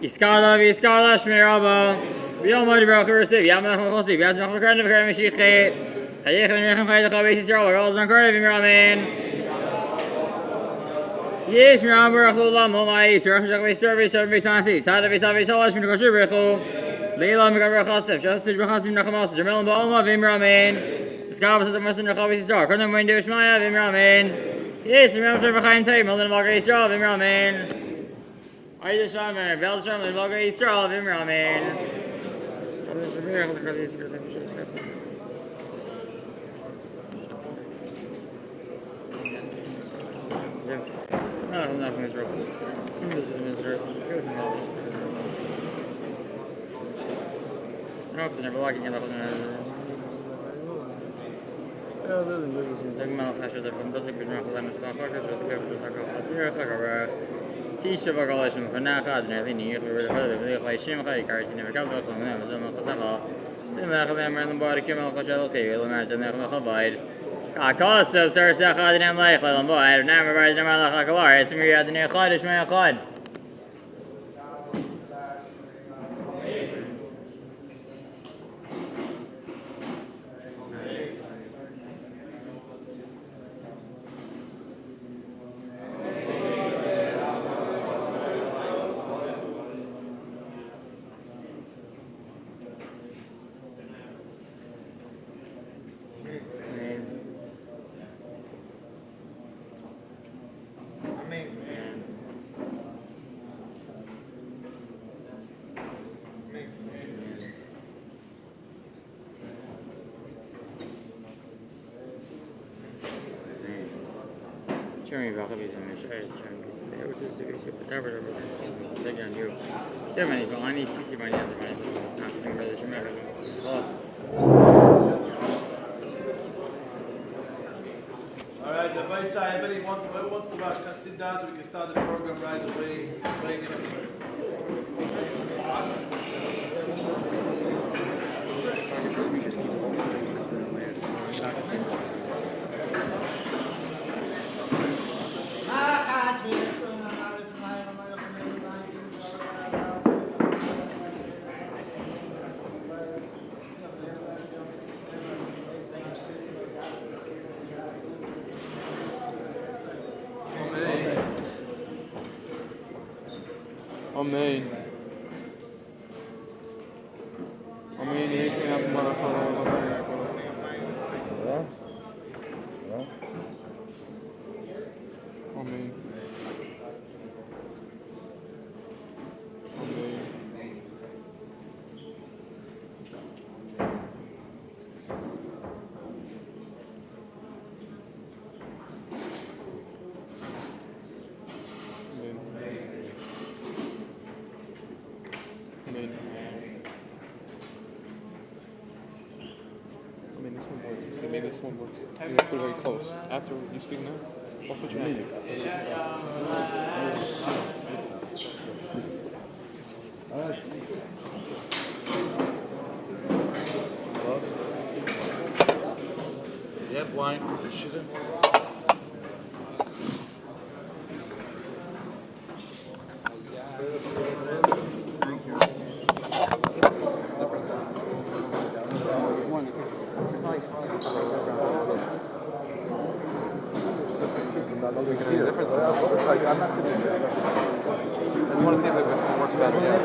Iskala v'iskala shmiraba. V'yomad v'rach v'rasiv. Yamanach v'chosiv. Yazmach v'karnav v'karnav Schochet. Chayech v'nirchem chayech v'beis Yisrael. V'galaz v'karnav v'miramin. Yesh miram v'rach l'olam h'mayis. V'rach v'shach v'yisrael v'yisrael v'yisanasi. Sada v'yisav v'yisalash v'nukashur v'rechu. Leila v'mikar v'chasef. Shasaj v'chasim v'nachamas. Jermelim ba'alma v'miramin. Iskala v'satam v'satam v'chav v'yisrael. Karnav v'indu v'shmaya v'miramin. Yesh miram v'chayim tayim. Malin v'algar Yisrael v'miramin. Ayda Shamer, Vel Shamer, V'algar Yisrael v'miramin. Tisha Bagalashim Fanaka, Nerlini, the Shim Hai cards in the Capital, Zama, Timachem, Body Kimal Koshel, American Havide. Kakos, Sir Sakad and Life, Lamboy, Namar by the Malakalar, Smear the Nekhadish Mayakad. Jeremy Vakavis and Michelle, Jeremy, you. Germany, but I need CC by the other All right, the vice side, everybody wants to rush. Can sit down so we can start the program right away. Amen. Amen. Amen. This one works. You put it very close. After you speak now, I'll switch your hand. You have wine? You want to see if this one works better? Yeah.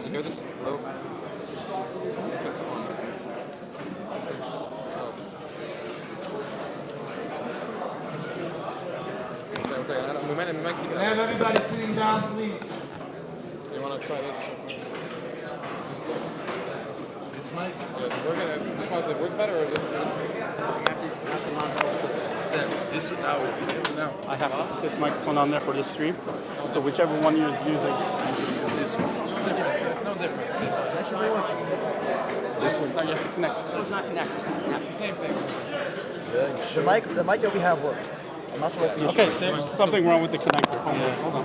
You hear this? Hello? That's on. We might keep it. Have everybody sitting down, please. You want to try this? This mic? This might work better or this? This now. I have this microphone on there for this stream, so whichever one you're using. This one. It's no different. This one. No, you have to connect. So it's not connected. It's the same thing. The mic that we have works. I'm not sure what the issue Okay, is. there's something wrong with the connector. Hold on.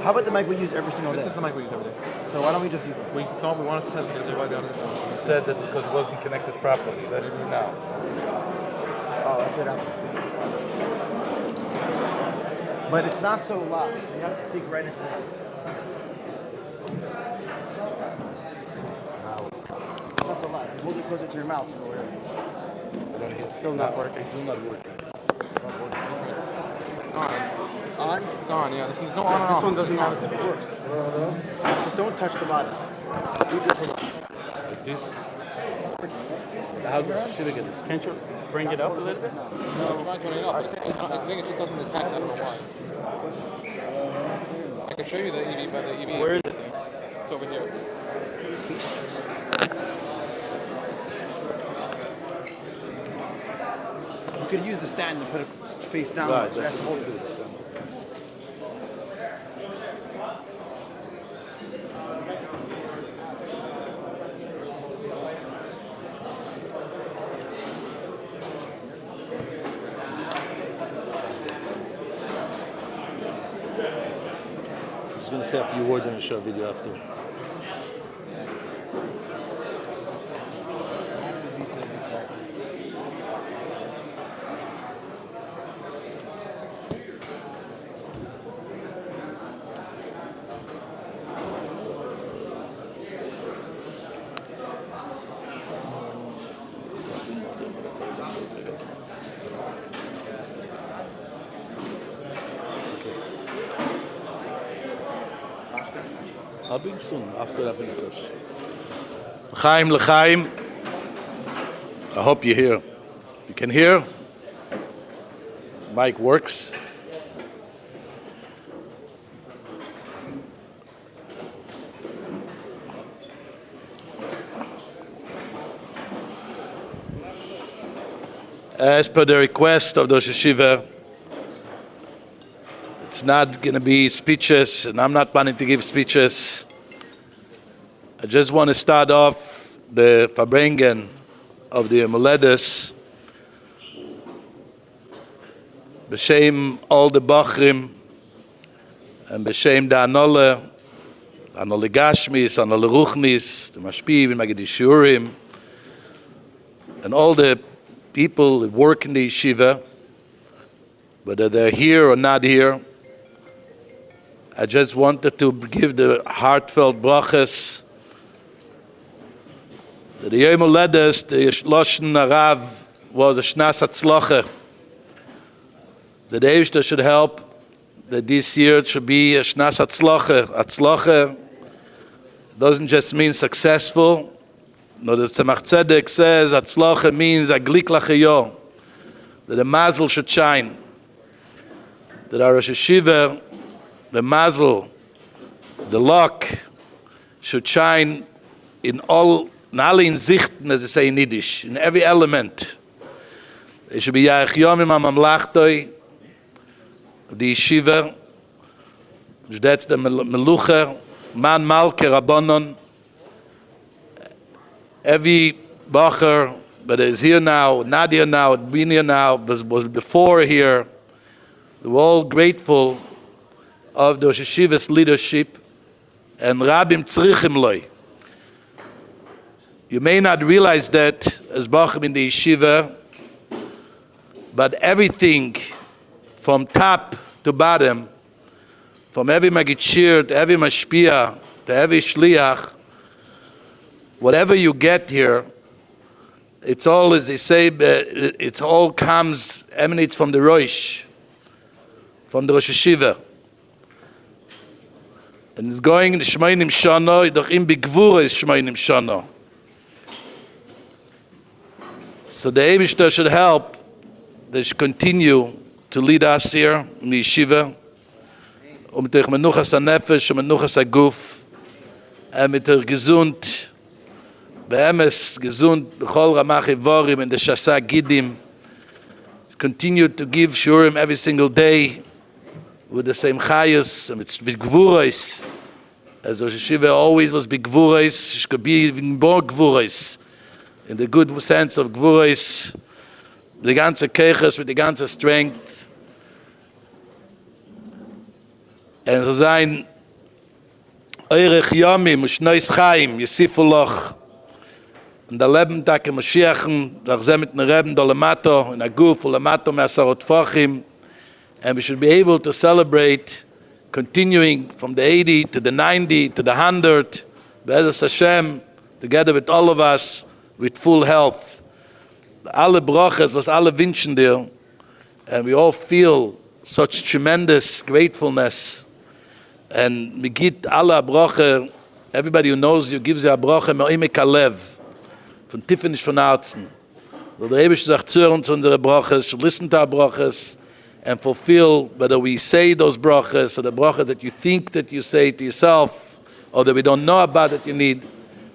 How about the mic we use every single day? This is the mic we use every day. So why don't we just use it? We wanted to test it. Why don't You said that because it wasn't connected properly. Let's see now. Oh, that's what happens. but it's not so loud. You have to speak right into it. It's not so loud. Hold it closer to your mouth. It's still not working. On. It's on. It's on, yeah. There's no on and This off. one doesn't have it. Just don't touch the bottom. Leave this alone. This? How should I get this? Can't you bring it up a little bit? I'm trying to turn it up. I think it just doesn't detect. I don't know why. I can show you the EV, but the EV. Where is it? It's over here. You could use the stand and put it face down. Right, You have that's to hold it. I'm just going to say a few words and show a video after. I'll be soon after I finish this. L'chaim, l'chaim. I hope you hear. You can hear? Mic works. As per the request of the Rosh Yeshiva, it's not going to be speeches, and I'm not planning to give speeches. I just want to start off the Farbrengen of the Moledes. B'shem all the Bachrim, and b'shem the Anole Gashmis, Anole Ruchnis, the Mashpiv, and Magid Shurim, and all the people that work in the yeshiva, whether they're here or not here. I just wanted to give the heartfelt brachas. The Yom Holedes, the Lashon Harav, was a shnas hatzlacha. The Eivshter should help that this year it should be a shnas hatzlacha. Hatzlacha doesn't just mean successful. No, the Tzemach Tzedek says hatzlacha means a glik lachayo, that the mazel should shine. That our Rosh Yeshiva, the mazel, the luck, should shine in all Sichten, as they say in Yiddish, in every element. It should be Yarech Yomim HaMamlachtoi, the yeshiva, that's the Melucha, Man Malke Rabbanon. Every Bacher, but is here now, not here now, been here now, was before here. We're all grateful of the Rosh Yeshiva's leadership, and Rabbim tzrichim loy. You may not realize that as Bachim in the yeshiva, but everything from top to bottom, from every Magid to every Mashpia to every Shliach, whatever you get here, it's all, as they say, it all emanates from the Rosh, from the Rosh Yeshiva. And it's going in the Shmeinim Shana, doch im Begvura is Shmeinim Shana. So the Eivshter should help, they should continue to lead us here in the Yeshiva, mit der Menuchas HaNefesh und Menuchas HaGuf, und mit der Gesund, beemes gesund, b'chol ramach ivorim, and the Shasa Gidim, continue to give Shurim every single day, with the same chayus, and with gvurais, as Rosh Yeshiva always was big gvurais, she could be even more gvurais, in the good sense of gvurais, the ganze keches, with the ganze strength, and so sein, Eirech Yomim, Shnois Chaim, Yesifu Loch, und der Lebentag im Mashiachen, der mit den Reben, der Lamato, in der Guf, und Lamato, Me'asarot Fochim, and we should be able to celebrate, continuing from the 80 to the 90 to the 100, Be'ezus Hashem, together with all of us, with full health. Alle brachas, was alle wünschen dir, and we all feel such tremendous gratefulness. And we give alle bracha, everybody who knows you gives you a bracha me'omek halev, von tiefenisch von Herzen. So the Rebbe sagt zu uns unsere brachas, should listen to our brachas, and fulfill whether we say those brachas or the brachas that you think that you say to yourself, or that we don't know about that you need,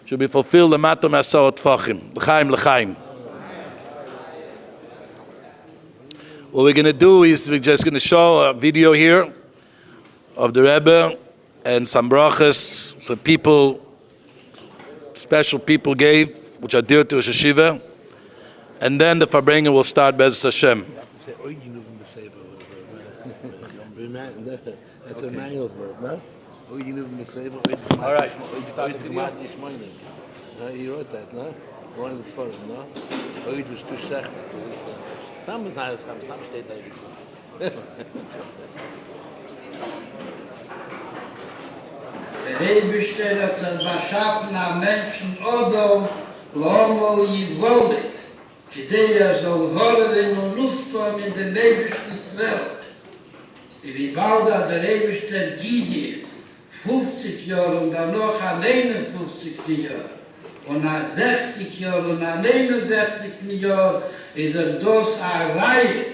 should be fulfilled. L'mato me'asarot tfachim. L'chaim, l'chaim. What we're going to do is we're just going to show a video here of the Rebbe and some brachas, some people, special people gave, which are dear to Rosh Hashiva, and then the Farbrengen will start Be'ezus Hashem. That's a Mangel's word, no? All right. He wrote that, no? One of the photos, no? Oh, it was too second. Sometimes some state that Der Rebischter hat sich beschaffen am Menschen Odom, Lomo Yivolit, Kidea soll hören und Lufton in der Rebischten Welt. Wie bald hat der Rebischter Gidi 50 Jahre und dann noch an 51 Jahre und an 60 Jahre und an 61 Jahre ist das eine Reihe.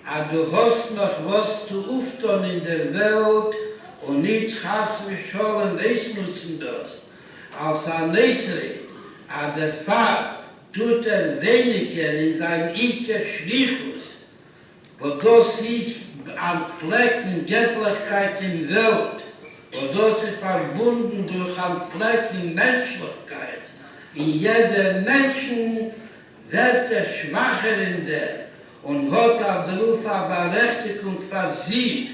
Aber du hast noch was zu öffnen in der Welt und nicht hast mich schon nutzen das. Als ein Nesri, aber der Pfarr tut weniger in seinem Ike-Schlichus, wo das ist an Flecken Göttlichkeit in Welt, wo das ist verbunden durch an Flecken Menschlichkeit. In jeder Menschen wird schwacher in der und hat auf der Ruf eine Berechtigung versiegt,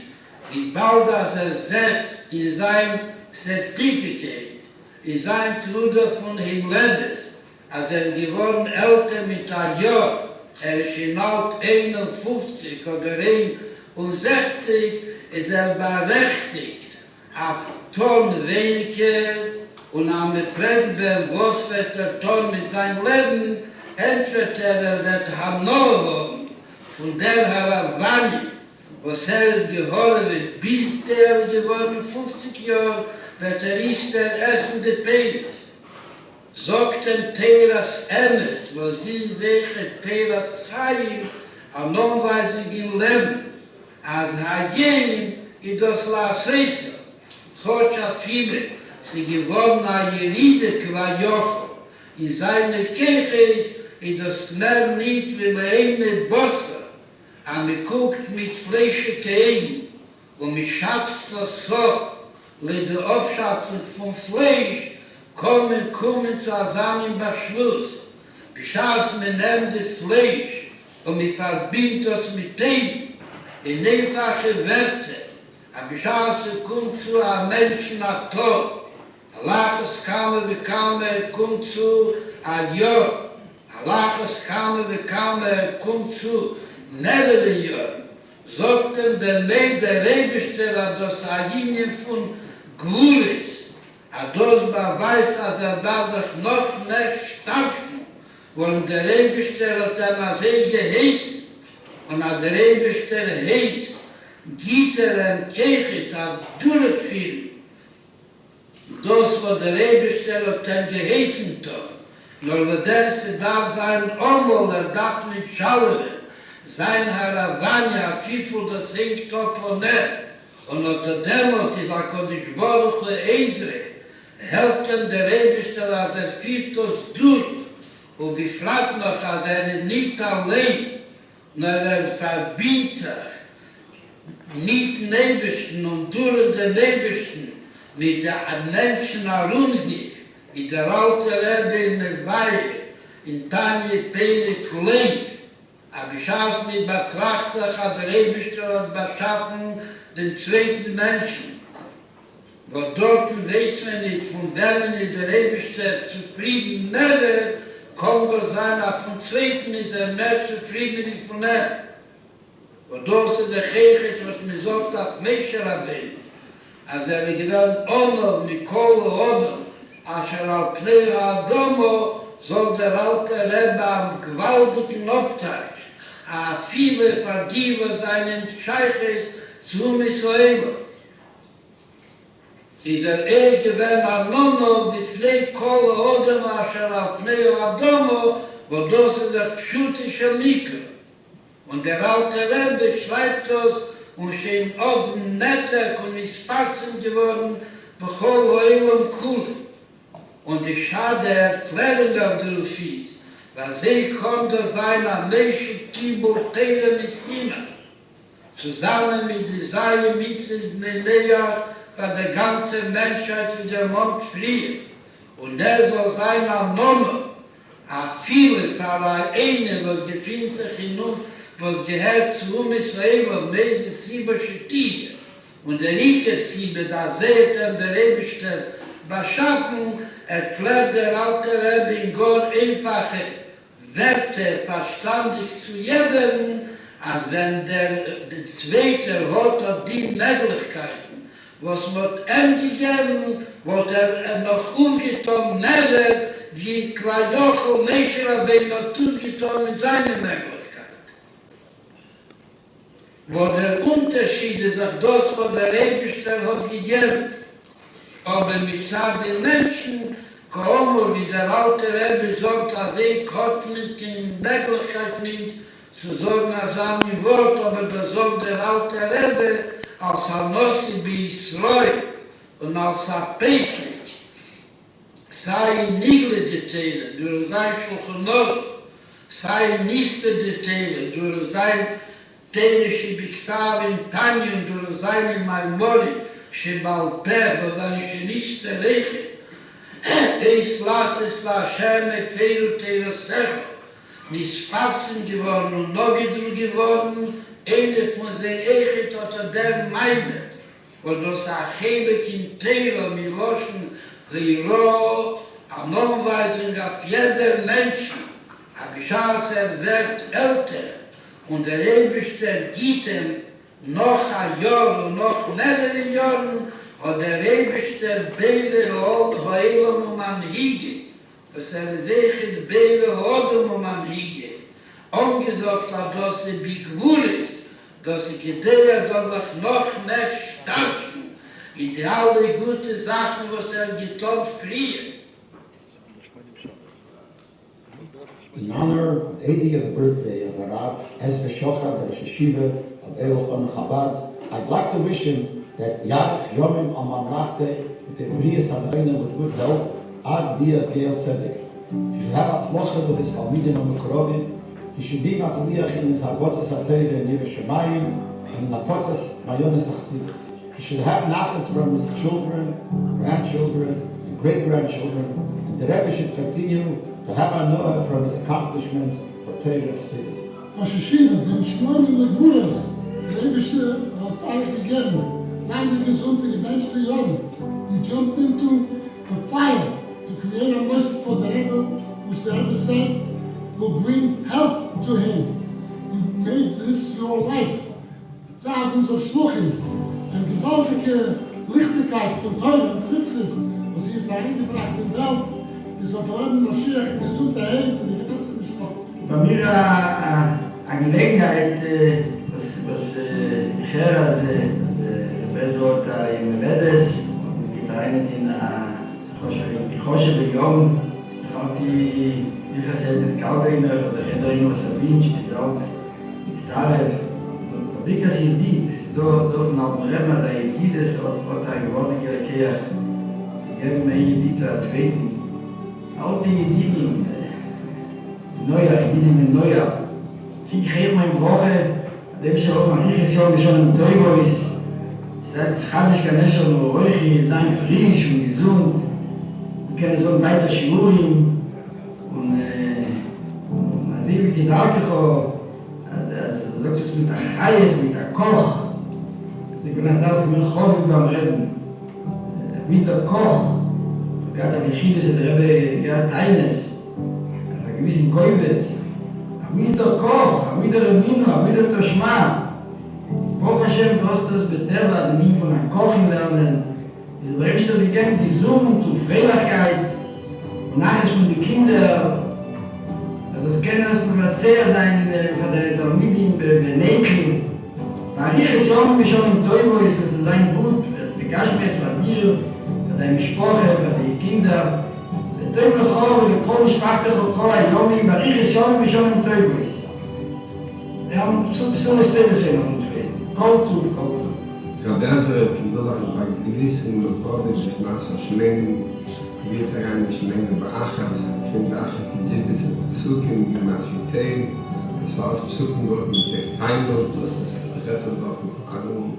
wie bald setzt in sein Zertifikat, in sein Truder von Himledes, als geworden älter mit einem Jahr, ist in alt 51 oder 61, ist berechtigt auf Ton weniger und am Fremden, was wird der Ton mit seinem Leben, entweder wird Hannover von der Haravani, was geholt wird, bis der geworden 50 Jahre, wird ist der essende Penis. Sagten Teras Emes, wo sie sich Teras Chayim am nonweisigen Leben, als Hayim in das Lasesa, Chocha Fime, sie geworden a Yeride Kwajocho, in seine Kirche in das Leben nicht wie eine Bosse, aber man guckt mit Fleisch Tein, und man schafft das so, mit der Aufschaffung von Fleisch, kommen zusammen im Beschluss. Beschaß man nimmt das Fleisch und man verbindet das mit dem in einfache Werte. Aber beschaß kommt zu einem Menschen nach Tod. Allahs Kamer kommt zu einem Jahr. Allahs Kamer kommt zu mehreren Jahren. Sagten der Rebischter das Ayinien von Guris. Das beweist, dass darf sich noch nicht starten, und der Rebischter hat immer sehr geheißen, und der Rebischter heißt, Gitter und Kirches auf durchführen. Das, was der Rebischter hat geheißen hat, nur wenn das darf sein Omol, darf nicht schauen, sein Haravanya, Fifel, das singt Toponet, und unter dem ist Kodesh Baruch Ezra, helfen der Rebischter, als führt das durch, und gefragt noch, als nicht allein, nur verbindet sich nicht Nebischten und durch den Nebischten mit der Menschen Arunzi, wie der alte Rebbe in der Weihe, in Tanje Pele Klei, aber ich habe mit Betracht sich, hat der Rebischter und beschaffen den zweiten Menschen. Wo dort weiß man nicht, von denen ist der Rebischter zufrieden, never kommen wir sein, aber vom Zweiten ist mehr zufrieden wie von er. Und das ist der Schochet, was mir sagt, auf Moshe Rabbi. Als gewinnt Ono, Mikol, Odom, asher al Pnei Adomo, sagt der alte Rebbe am gewaltigen Obteich, a viele Vergiver seinen Scheiches zu Israel. Dieser gewinnt an Ono, biflei Kol, Odom, asher al Pnei Adomo, wo das ist der pschutische Mikro. Und der alte Rebbe schreibt das, und schön oben netter und ist fassen geworden, bechol Oil und Kul. Und die Schade erklären darüber ist, weil sie konnte sein am Menschen Kibur Tere Messina, zusammen mit Isaiah Mitzvah Menea, weil die ganze Menschheit in der Mond flieht. Und soll sein am Nono, a viele, aber eine, was gefühlt sich in uns, was gehört zu Israel und diese Sibische Tiere. Und der rieche Siebe, da seht der Rebischte Beschaffung, erklärt der alte Rebbe in Gott einfache Werte verstandig zu jedem, als wenn der Zweite hat die Möglichkeiten, was mit ihm gegeben, wird noch umgetan, mehr wie Klajochel Meshra bei Natur getan in seine Möglichkeiten. Wo der Unterschied ist, auch das, was der Rebischter hat gegeben. Aber mich sagt den Menschen, kaum wie der alte Rebbe sagt, dass hat mit den Möglichkeiten nicht zu sagen, als ein Wort, aber das sagt der alte Rebbe, als Anossi bei Israel und als Pesach, sei Nigle die Teile, durch sein Schochet, sei Niste die Teile, durch sein Tenische Bixav in Tanyen, durch seine Maimori, שבעל פה, וזה שנישת לכת, es la Hashem efeiru teirosecho, nispassen geworden und nogidru geworden, eine von sie echet hat der Meime, und das Achebek in Teiro, Miloschen, Riro, an Umweisung auf jeder Menschen, Abishas wird älter, und der Ewigste gibt ihm noch ein Jahr und noch mehrere Jahren, und der Ewigste Beile Hoilom Manhige, was sich Beile Hoilom Manhige, angesagt hat, dass sie begwul ist, dass die Gedeihe soll sich noch mehr stärken, in die alle gute Sachen, was getan früher. In honor of the 80th birthday of Rav Ezra Schochet, the Yeshiva of Eilchon Chabad, I'd like to wish him that Yarech Yomim Amam Lachte with the Brias Havayna with good health, Ad Dias Geil Tzedek. He should have Atzlocha with his Talmidim and Mekrovim. He should be Matzliach in his Harbotzes HaTeire and Yireh Shemayim and Nafotzes Mayones Achsidus. He should have Nachas from his children, grandchildren, and great-grandchildren, and the Rebbe should continue to have a Noah from his accomplishments for Teire Achsidus. Rosh Hashiva, ben Shmonim Leguras, der Rebische hat euch gegeben, lange gesunde gebenchte Jahre. You jumped into the fire to create a message for the Rebbe, which the Rebbe said will bring health to him. You made this your life. Thousands of Schluchim and gewaltige Lichtigkeit von Teure und Mitzvahs, was hier da reingebracht in der Welt, ist auf der Leben Mashiach in Gesundheit und die ganzen Schluchim. Bei mir eine Gelegenheit, was ich höre, als Rebbe sagt, im Medes, geteilt in Schochet Bejom, hat die Hilfe mit Kalbeiner oder Henderino Sabinch, die Salz, mit Starre, wie das hier dient, dort nach dem Rebbe, sei jedes hat ein gewaltiger Kehr, sie geben mir die zu erzweten. All die Ideen, Neujahr, in Neujahr. Ich kriege meine Woche, da ich auch mal richtig so schon im Teugo ist. Seit es kann ich gar nicht schon nur ruhig sein, frisch und gesund. Wir können so weiter Schulen und man sieht mit den Alkohol, also sagst du mit der Chais, mit der Koch. Sie können sagen, mir Chosik beim Reden. Mit der Koch, gerade am Yeshiva ist der Rebbe gerade eines. gewissen Koivitz, wie ist der Koch, wie der Rabino, wie der Toshma, Baruch Hashem, du hast das Beteva, den Mien von einem Kochen lernen. Du bringst dir die ganze Gesundheit und Freilichkeit. Und nachher von den Kindern. Also es kann uns noch erzählen sein, von der Talmidim, bei Nekel. Weil ich sage mich schon im Teubo, ist es ein Gut, für die Gashmes, für dir, für deine Sprache, für die Kinder. Der Teubo Chor, und die Kohle Sprache, und Kohle Ayomim, weil ich sage mich schon im Teubo ist. Wir haben so besonders Telesehen auf uns reden. Kultur. Rabbi, ich will auch bei gewissen und Vorbild des Maßes Schmecken, wird daran nicht länger beachtet, von beachtet die 17 Besuchen, die Nationalität, das war aus Besuchen dort mit der Teilung, das ist gerettet auf dem Arm,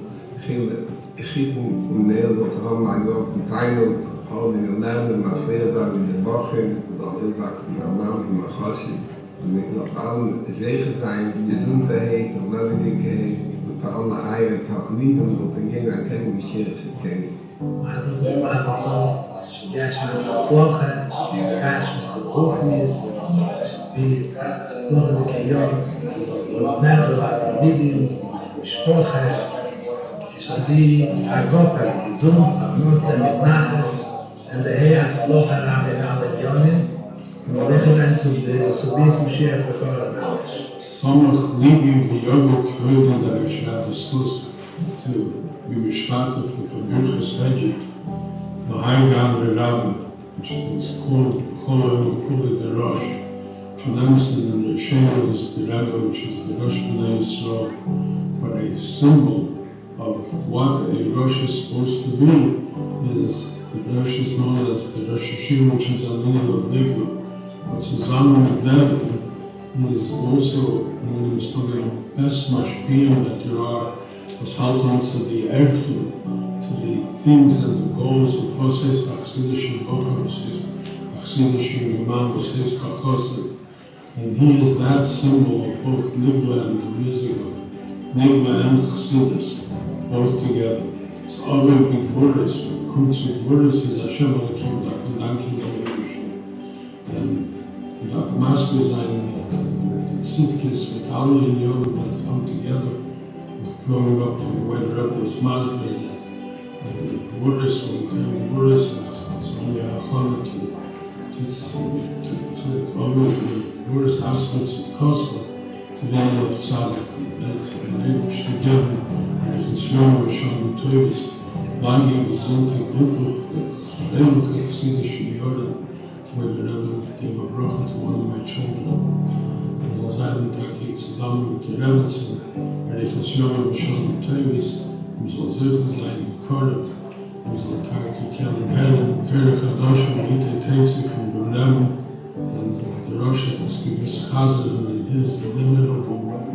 viele Schicken und Nähe, dort haben wir dort die Teilung, alle in der Länder, mal Freitag in der Woche, und auch gesagt, von der Mann und der Chassi, und mit noch allen Segen sein, Gesundheit und Lebendigkeit, und vor allem Eier, Talmidim, so kann jeder erkennen, wie schwer es kennen. Also wir machen auch, ja, ich weiß, das Schochet, das Rufnis, wie das Schochet mit Kajon, und Nerva, Rabbi, Schochet, die Agofa, gesund, Nusse mit Naches, und der Herr hat Schochet Rabbi in alle Jonen, und wir werden dann zu diesem Schirr bevor Somach Libi V'Yogo K'Hoyden der Stus to be Mishpata for the Birchas Hedjik, the High Gathering Rabbi, which is called Chol Kuli the Rosh. Tremendous in the Shema is the Rabbi, which is the Rosh B'nai Yisrael, but a symbol of what a Rosh is supposed to be is the Rosh is known as the Rosh Hashanah, which is a meaning of Nigla. But Susanna Medel is also known as the best mashpiyim that there are, was halt ons to the erfel, to the things and the goals of was heißt Achsidische Boker, was heißt Achsidische Imam, was heißt Achosik. And he is that symbol of both Nigla and the music of Nigla and Chassidus, both together. So other big words, Kunzit words is Hashem Alakim, that and Dankin and darf Maske sein, the Tzidkis with alle Unionen that come together with growing up in the way the Rebbe was Maske, that the Vuris, when the term Vuris is only a honor to over the Vuris Haskins of Kosla to the end of Tzadik, the Rebbe Shtagim, and ich es jung war schon Teures, lange gesunde, glücklich, fremde chassidische Jahre, where the Rebbe gave a bracha to one of my children. And als einen Tag ging zusammen mit der Rebbetzin, ich als Jungen schon Tevis, soll sicher sein, gekorret, soll Tag kennen, Herren, Kere Chadash, und Hite Tetzi von dem Leben, and the Rosh hat das gewiss Chazer in his inimitable way.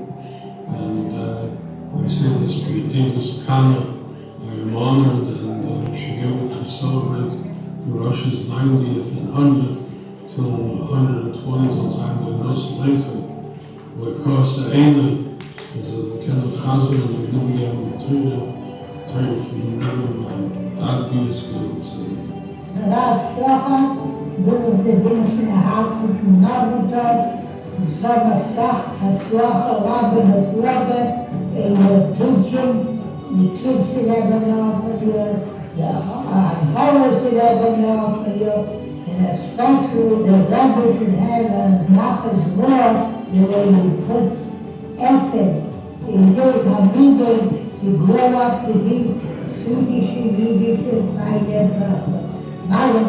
And I say this to this Kana, I am honored and we should be able to celebrate the Rosh's 90th and 100th till 120 soll sein der Nuss Leiche. Wo across the Eine is a kind of Chazer and the Libyan Teure von dem Rebbe Rabbi is good. Rav Schochet, will ich dir wünschen ein herzlichen Nachmittag. Ich sage Sach, Hatzlacha, Rabbi mit Rebbe, in your teaching, the kids should have an offer you, the homeless should have an offer you, and especially the Rebbe should have a Nachas word, the way you put effort in your community to grow up to be Sudish, Yiddish, and Mazel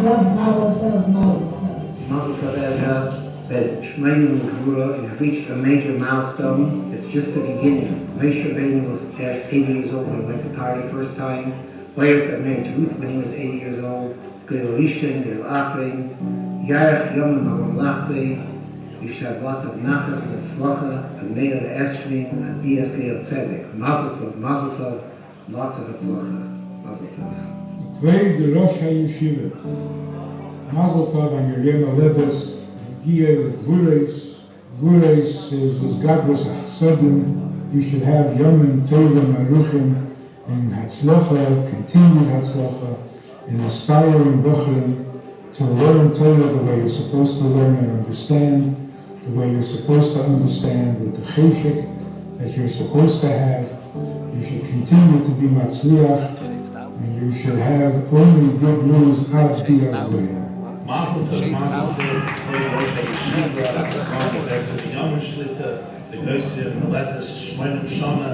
Tov, Ezra, that Shmei and Gvura, you've reached a major milestone. It's just the beginning. Moshe Rabbeinu was 80 years old when he went to party the first time. Boaz got married to Ruth when he was 80 years old. Gil Rishon, Gil Achrein, Yarech Yom Mamlachte. You should have lots of nachas and tzlacha, and Meir Esrim, and Bias Geir Tzedek. Mazel Tov, lots of tzlacha. Mazel Tov. Kvei de Rosh HaYeshiva. Mazel Tov on your Yom Haledes. Giel Vureis. Vureis is Gabros Achsodim. You should have Yom Tovim Aruchim and Hatzlacha, continued Hatzlacha, and inspiring Bochrim to learn Torah the way you're supposed to learn and understand, the way you're supposed to understand, with the cheshik that you're supposed to have, You should continue to be Matzliach, and you should have only good news out of Biazleah. Mazel tov, for the Rosh Hashiva, the Yom Shlita, the Gosia, the Letters, Shmonim Shana,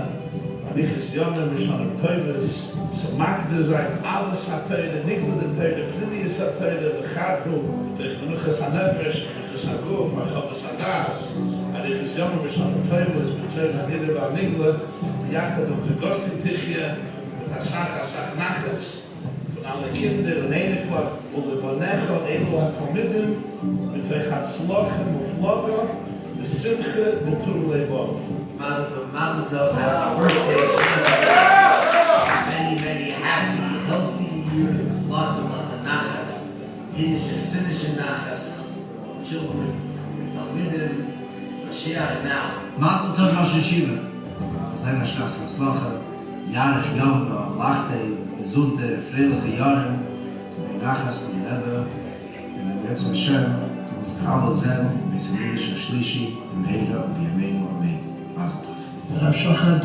Anichas Yomim, Mishanim Tovas, so Magda Zay, Alas HaToyre, Nigla the Toyre, Primius HaToyre, the Chadru, the Menuchas HaNefesh, Menuchas HaGuf, Achabas HaDas, Anichas Yomim, Mishanim Tovas, B'Toyre HaNidav HaNigla, Yachad V'Gosi Tichya, V'Tasach Asach Nachas, alle Kinder in eine Klasse, und der Bonecho, Elo HaTalmidim, mit euch Hatzlochem, Ufloga, Besimche, Betur Levov. Mazel tov, happy birthday, many happy, healthy years with lots of nachas, Yiddish and Siddish and nachas, children, Talmidim, Mashiach now. Mazel tov, Rosh Hashiva. Seine Schnas Hatzlochem, Yarech Yom, Lachte, gesunde, freiliche Jahre, die Nachas, die Lebe, und im Herzen Hashem, die uns alle sehen, bis in jüdischer Schlishi, im Heira und die Amen, Amen. Mazel tov. Rav Schochet,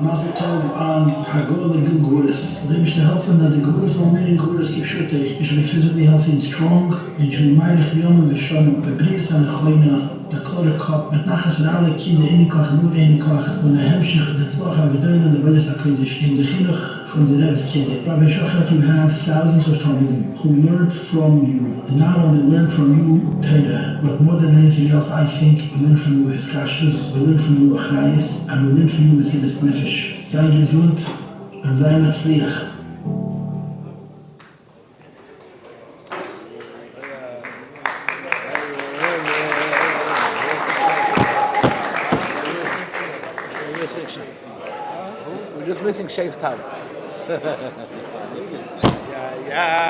Mazel tov on Hagol and good Gurus. They wish to help them that the Gurus will remain Gurus keep Schochet. You should be physically healthy and strong, and you should be Meirich Yom and Vishon, Bebrias and Choyna, the Kloder Kop, mit Nachas und alle Kinder, Einiklach, nur Einiklach, und der Hemmschich, der Tzloch, der Bedoyen, und der Bedes HaKodesh, in the Chinuch from the Rebbe's Kinder. Rabbi Schochet, you have thousands of Talmidim who learned from you, and not only learn from you Torah, but more than anything else, I think, we learn from you His Kashrus, we learn from you Achrayas, and we learn from you His Nefesh. Sei gesund, und sei Matzliach. We're just missing Shave Town. Yeah.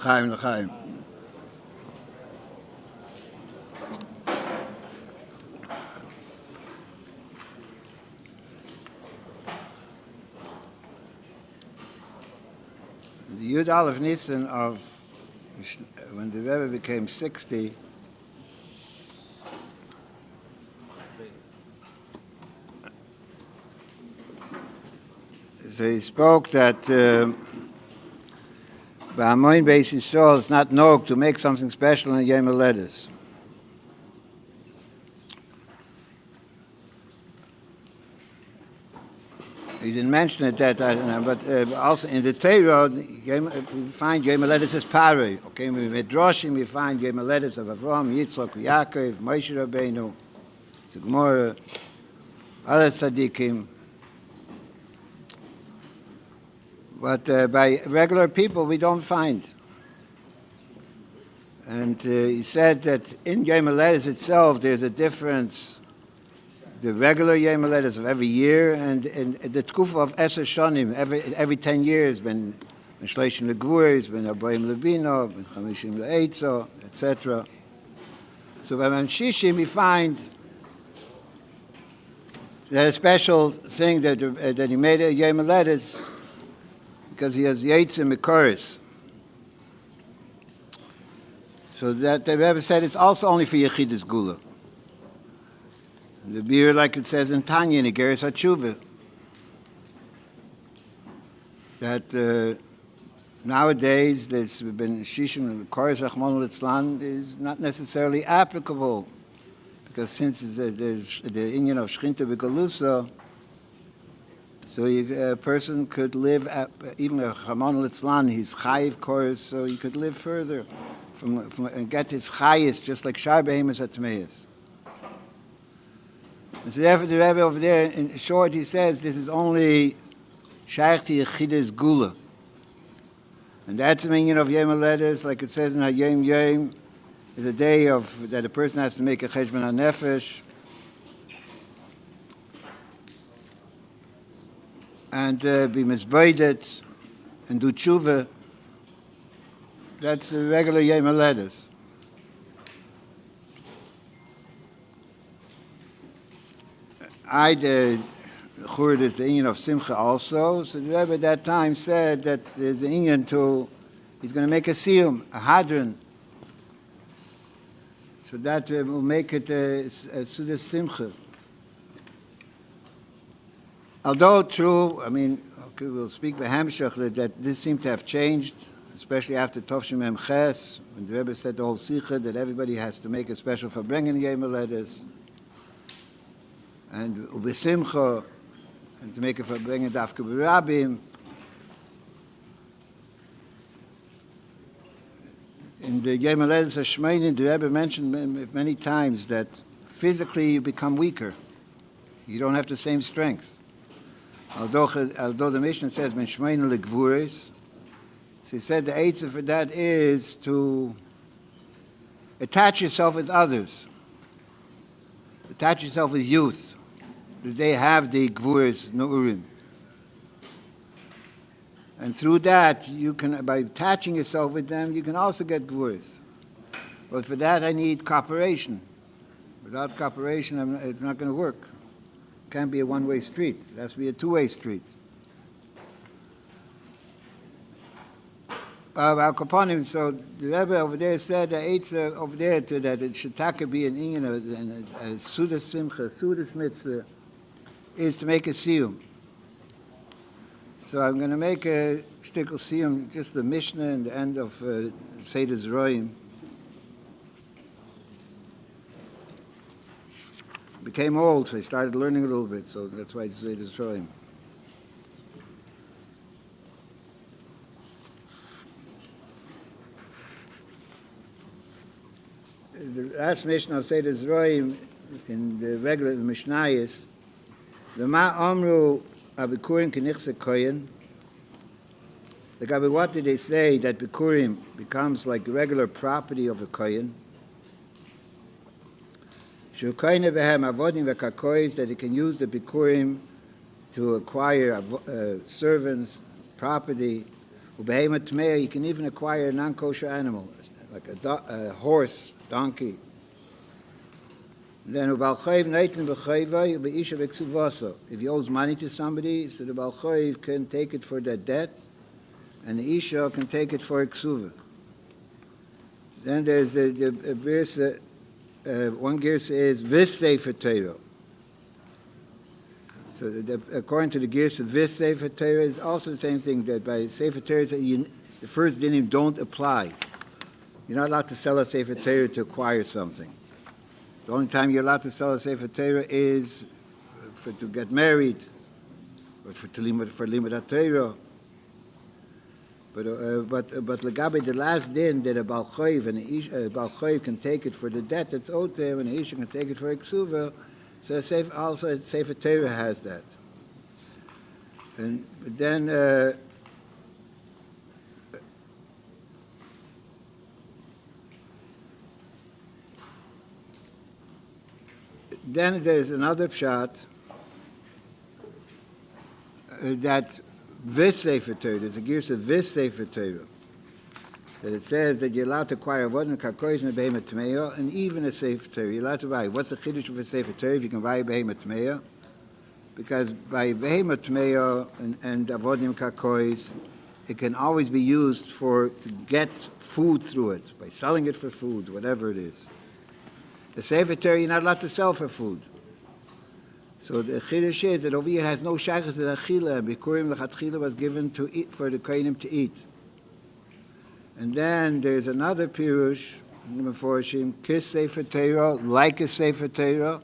L'chaim. The Yud Aleph Nisan of when the Rebbe became 60, so he spoke that Ba'amoin Beis Yisrael is not known to make something special in Yom HaLedes. He didn't mention it that, but also in the Torah, we find Yom HaLedes as Parei. Okay, we Midrashim, we find Yom HaLedes of Avraham, Yitzchak, Yaakov, Moshe Rabbeinu, the Gemara, other tzaddikim. But by regular people, we don't find. And he said that in Yom HaLedes itself, there's a difference. The regular Yom HaLedes of every year, and the Tkufa of Eser Shonim, every 10 years, ben Shleishim Legvuris, ben Arbaim Lebino, ben Chamishim Le'etzo, etc. So by Shishim, we find that a special thing that he made a Yom HaLedes because he has Yetzim Mikoris. So that the Rebbe said it's also only for Yechidus Gula. The beer, like it says in Tanya, in Igeres HaTshuva, that nowadays there's been Shishim, Koros Rachmanu Litzlan is not necessarily applicable, because since there's the Indian of Shchinta B'Galusa, so a person could live, even a Rachmanu Litzlan, he's Chayiv Koros, so he could live further and get his Chayis, just like Shar Behemoths Atmeis. And so therefore the Rebbe over there, in short, he says this is only Shaykh to Yechidus Gula. And that's the meaning of Yom HaLedes, like it says in Hayom Yom, is a day that a person has to make a Cheshbon HaNefesh. And be Mizbeidet and do Tshuva. That's the regular Yom HaLedes. The Churd is the Inyan of Simcha also. So the Rebbe at that time said that there's an Inyan he's going to make a Siyum, a Hadron. So that will make it a Sudas Simcha. Although true, we'll speak by Hamshach that this seemed to have changed, especially after Tovshim Mem Ches, when the Rebbe said the whole Sikha that everybody has to make a special Farbrengen Yom HaLedes. And ubesimcha, and to make a Farbrengen dafka b'Rabbim. In the Yom HaLedes HaShmeini, the Rebbe mentioned many times that physically you become weaker. You don't have the same strength. Although the Mishnah says ben Shmeini legvuris, so he said the answer for that is to attach yourself with others. Attach yourself with youth. They have the Gvuris Nu'urim. And through that, you can, by attaching yourself with them, you can also get Gvuris. But for that, I need cooperation. Without cooperation, it's not going to work. It can't be a one-way street. It has to be a two-way street. Al Kaponim, so the Rebbe over there said that it's over there to that it should be an Inyan, a Sudas Simcha, Sudas Mitzvah, is to make a Siyum. So I'm going to make a shtickle Siyum, just the Mishnah and the end of Seder Zroim. Became old, so I started learning a little bit, so that's why it's Seder Zroim. The last Mishnah of Seder Zroim in the regular Mishnayos, the Ma Amru Abikurim Kenichse Koyen. What did they say that Bikurim becomes like the regular property of a Koyen? Shukoyne behem avodim v'kakoyis, that he can use the Bikurim to acquire servants, property, Ubehemoth Tmeya, you can even acquire a non-kosher animal, like a horse, donkey. Then Ubal Chayv Neitin B'Chayvay Ubeisha B'Ksuvasa. If he owes money to somebody, so the Ubal Chayv can take it for that debt, and the Isha can take it for a Ksuva. Then there's the Girsa, one Girsa is Vis Sefer Torah. So according to the Girsa, Vis Sefer Torah is also the same thing, that by Sefer Torah, the first dinim don't apply. You're not allowed to sell a Sefer Torah to acquire something. The only time you're allowed to sell a Sefer Torah is to get married, or for Limud HaTorah. But Legabe, the last din that a Baal Chayv and a Baal Chayv can take it for the debt that's owed to him, and a Isha can take it for a Ksuva, so also a Sefer Torah has that. And then there's another pshat that Vis Sefer Torah, there's a gears of Vis Sefer Torah, that it says that you're allowed to acquire vodin, karkois, and a behemoth tmeya, and even a Sefer Torah. You're allowed to buy. What's the chiddush of a Sefer Torah if you can buy a behemoth tmeya? Because by behemoth tmeya and avodim karkois, it can always be used to get food through it, by selling it for food, whatever it is. The Sefer Torah you're not allowed to sell for food. So the chiddush is that over here has no shaychus to the achila. Bikurim lechatchila was given to eat for the kohenim to eat. And then there's another pirush, Meforshim, kis Sefer Torah, like a Sefer Torah,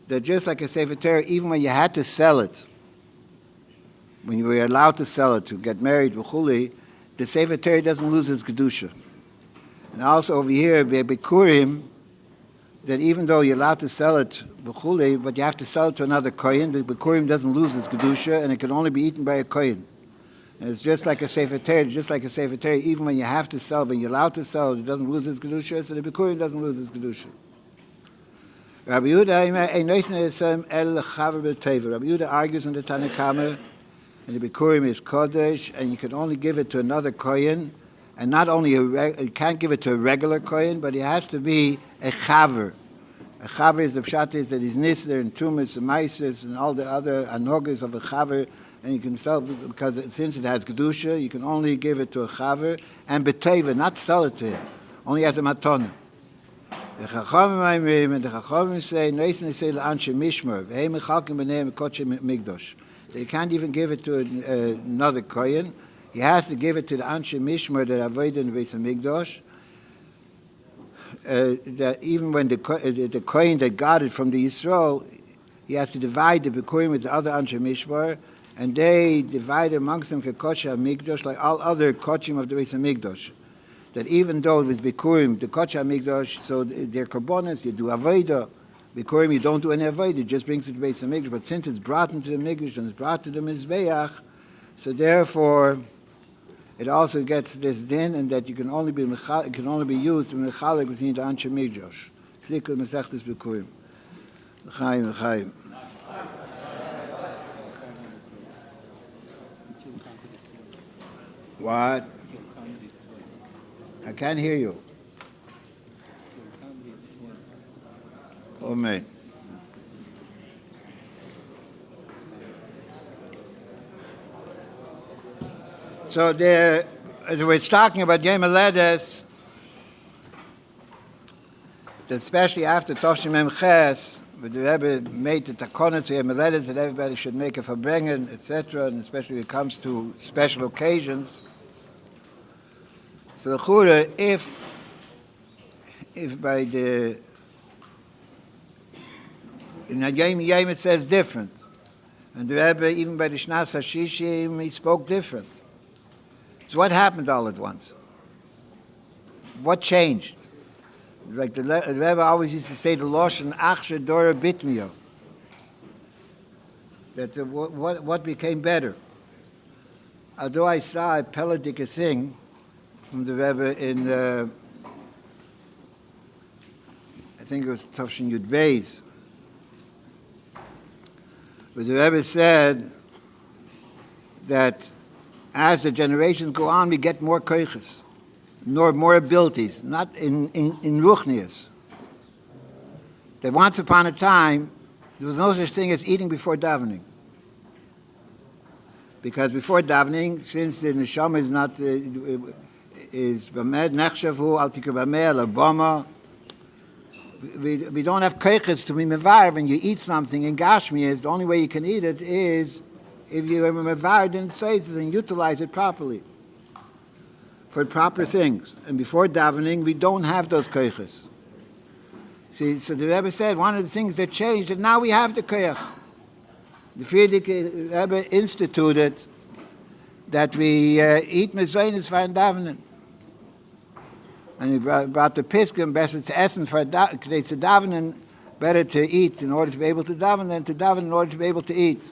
that just like a Sefer Torah, even when you had to sell it, when you were allowed to sell it to get married, v'chuli, the Sefer Torah doesn't lose its kedusha. And also over here, bikurim, that even though you're allowed to sell it, but you have to sell it to another kohen, the bikurim doesn't lose its kedusha, and it can only be eaten by a kohen. And it's just like a Sefer Torah, even when you have to sell, when you're allowed to sell, it doesn't lose its kedusha, so the bikurim doesn't lose its kedusha. Rabbi Yehuda argues in the Tanakhama, and the bikurim is kodesh, and you can only give it to another kohen, and not only you can't give it to a regular kohen, but it has to be a chaver. A chaver is the pshat is that he's nisr and tumas and meises and all the other anogas of a chaver, and you can sell, because since it has kedusha, you can only give it to a chaver and beteva, not sell it to him, only as a matana. The chachamim say, "Neisen say la'anshe mishmar v'hei mechalkim b'nei mekotche migdosh." You can't even give it to another kohen. He has to give it to the anshe mishmar that avoid in the Beis Hamikdash. That even when the kohen that got it from the Yisrael, he has to divide the bikurim with the other anshe mishmar, and they divide amongst them kekotche hamikdash like all other kochim of the Beis Hamikdash. That even though with bikurim the kotche hamikdash, so they're korbanos, you do avodah. Bikurim you don't do any avodah, it just brings it to the Beis Hamikdash. But since it's brought into the mikdash and it's brought to the mizbeach, so therefore it also gets this din, and that it can only be used to mechalik between the anshe migdosh. Slikul mesechtes bikurim. L'chaim, l'chaim. What? I can't hear you. Oh, man. So there, as we're talking about Yom Haledes, especially after Tovshim Mem Ches, the Rebbe made the takonos Yom Haledes that everybody should make a Farbrengen, etc., and especially when it comes to special occasions. So the Chure, if by the in Yom it says different, and the Rebbe even by the Shnas HaShishim he spoke different. So what happened all at once? What changed? Like the Rebbe always used to say the Lashon Achshe Dora Bitmio. That what became better? Although I saw a Peladic thing from the Rebbe in, I think it was Tavshin Yud Beis, but the Rebbe said that as the generations go on, we get more koiches, more abilities, not in ruchnias. That once upon a time, there was no such thing as eating before davening. Because before davening, since the neshama is not, is b'med nechshavu al tikra b'med l'bama, we don't have koiches to be mevar. When you eat something in Gashmi, is the only way you can eat it is if you are mevar in tzeitzes and utilize it properly for proper things. And before davening, we don't have those koiches. See, so the Rebbe said one of the things that changed, that now we have the koich. The Frierdiker Rebbe instituted that we eat mezainis for davening. And he brought the piskim, better to essen for davening, better to eat in order to be able to daven than to daven in order to be able to eat.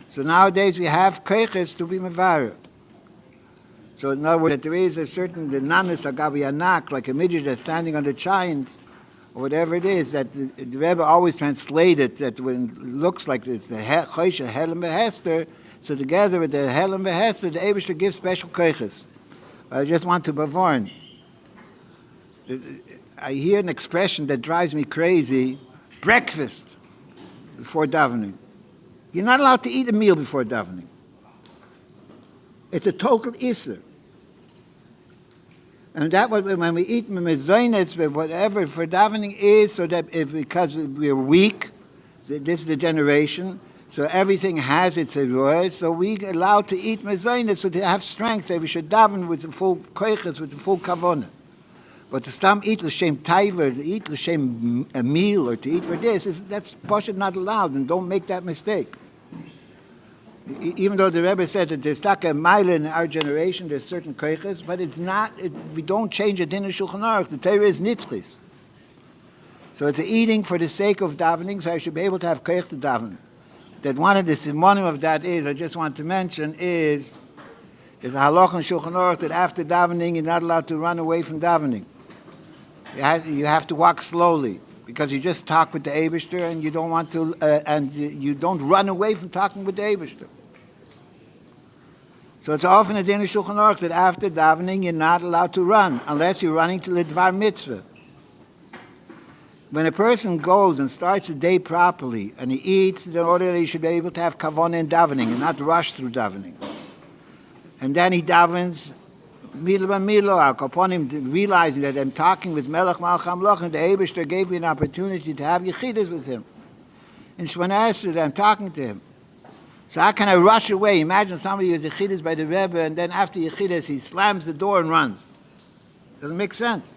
So nowadays we have koiches to be mevar. So in other words, that there is a certain, the nanas agabi anak, like a midget that's standing on the giant, or whatever it is, that the Rebbe always translated that when it looks like it's the Schochet, Helem Behester, so together with the Helem Behester, the Eibishter gives special koiches. I just want to bevarn. I hear an expression that drives me crazy, breakfast before davening. You're not allowed to eat a meal before davening. It's a total isser. And that when we eat mezainis, whatever for davening is, so that because we're weak, this is the generation, so everything has its eruah, so we allowed to eat mezainis, so to have strength, that we should daven with the full koiches, with the full kavanah. But to stam eat l'shem taiver, to eat l'shem a meal, or to eat for this, that's pashut not allowed, and don't make that mistake. Even though the Rebbe said that there's taka mile in our generation, there's certain koiches, but it's not, we don't change it in the Shulchan Aruch. The Torah is nitzchis. So it's eating for the sake of davening, so I should be able to have koich to daven. That one of the simonim of that is, I just want to mention, is there's a halach in Shulchan Aruch that after davening, you're not allowed to run away from davening. You have to walk slowly, because you just talk with the Eibishter, and you don't want to, and you don't run away from talking with the Eibishter. So it's often a din of Shulchan Aruch that after davening, you're not allowed to run, unless you're running to the Dvar Mitzvah. When a person goes and starts the day properly, and he eats, in order that he should be able to have kavanah in davening, and not rush through davening. And then he davens, Milo b'milo, upon him realizing that I'm talking with Melech Malch HaMelech, and the Eibishter gave me an opportunity to have yichidas with him. In Shemona Esrei, I'm talking to him. So how can I rush away? Imagine somebody who's yichidas by the Rebbe, and then after yichidas, he slams the door and runs. Doesn't make sense.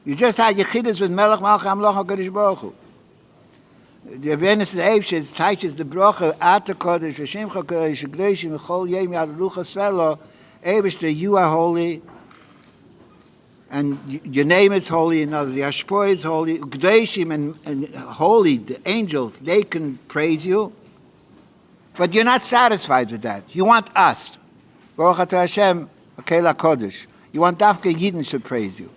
You just had yichidas with Melech Malch HaMelech HaKadosh Baruch Hu. The Rebbeinu Eibshter teaches the bracha Ata Kodesh V'Shemcha Kodesh V'Gdoshim V'Chol Yom Yad Lucha Selo. Eibshter, you are holy, and your name is holy. Another, the Ashpor is holy. Gdoshim and holy, the angels, they can praise you, but you're not satisfied with that. You want us. Baruch Atah Hashem, Akel HaKodesh. You want Dafka Yidden should praise you.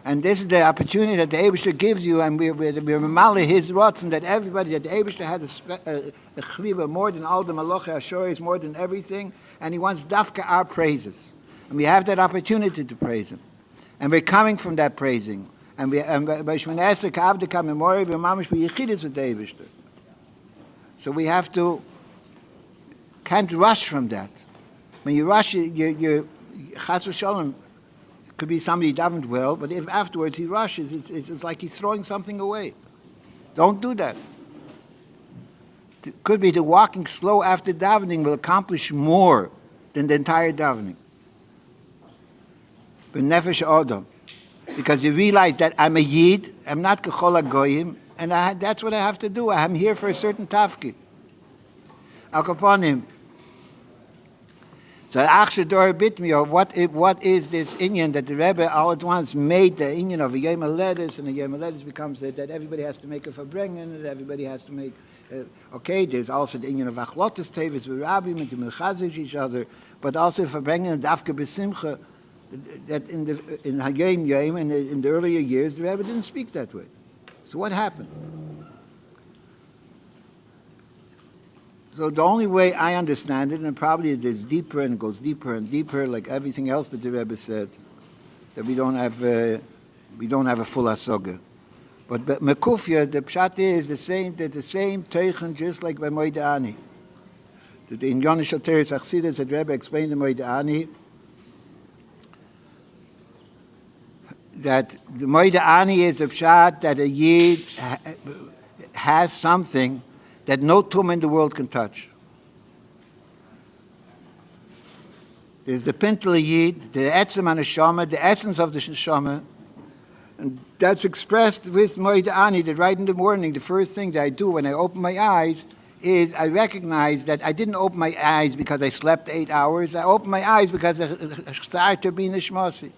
And this is the opportunity that the Eibishter gives you, and we're mamali his rotzen, that everybody, that the Eibishter has a chviva more than all the Maloche Ashoris, more than everything, and he wants dafka our praises. And we have that opportunity to praise him. And we're coming from that praising. And by Shemona Esrei Ka'avdeka Memori, we're mamish b'yichidus with the Eibishter. So we have to, can't rush from that. When you rush, you're chas v'sholem, could be somebody davened well, but if afterwards he rushes, it's like he's throwing something away. Don't do that. It could be the walking slow after davening will accomplish more than the entire davening. But nefesh adam, because you realize that I'm a yid, I'm not kechol hagoyim, and that's what I have to do. I'm here for a certain tafkid. Al kaponim. So Anash.org bit me of what is this inyan that the Rebbe all at once made the inyan of a Yom HaLedes, and a Yom HaLedes becomes that everybody has to make a Farbrengen, and everybody has to make, okay, there's also the inyan of Achlotes Tevis with Rabbi, and to mechazish each other, but also Farbrengen and Dafka B'Simcha, that in Hayom Yom, and in the earlier years, the Rebbe didn't speak that way. So what happened? So the only way I understand it, and probably it is deeper and goes deeper and deeper, like everything else that the Rebbe said, that we don't have a full hasoga. But Mekufya, the pshat is the same teichen, just like by Moed Ani. That in Anash.org, Achsidus, the Rebbe explained to Moed Ani that the Moed Ani is the pshat that a Yid has something that no tum in the world can touch. There's the pintel Yid, the etzem haneshama, the essence of the neshama, and that's expressed with Moed Ani, that right in the morning, the first thing that I do when I open my eyes is I recognize that I didn't open my eyes because I slept 8 hours. I opened my eyes because I started to be nishmasi.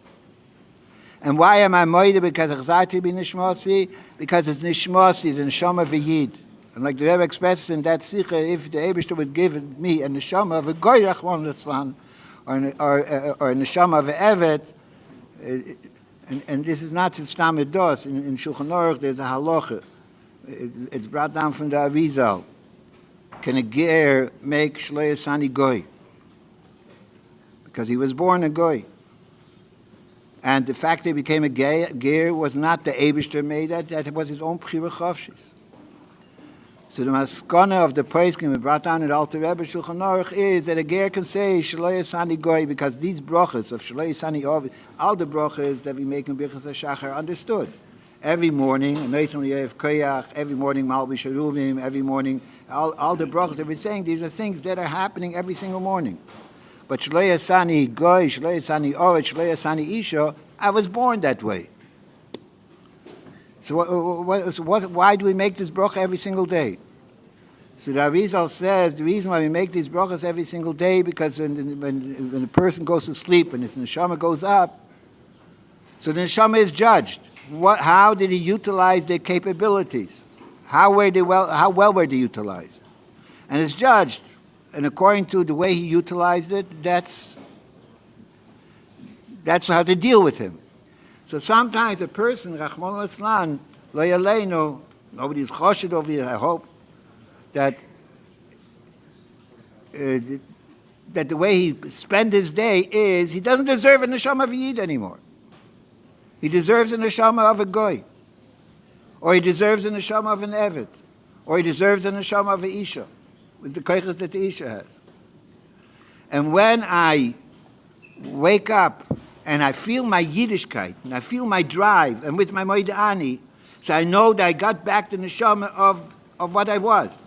And why am I moide? Because I started to be nishmasi? Because it's nishmasi, the neshama v'yid. And like the Rebbe expresses in that sikha, if the Eibishter would give me a neshama of a goyrach one litzlan, or a neshama of a evet, and this is not Stam Edos. In Shulchan Aruch, there's a halacha. It's brought down from the Arizal. Can a ger make Shlei Asani goy? Because he was born a goy. And the fact that he became a ger was not the Eibishter made that was his own Bchira Chavshis. So the maskana of the Poskim brought down in the Alter Rebbe Shulchan Aruch is that a ger can say Shlei Asani goy because these brachas of Shlei Asani Ovi, all the brachas that we make in Birchas HaShachar understood. Every morning, every morning Malbi Sharuvim, every morning, all the brachas that we're saying, these are things that are happening every single morning. But Shlei Asani goy, Shlei Asani Ovet, Shlei Asani Isha, I was born that way. So why do we make this bracha every single day? So the Arizal says the reason why we make these brachas every single day because when a person goes to sleep and his neshama goes up, so the neshama is judged. How did he utilize their capabilities? How well were they utilized? And it's judged. And according to the way he utilized it, that's how to deal with him. So sometimes a person, Rachmana litzlan, lo yaleinu, nobody's choshed over here, I hope, that the way he spent his day is he doesn't deserve a neshama of a yid anymore. He deserves a neshama of a goy, or he deserves a neshama of an evet, or he deserves a neshama of a isha, with the koiches that the isha has. And when I wake up and I feel my Yiddishkeit, and I feel my drive, and with my Moed Ani, so I know that I got back the neshama of what I was.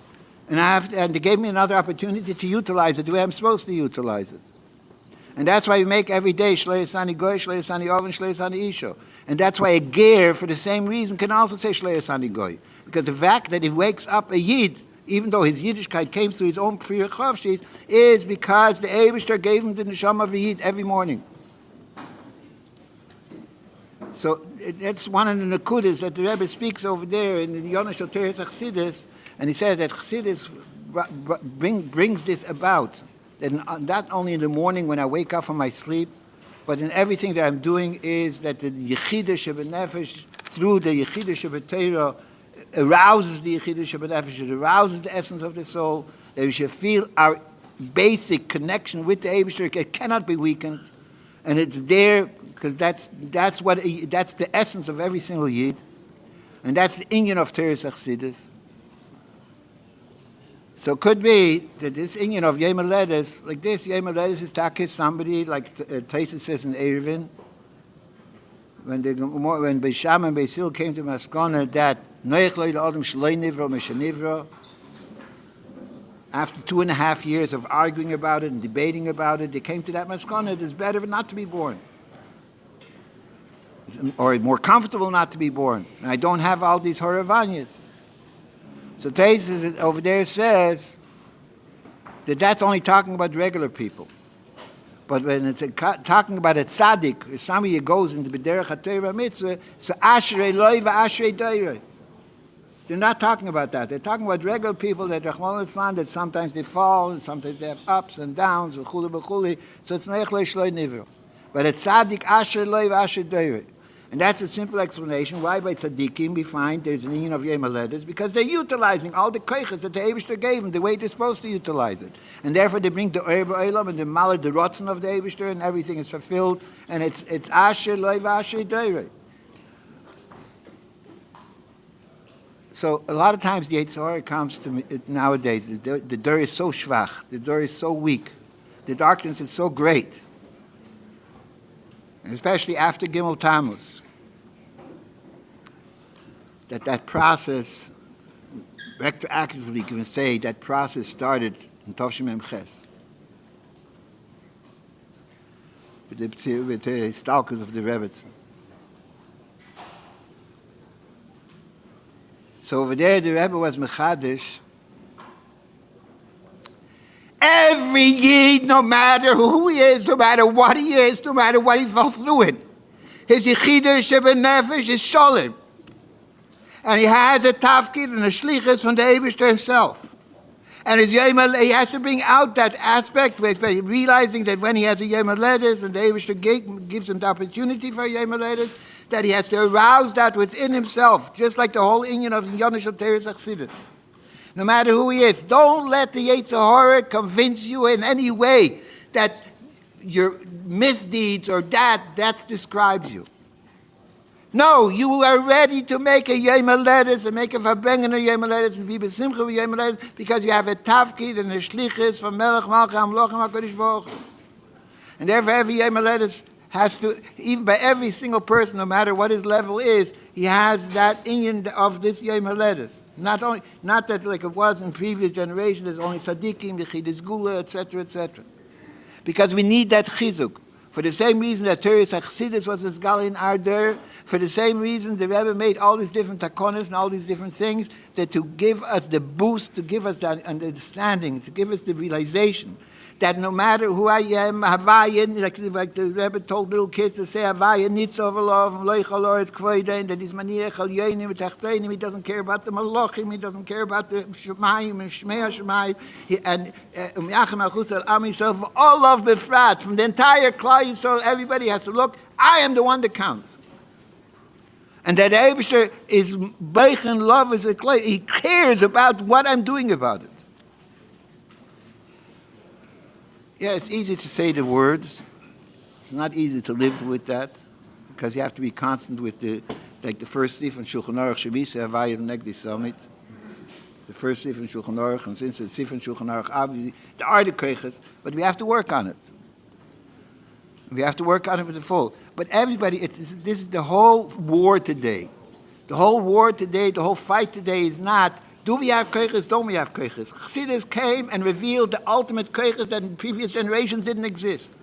And they gave me another opportunity to utilize it the way I'm supposed to utilize it. And that's why we make every day Shlei Asani Goy, Shlei Asani Oven, Shlei Asani Isha. And that's why a ger, for the same reason, can also say Shlei Asani Goy. Because the fact that he wakes up a Yid, even though his Yiddishkeit came through his own Bchira Chavshis, is because the Eibishter gave him the neshama of a Yid every morning. So that's one of the nekudas that the Rebbe speaks over there in the Anash.org Chassidus, and he said that Chassidus brings this about, that not only in the morning when I wake up from my sleep, but in everything that I'm doing is that the Yechidah Shebenefesh, through the Yechidah Shebeteira, arouses the Yechidah Shebenefesh, it arouses the essence of the soul, that we should feel our basic connection with the Eibishter. It cannot be weakened, and it's there because that's the essence of every single Yid, and that's the inyan of Teres Achsidus. So it could be that this inyan of Yom Haledes, like this, Yom Haledes is takis somebody, like Taisa says in Eruvin, when Beisham and Beisil came to Maskana that Noach lo Adam Shloi Nivro Meshanivro, after 2.5 years of arguing about it and debating about it, they came to that Maskana, it is better not to be born. Or more comfortable not to be born. And I don't have all these Horavanyas. So Taisa over there says that that's only talking about regular people. But when it's talking about a tzaddik, if somebody goes into B'derech HaTorah Mitzvah, so Ashrei Loi v'Ashrei Doirei. They're not talking about that. They're talking about regular people that Rachmana litzlan, that sometimes they fall, and sometimes they have ups and downs, v'chuli v'chuli. So it's Noach lo Shloi Nivro. But a tzaddik Ashrei Loi v'Ashrei Doirei. And that's a simple explanation why by tzaddikim we find there's an union of Yom HaLedes, because they're utilizing all the koiches that the Eibishter gave them the way they're supposed to utilize it. And therefore they bring the Oyer B'Olam and the Malad, the Rotzen of the Eibishter, and everything is fulfilled, and it's Asher Loi V'Asher Deirei. So a lot of times the Yetzer Hara comes to me nowadays, the door is so schwach, the door is so weak, the darkness is so great, and especially after Gimel Tammuz, that process, retroactively can say that process started in Tovshim Mem Ches, with the stalkers of the Rebbetzin. So over there, the Rebbe was Mechadish. Every Yid, no matter who he is, no matter what he is, no matter what he fell through it, his Yechidah Sheben Nefesh is Sholem. And he has a tafkid and a shlichus from the Eibishter himself. And his Yom HaLedes, he has to bring out that aspect by realizing that when he has a Yom HaLedes and the Eibishter gives him the opportunity for a Yom HaLedes, that he has to arouse that within himself, just like the whole inyan of Yonish of Teres Achsidus. No matter who he is, don't let the Yetzer Hara convince you in any way that your misdeeds or that describes you. No, you are ready to make a Yom HaLedes and make a Farbrengen a Yom HaLedes and be besimcha with Yom HaLedes because you have a tafkid and a shlichus from Melech Malchei Hamlochim HaKadosh Baruch Hu. And therefore every Yom HaLedes has to, even by every single person, no matter what his level is, he has that inyan of this Yom HaLedes. Not that like it was in previous generations, there's only tzaddikim, Yechidus Gula, etc., etc. Because we need that chizuk. For the same reason that Teres Achsidus was this gal in Arder, for the same reason the Rebbe made all these different takonas and all these different things, that to give us the boost, to give us that understanding, to give us the realization that no matter who I am, Havayin, like the Rebbe told little kids to say, Havayin, Nitzov Elov, Loichalor, it's Kvoidein, that is Maniach Al Yenim, Tachteinim, he doesn't care about the Malachim, he doesn't care about the Shemayim, and Shmei HaShemayim, and Yachim HaChutz Al Am Yisrael, all of Befrat, from the entire Klal Yisrael, everybody has to look, I am the one that counts. And that Eibishter is Beichen love is a clay, he cares about what I'm doing about it. Yeah, it's easy to say the words. It's not easy to live with that because you have to be constant with the first sif in Shulchan Aruch Shebisa Havayim Negdi Summit. The first sif in Shulchan Aruch, and since it's sif in Shulchan Aruch, obviously there are the koiches, but we have to work on it. We have to work on it for the full. But everybody, this is the whole war today. The whole war today, the whole fight today is not, do we have koiches, don't we have koiches? Chassidus came and revealed the ultimate koiches that in previous generations didn't exist.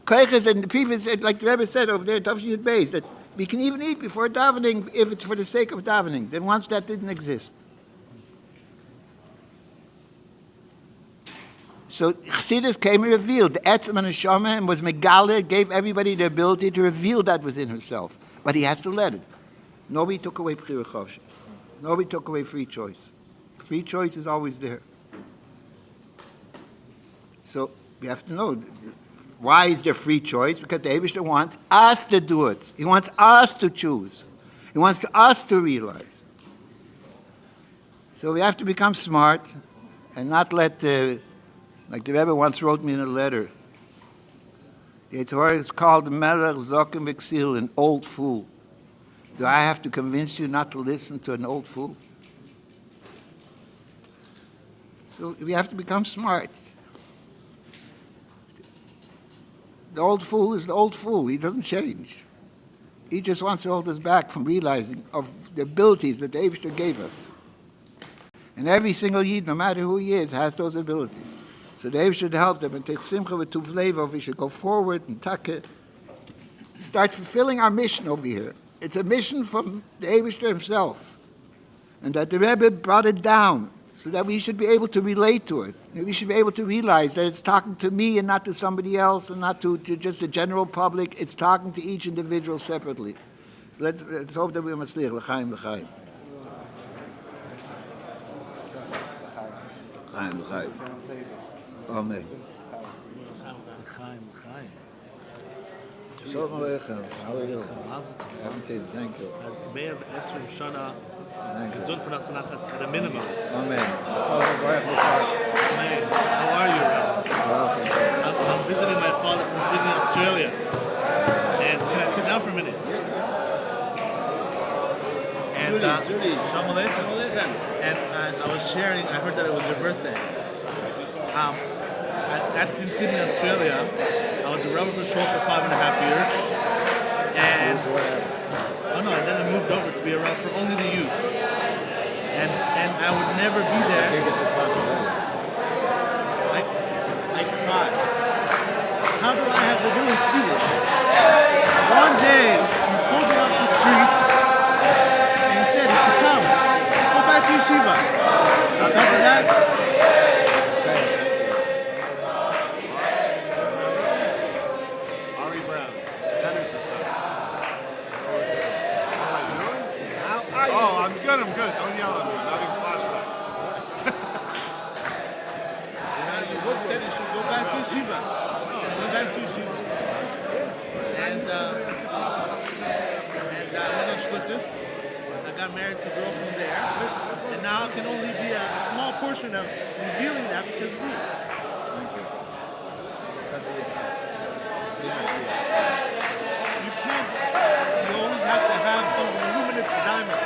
Koiches in the previous, like the Rebbe said over there, Tavshin Beis, that we can even eat before davening if it's for the sake of davening. Then once that didn't exist. So Chassidus came and revealed the Etzem and Neshama and was Megale, gave everybody the ability to reveal that within himself. But he has to let it. Nobody took away Bechira Chavshis. Nobody took away free choice. Free choice is always there. So we have to know, why is there free choice? Because the Eibishter wants us to do it. He wants us to choose. He wants us to realize. So we have to become smart and not let like the Rebbe once wrote me in a letter, it's called Melech Zokim V'Ksil, an old fool. Do I have to convince you not to listen to an old fool? So we have to become smart. The old fool is the old fool. He doesn't change. He just wants to hold us back from realizing of the abilities that the Eibishter gave us. And every single Yid, no matter who he is, has those abilities. So the Eibishter should help them and take simcha with tuv lev. We should go forward and start fulfilling our mission over here. It's a mission from the Eibishter himself. And that the Rebbe brought it down so that we should be able to relate to it. And we should be able to realize that it's talking to me and not to somebody else and not to just the general public. It's talking to each individual separately. So let's hope that we must live. L'chaim, l'chaim. L'chaim, l'chaim. Amen. Shalom Aleichem. How are you? Everything, thank you. May have Esrim Shana, Gesund Pranasonachas at a minimum. Amen. Amen. How are you? I'm visiting my father from Sydney, Australia. And can I sit down for a minute? And Shalom Aleichem. And I was sharing, I heard that it was your birthday. In Sydney, Australia, I was a Rabbi for Schochet for 5.5 years. And and then I moved over to be a Rabbi for only the youth. And I would never be there. I cried. How do I have the willing to do this? One day, he pulled me off the street and he said, you should come. Go back to yeshiva. After that, I'm good. Don't yell at me. I'm having flashbacks. Wood said you should go back to yeshiva. Go back to yeshiva. And I went on shlichus. I got married to a girl from there. And now it can only be a small portion of revealing that because of you. You can't. You always have to have something that illuminates the diamond.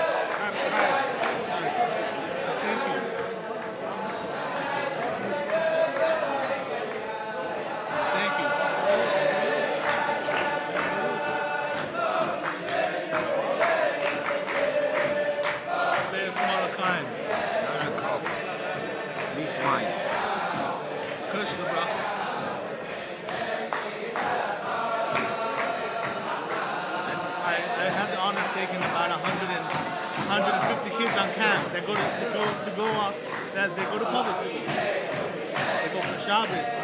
Taking about 150 kids on camp that go that they go to public school. They go for Shabbos.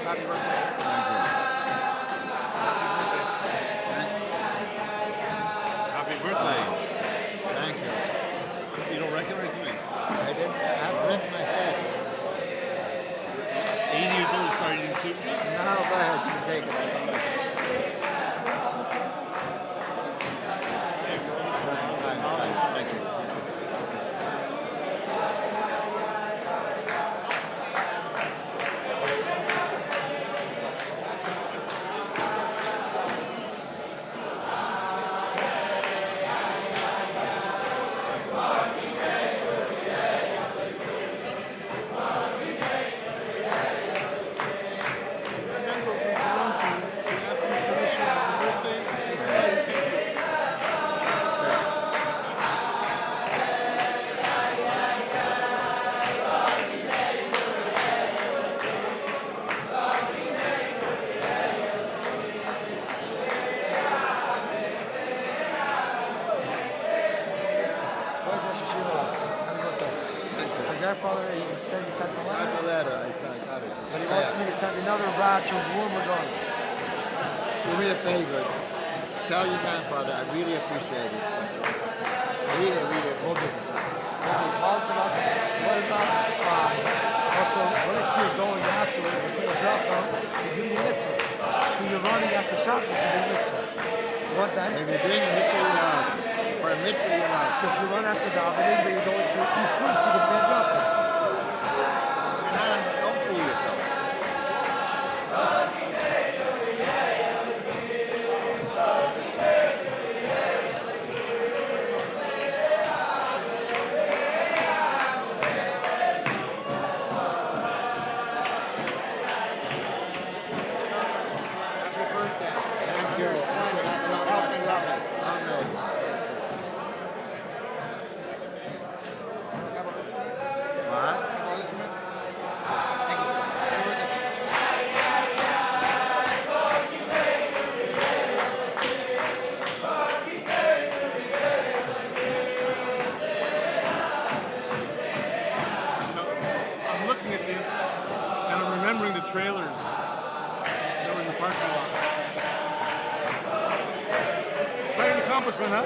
Happy birthday. Happy birthday. Thank you. You don't recognize me? I didn't. I have to lift my head. 80 years old, you started eating soup? No, go ahead. You can take it. Thank you. grandfather, he said he sent a letter. Got the letter. I got it. But he wants me to send another batch of warm regards. Do me a favor. Tell your grandfather I really appreciate it. Really appreciate it. What about, also, what if you're going afterwards to say a bracha to do your mitzvah? So you're running after Shabbos to do mitzvah. What then? If you're doing a mitzvah, you're not. For a mitzvah, you're not. So if you run after davening, but you're going to eat fruits, you can say a bracha. You're not, don't fool yourself. accomplishment, huh?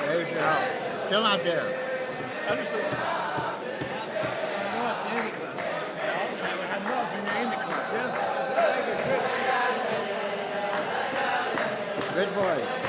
Maybe should help. Still not there. Understood. Good boy.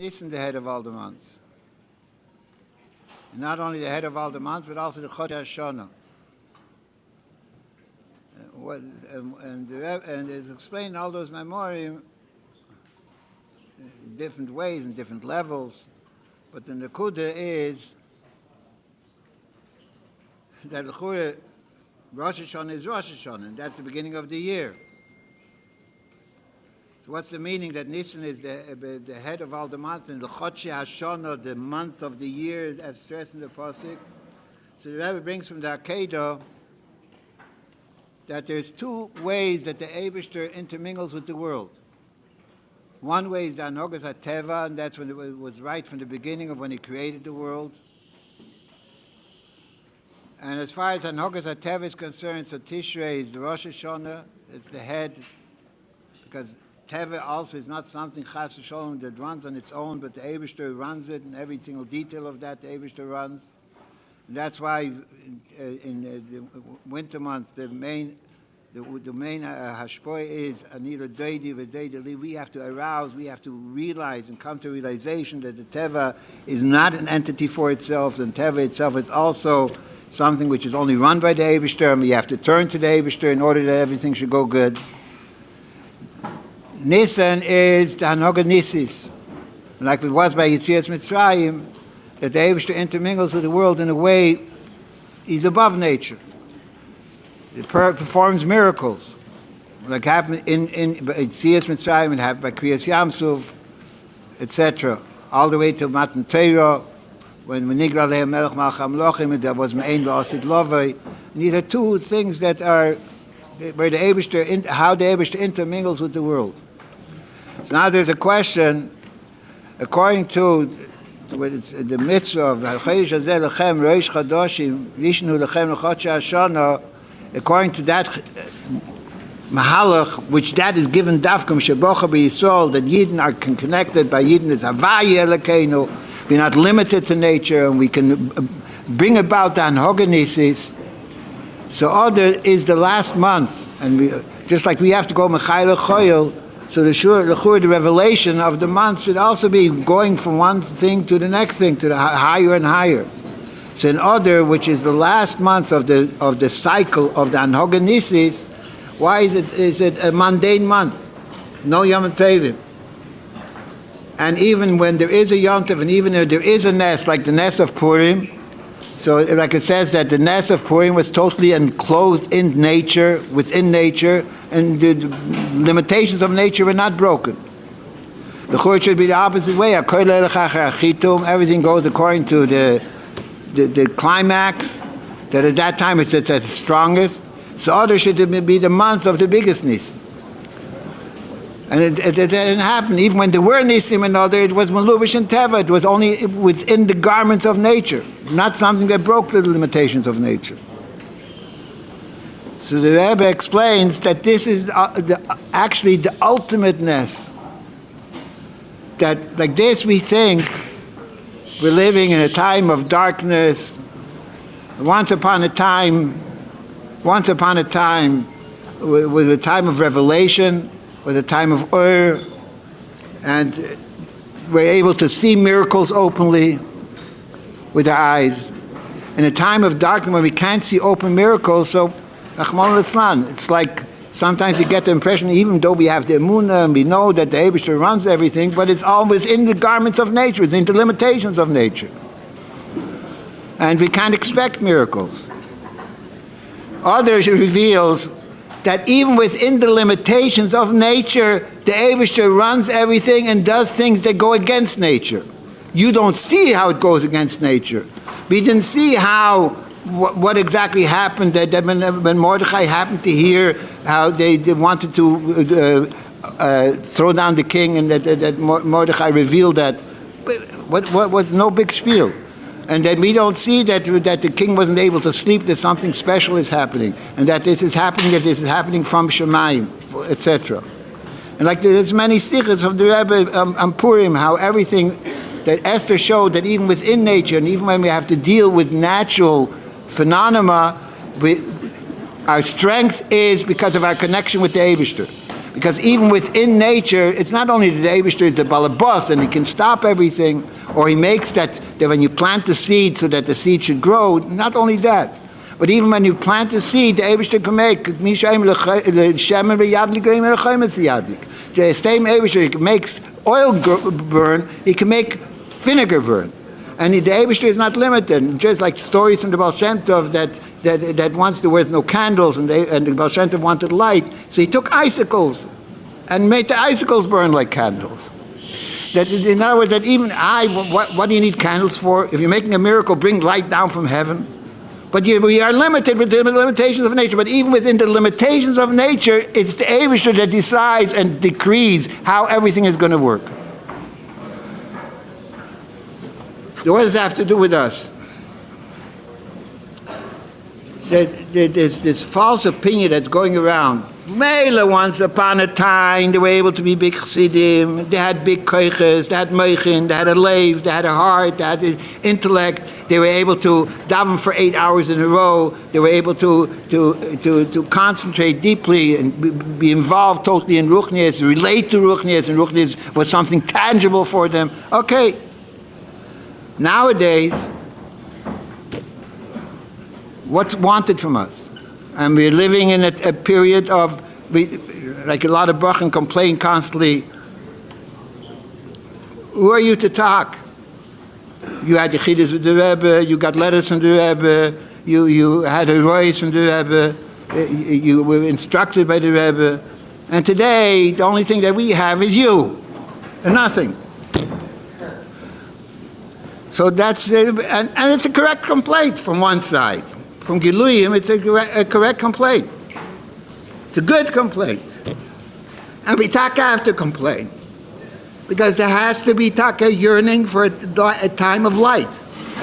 Nisan the head of all the months. Not only the head of all the months, but also the Chod HaShana. And it's explained in all those memorim in different ways and different levels. But the Nakuda is that Rosh Hashanah is Rosh Hashanah, and that's the beginning of the year. So what's the meaning that Nisan is the head of all the months, and the Schochet HaShana, the month of the year, as stressed in the Pasuk? So the Rabbi brings from the Akedah that there's two ways that the Eibishter intermingles with the world. One way is the Anogas HaTeva, and that's when it was right from the beginning of when he created the world. And as far as Anogas HaTeva is concerned, so Tishrei is the Rosh Hashanah, it's the head, because Teva also is not something Chas v'Sholom that runs on its own, but the Eibishter runs it, and every single detail of that the Eibishter runs. And that's why in the winter months the main hashpoi is Anila Deidi v'Deidi. We have to arouse, we have to realize and come to realization that the Teva is not an entity for itself, and Teva itself is also something which is only run by the Eibishter, and we have to turn to the Eibishter in order that everything should go good. Nisan is the Hanoga Nisis, like it was by Yetzias Mitzrayim, that the Eibishter intermingles with the world in a way he's above nature. He performs miracles, like happened in Yetzias Mitzrayim, it happened by Kriyas Yamsuf, etc., all the way to Matan Torah, when Nigla Lehem Melech Malcham Lochim, there was Me'ein V'asid Lovei. These are two things that are where the Eibishter, how the Eibishter intermingles with the world. So now there's a question, according to the mitzvah of Chodesh Hazeh Lechem Rosh Chadoshim Vishnu Lechem L'Chot Shashana, according to that Mahalach, which that is given Dafkum Shebocha B'Yisrael, that Yidden are connected by Yidden is Havaya Elokeinu, we're not limited to nature, and we can bring about the Anhogenisis. So Adar is the last month, and we, just like we have to go Mechayla Choyel, so the revelation of the month should also be going from one thing to the next thing, to the higher and higher. So in Adar, which is the last month of the cycle of the Anhogenisis, why is it a mundane month? No Yom Tovim. And even when there is a Yom Tov, and even if there is a Nes, like the Nes of Purim, so like it says that the Nes of Purim was totally enclosed in nature, within nature, and the limitations of nature were not broken. The Church should be the opposite way. Everything goes according to the climax, that at that time it's at its strongest. So Adar should be the month of the biggest Nis. And it didn't happen. Even when there were Nisim and Adar, it was Melubish and Teva. It was only within the garments of nature, not something that broke the limitations of nature. So the Rebbe explains that this is actually the ultimateness. That like this we think we're living in a time of darkness. Once upon a time was a time of revelation, was a time of Ur, and we're able to see miracles openly with our eyes. In a time of darkness when we can't see open miracles, so it's like sometimes we get the impression, even though we have the emunah and we know that the Eibishter runs everything, but it's all within the garments of nature, within the limitations of nature. And we can't expect miracles. Others reveals that even within the limitations of nature, the Eibishter runs everything and does things that go against nature. You don't see how it goes against nature. We didn't see what exactly happened, that when Mordechai happened to hear how they wanted to throw down the king, and that Mordechai revealed that. What no big spiel. And that we don't see that the king wasn't able to sleep, that something special is happening, and that this is happening from Shemayim, etc. And like there's many stichas of the Rebbe on Purim, how everything that Esther showed that even within nature, and even when we have to deal with natural phenomena, our strength is because of our connection with the Eibishter. Because even within nature, it's not only that the Eibishter is the balabas and he can stop everything, or he makes that when you plant the seed so that the seed should grow, not only that, but even when you plant the seed, the Eibishter can make the same Eibishter makes oil burn, he can make vinegar burn. And the Eibishter is not limited. Just like stories from the Baal Shem Tov that once there were no candles and the Baal Shem Tov wanted light, so he took icicles and made the icicles burn like candles. That, in other words, that even what do you need candles for? If you're making a miracle, bring light down from heaven. But we are limited with the limitations of nature. But even within the limitations of nature, it's the Eibishter that decides and decrees how everything is going to work. So what does that have to do with us? There's this false opinion that's going around. Mela, once upon a time, they were able to be big chassidim, they had big koiches, they had moichin, they had a leiv, they had a heart, they had intellect, they were able to daven for 8 hours in a row, they were able to concentrate deeply and be involved totally in ruchnias, relate to ruchnias, and ruchnias was something tangible for them. Okay. Nowadays, what's wanted from us? And we're living in a period of, like a lot of Brachen complain constantly, who are you to talk? You had Yechidus with the Rebbe, you got letters from the Rebbe, you had a rois from the Rebbe, you were instructed by the Rebbe, and today the only thing that we have is you, and nothing. So that's, and it's a correct complaint from one side. From Giluyim, it's a correct complaint. It's a good complaint. And we taka have to complain. Because there has to be taka yearning for a time of light.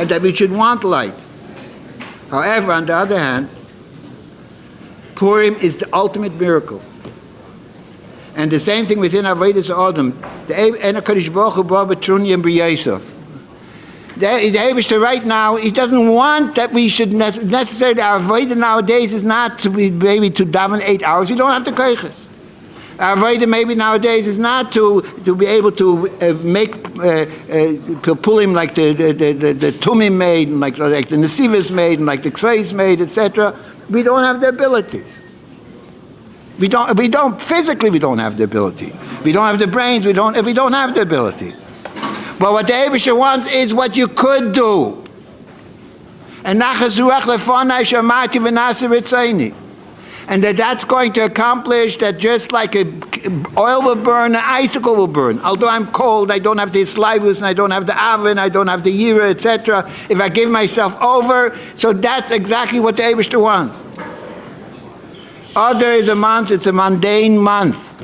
And that we should want light. However, on the other hand, Purim is the ultimate miracle. And the same thing within Avodas Adam. The HaKadosh Baruch Hu brought Betrunya and B'Yosef. The Eibishter right now, he doesn't want that we should necessarily, our avodah nowadays is not to be maybe to daven 8 hours. We don't have the koiches. Our avodah maybe nowadays is not to be able to pull him like the Tumim made, and like the Nesivas made, and like the Ksais made, etc. We don't have the abilities. We don't physically. We don't have the ability. We don't have the brains. We don't have the ability. But what the Eibishter wants is what you could do. And that's going to accomplish that just like oil will burn, an icicle will burn. Although I'm cold, I don't have the slavus, and I don't have the oven, I don't have the yira, etc. If I give myself over, so that's exactly what the Eibishter wants. Order is a month, it's a mundane month.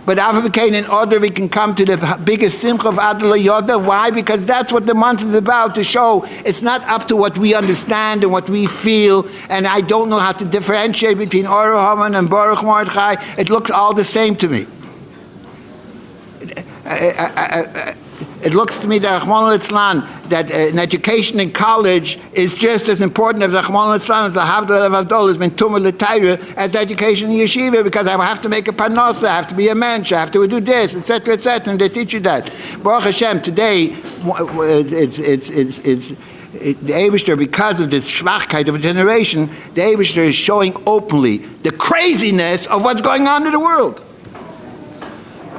But in order we can come to the biggest simcha of Adar Yoda. Why? Because that's what the month is about, to show it's not up to what we understand and what we feel, and I don't know how to differentiate between Or Haman and Baruch Mordechai. It looks all the same to me. It looks to me that Rahman al-Islam, that an education in college is just as important as Rahman al-Islam, as the Havdalah of Avdol has been Tumah l'Taira, as education in yeshiva, because I have to make a parnasa, I have to be a mensch, I have to do this, etc., etc., and they teach you that. Baruch Hashem, today, it's the Eibishter, because of this schwachkeit of a generation, the Eibishter is showing openly the craziness of what's going on in the world.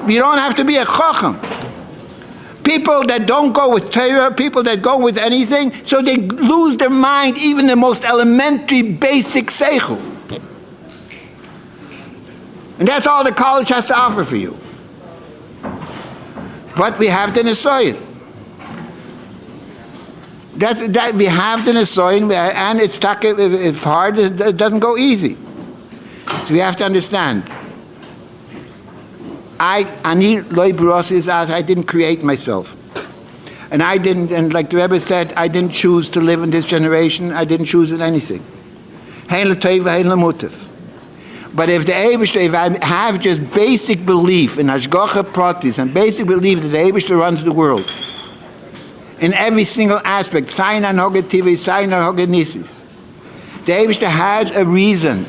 You don't have to be a chacham. People that don't go with Torah, people that go with anything, so they lose their mind, even the most elementary, basic seichel. And that's all the college has to offer for you. But we have the Nisoyin. That we have the Nisoyin, and it's hard, it doesn't go easy. So we have to understand. I didn't create myself. And I didn't, and like the Rebbe said, I didn't choose to live in this generation. I didn't choose in anything. But if the Eibishter, if I have just basic belief in Hashgacha Pratis, and basic belief that the Eibishter runs the world, in every single aspect, Sainan Hogetivi, Sainan Hogenisis, the Eibishter has a reason.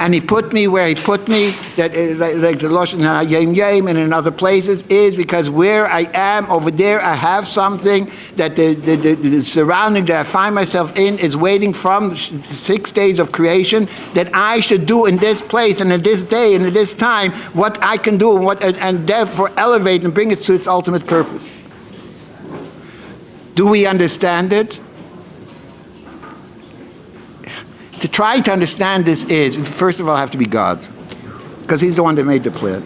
and he put me where he put me, that like the Lashon Yem and in other places, is because where I am over there, I have something that the surrounding that I find myself in is waiting from 6 days of creation, that I should do in this place and in this day and in this time what I can do and therefore elevate and bring it to its ultimate purpose. Do we understand it? To try to understand this is, first of all, have to be God, because he's the one that made the plan.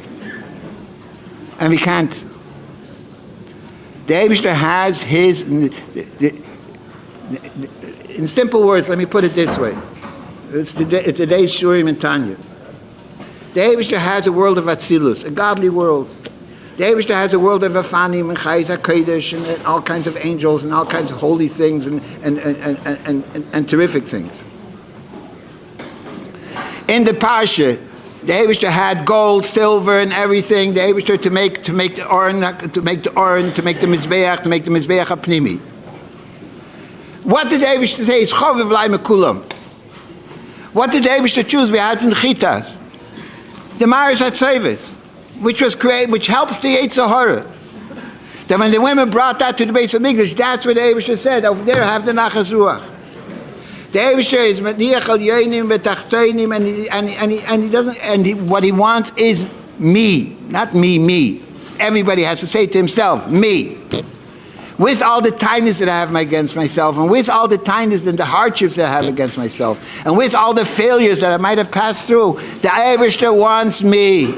And we can't. The Eibishter has his, in simple words, let me put it this way. It's today's Shurim and Tanya. The Eibishter has a world of Atzilus, a godly world. The Eibishter has a world of Afanim and Chayes HaKodesh and all kinds of angels and all kinds of holy things and terrific things. In the Parsha, the Eibishter had gold, silver, and everything. The Eibishter to make the Mizbeach, to make the Mizbeach HaPnimi. What did the Eibishter say? It's Choviv Lai Mekulam. What did the Eibishter choose? We had in Chitas. The Maris HaTzovis, which was created, which helps the Yetzer Hara. That when the women brought that to the base of Mikdash, that's what the Eibishter said. Over there, have the Nachas Ruach. The Eibishter is Matniach Al Yoinim Betachtoinim, and he doesn't. And what he wants is me, not me. Everybody has to say to himself, me. With all the kindness that I have against myself, and with all the kindness and the hardships that I have against myself, and with all the failures that I might have passed through, the Eibishter wants me.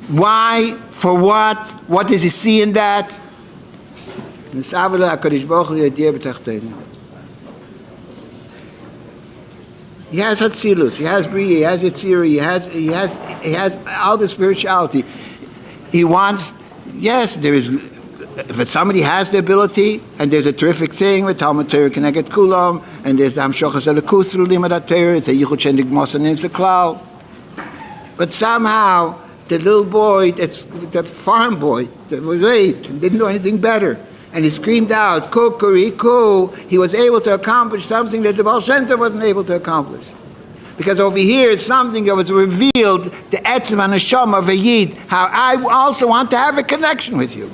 Why? For what? What does he see in that? He has Hatzilus, he has Bria, he has Yitzira, he has all the spirituality. He wants, yes, there is, if somebody has the ability, and there's a terrific thing with Talmud Torah Keneget Kulam, and there's the Hamshochas Elikus Limud HaTorah, it's a Yichud Shendik Mosa Nims Klal. But somehow, the little boy, the farm boy that was raised and didn't know anything better, and he screamed out, Kukuriku, he was able to accomplish something that the Baal Shem Tov wasn't able to accomplish. Because over here is something that was revealed, the Etzem and Neshama of a Yid, how I also want to have a connection with you.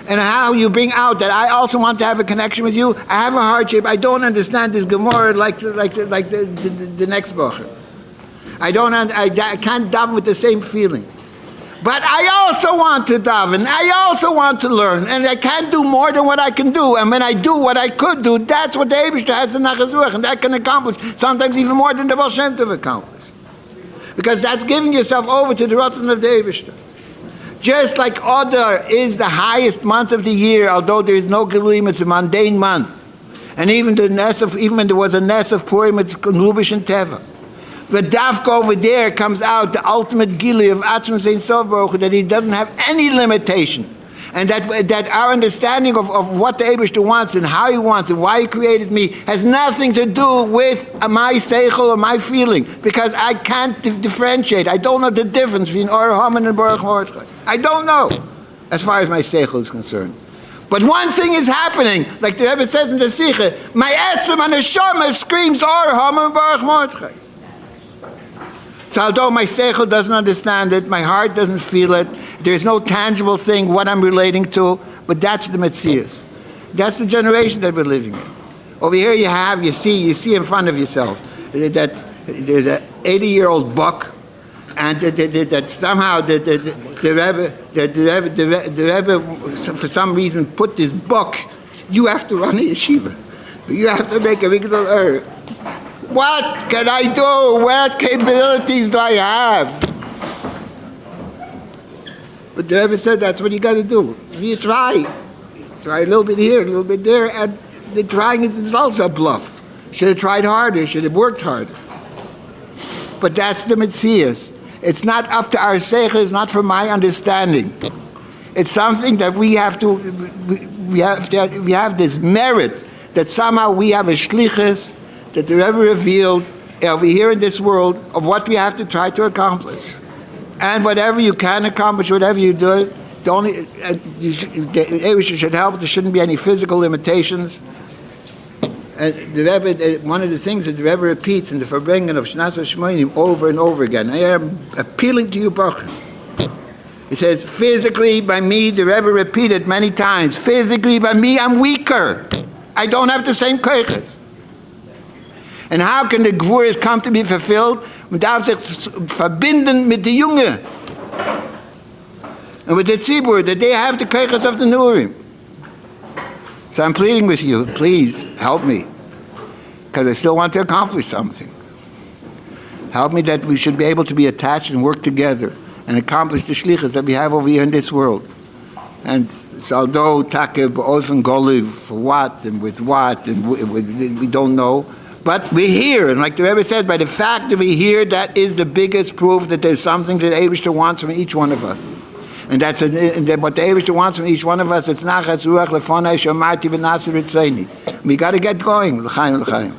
And how you bring out that I also want to have a connection with you. I have a hardship. I don't understand this Gemara like the next Bocher. I can't daven with the same feeling. But I also want to daven. I also want to learn. And I can't do more than what I can do. And when I do what I could do, that's what the Eibishter has in Nachas Ruach. And that can accomplish sometimes even more than the Baal Shem Tov accomplished. Because that's giving yourself over to the Ratzon of the Eibishter. Just like Adar is the highest month of the year, although there is no Gelulim, it's a mundane month. And even when there was a Ness of Purim, it's Lubish and Teva. But Dafka over there comes out the ultimate Gili of Atzma Sein Sof Baruch Hu, that he doesn't have any limitation. And that our understanding of what the Eibishter wants and how he wants and why he created me has nothing to do with my seichel or my feeling, because I can't differentiate. I don't know the difference between Or Haman and Baruch Mordechai. I don't know, as far as my seichel is concerned. But one thing is happening, like the Rebbe says in the Sikha, my etzem and neshama screams Or Haman and Baruch Mordechai. So although my seichel doesn't understand it, my heart doesn't feel it, there's no tangible thing what I'm relating to, but that's the Metzias. That's the generation that we're living in. Over here you see in front of yourself that there's an 80-year-old buck, and that somehow the Rebbe for some reason put this buck, you have to run a yeshiva, you have to make a Migdal Ur. What can I do? What capabilities do I have? But the Rebbe said that's what you got to do. You try a little bit here, a little bit there, and the trying is also a bluff. Should have tried harder, should have worked harder. But that's the Metzias. It's not up to our seichel, it's not from my understanding. It's something that we have this merit that somehow we have a shlichus that the Rebbe revealed over here in this world of what we have to try to accomplish. And whatever you can accomplish, whatever you do, the Eibishter should help. There shouldn't be any physical limitations. And the Rebbe, one of the things that the Rebbe repeats in the Farbrengen of Shnas HaShmonim over and over again, I am appealing to you, Bachar. He says, physically by me, the Rebbe repeated many times, physically by me, I'm weaker. I don't have the same koiches. And how can the Gvuras come to be fulfilled? Man darf sich verbinden mit the Junge. And with the Tzibur, that they have the koiches of the Nurim. So I'm pleading with you, please help me. Because I still want to accomplish something. Help me that we should be able to be attached and work together and accomplish the shlichus that we have over here in this world. And so although Takeb often Goliv for what and with what, and we don't know, but we're here. And like the Rebbe said, by the fact that we're here, that is the biggest proof that there's something that Eibishter wants from each one of us. And that's what the Eibishter wants from each one of us. It's nachas ruach lefonai shomarti v'naseh ritzoni. We got to get going. L'chaim, l'chaim.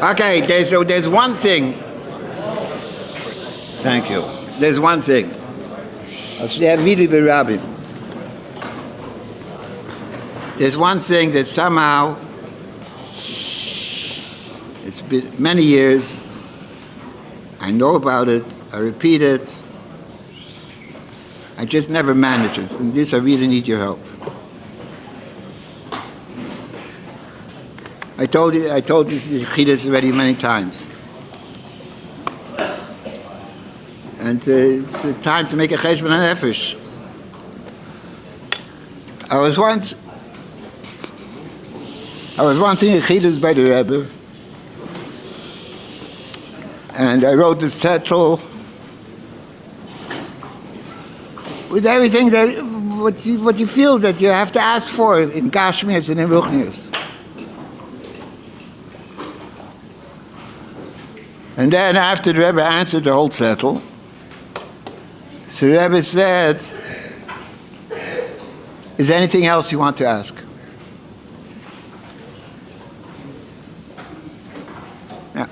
Okay, there's one thing. Thank you. There's one thing. There's one thing that somehow, it's been many years, I know about it, I repeat it, I just never manage it. In this I really need your help. I told you Yechidus already many times. And it's time to make a cheshbon nefesh. I was once in Yechidus by the Rebbe, and I wrote the settle with everything that what you feel that you have to ask for in Gashmias and in Ruchnias. And then after the Rebbe answered the whole settle, so the Rebbe said, is there anything else you want to ask? Now,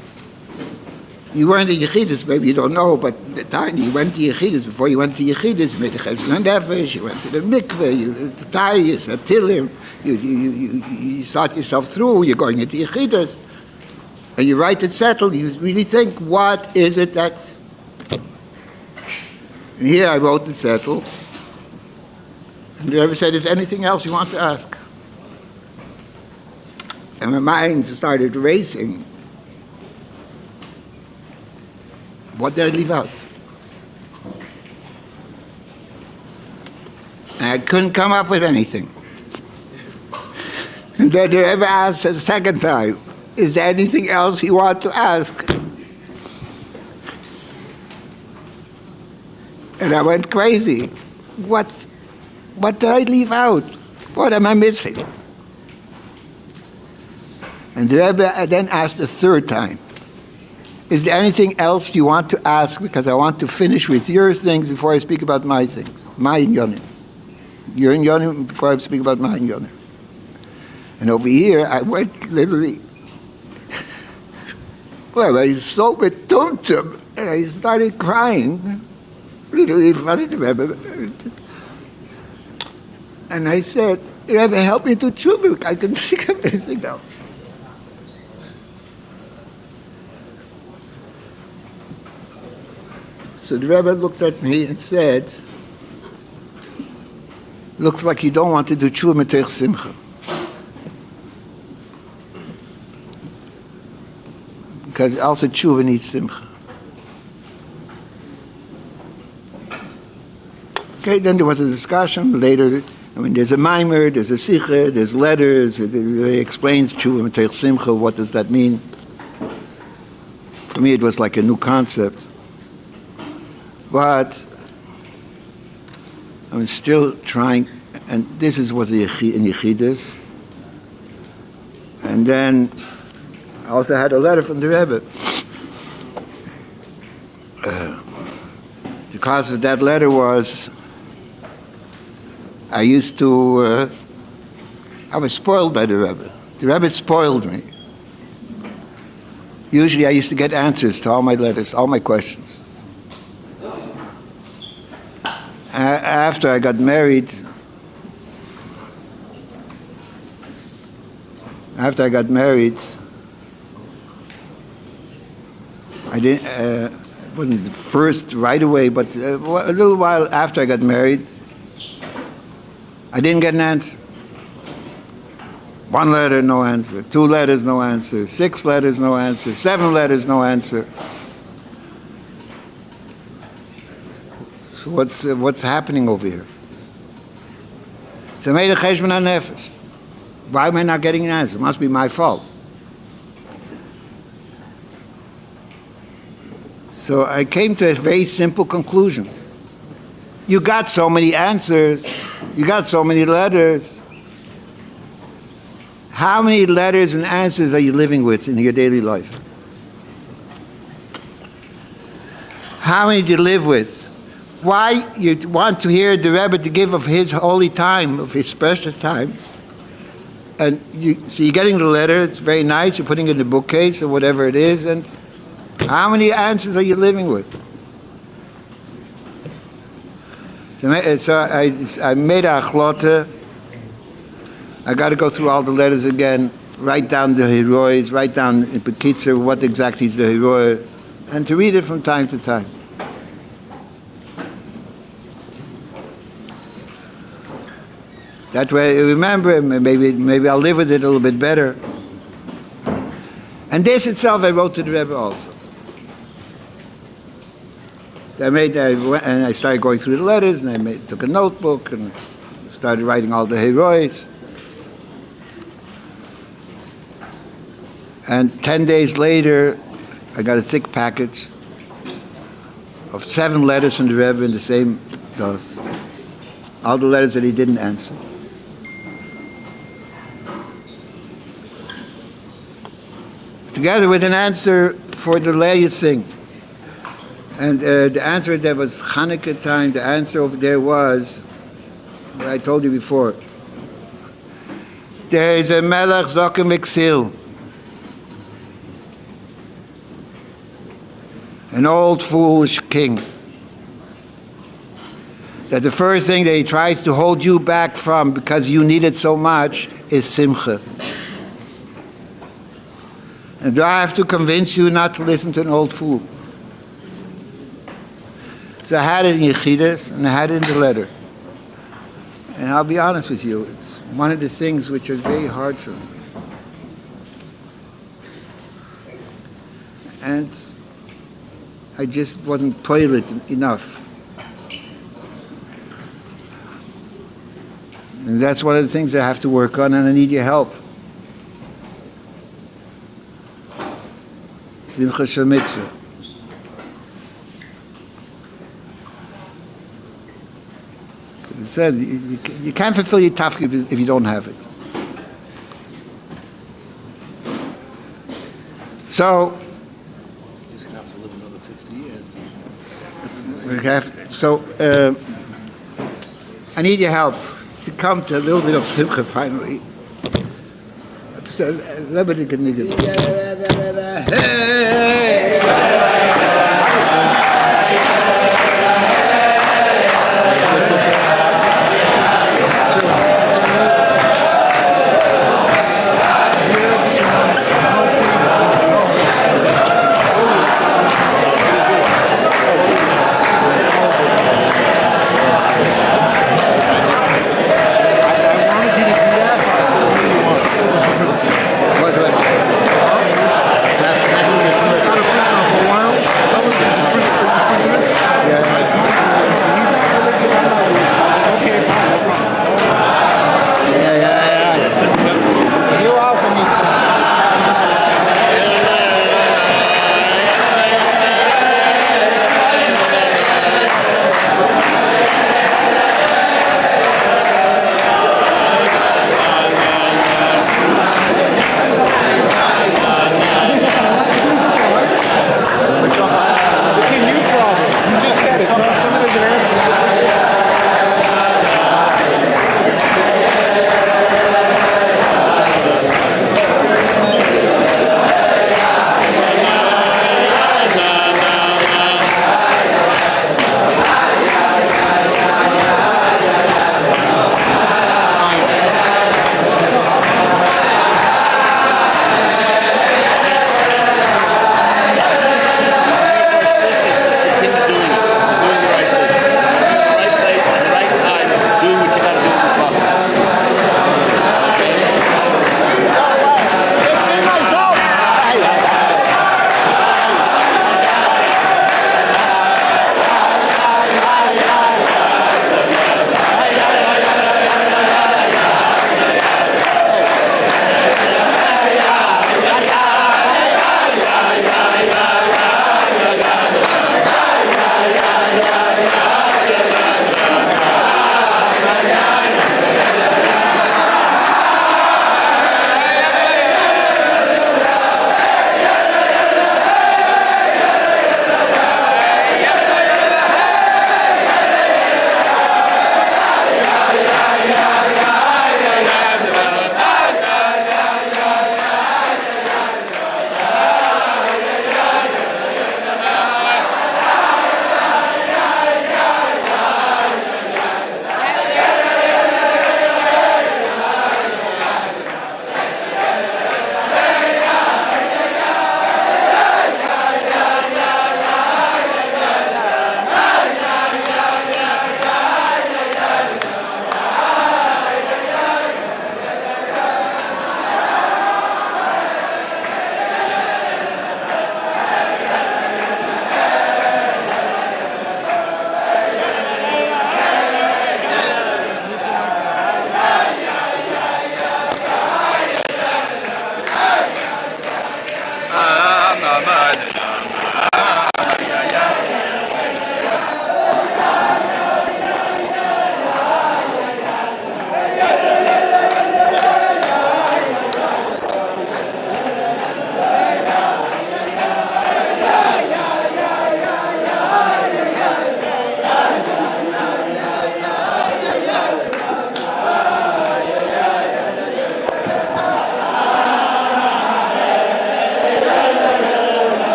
you weren't in Yechidus, maybe you don't know, but the time you went to Yechidus, before you went to Yechidus, you made a cheshbon nefesh, you went to the mikveh, you said Tilim, you thought yourself through, you're going into Yechidus. And you write it settled, you really think, what is it that... And here I wrote it settled. And the Rebbe said, is there anything else you want to ask? And my mind started racing. What did I leave out? And I couldn't come up with anything. And then the Rebbe asked a second time, is there anything else you want to ask? And I went crazy. What did I leave out? What am I missing? And the Rebbe then asked a third time, is there anything else you want to ask? Because I want to finish with your things before I speak about my things. My inyonim. Your inyonim before I speak about my inyonim. And over here, I went literally... Well, I so betuntum, and I started crying, literally in front of the Rebbe. And I said, Rebbe, help me to tshuva. I couldn't think of anything else. So the Rebbe looked at me and said, looks like you don't want to do tshuva mitech simcha. Because also tshuva needs simcha. Okay, then there was a discussion later. I mean, there's a mimer, there's a sicha, there's letters. It explains tshuva mitech simcha. What does that mean? For me, it was like a new concept. But I'm still trying, and this is what the in Yechidus. And then I also had a letter from the Rebbe. The cause of that letter was I used to, I was spoiled by the Rebbe. The Rebbe spoiled me. Usually I used to get answers to all my letters, all my questions. after I got married, I didn't. It wasn't the first right away, but a little while after I got married, I didn't get an answer. 1 letter, no answer. 2 letters, no answer. 6 letters, no answer. 7 letters, no answer. So what's happening over here? So I made a cheshbon hanefesh. Why am I not getting an answer? It must be my fault. So I came to a very simple conclusion. You got so many answers. You got so many letters. How many letters and answers are you living with in your daily life? How many do you live with? Why you want to hear the Rebbe to give of his holy time, of his special time? And so you're getting the letter, it's very nice, you're putting it in the bookcase or whatever it is, and how many answers are you living with? So I made a achlota. I got to go through all the letters again, write down the heroes, write down in Bekitzer what exactly is the hero, and to read it from time to time. That way, remember, maybe I'll live with it a little bit better. And this itself I wrote to the Rebbe also. And I started going through the letters, and I took a notebook and started writing all the heroes. And 10 days later, I got a thick package of 7 letters from the Rebbe in the same dose. All the letters that he didn't answer. Together with an answer for the latest thing. And the answer that was Chanukah time, the answer over there was, what I told you before. There is a Melech Zokim Exil. An old foolish king. That the first thing that he tries to hold you back from because you need it so much is Simcha. And do I have to convince you not to listen to an old fool? So I had it in Yechidus and I had it in the letter. And I'll be honest with you, it's one of the things which is very hard for me. And I just wasn't toilet enough. And that's one of the things I have to work on, and I need your help. Simcha Shel Mitzvah. It says you can't fulfill your tafkid if you don't have it. So He's gonna have to live another 50 years. I need your help to come to a little bit of simcha finally. So,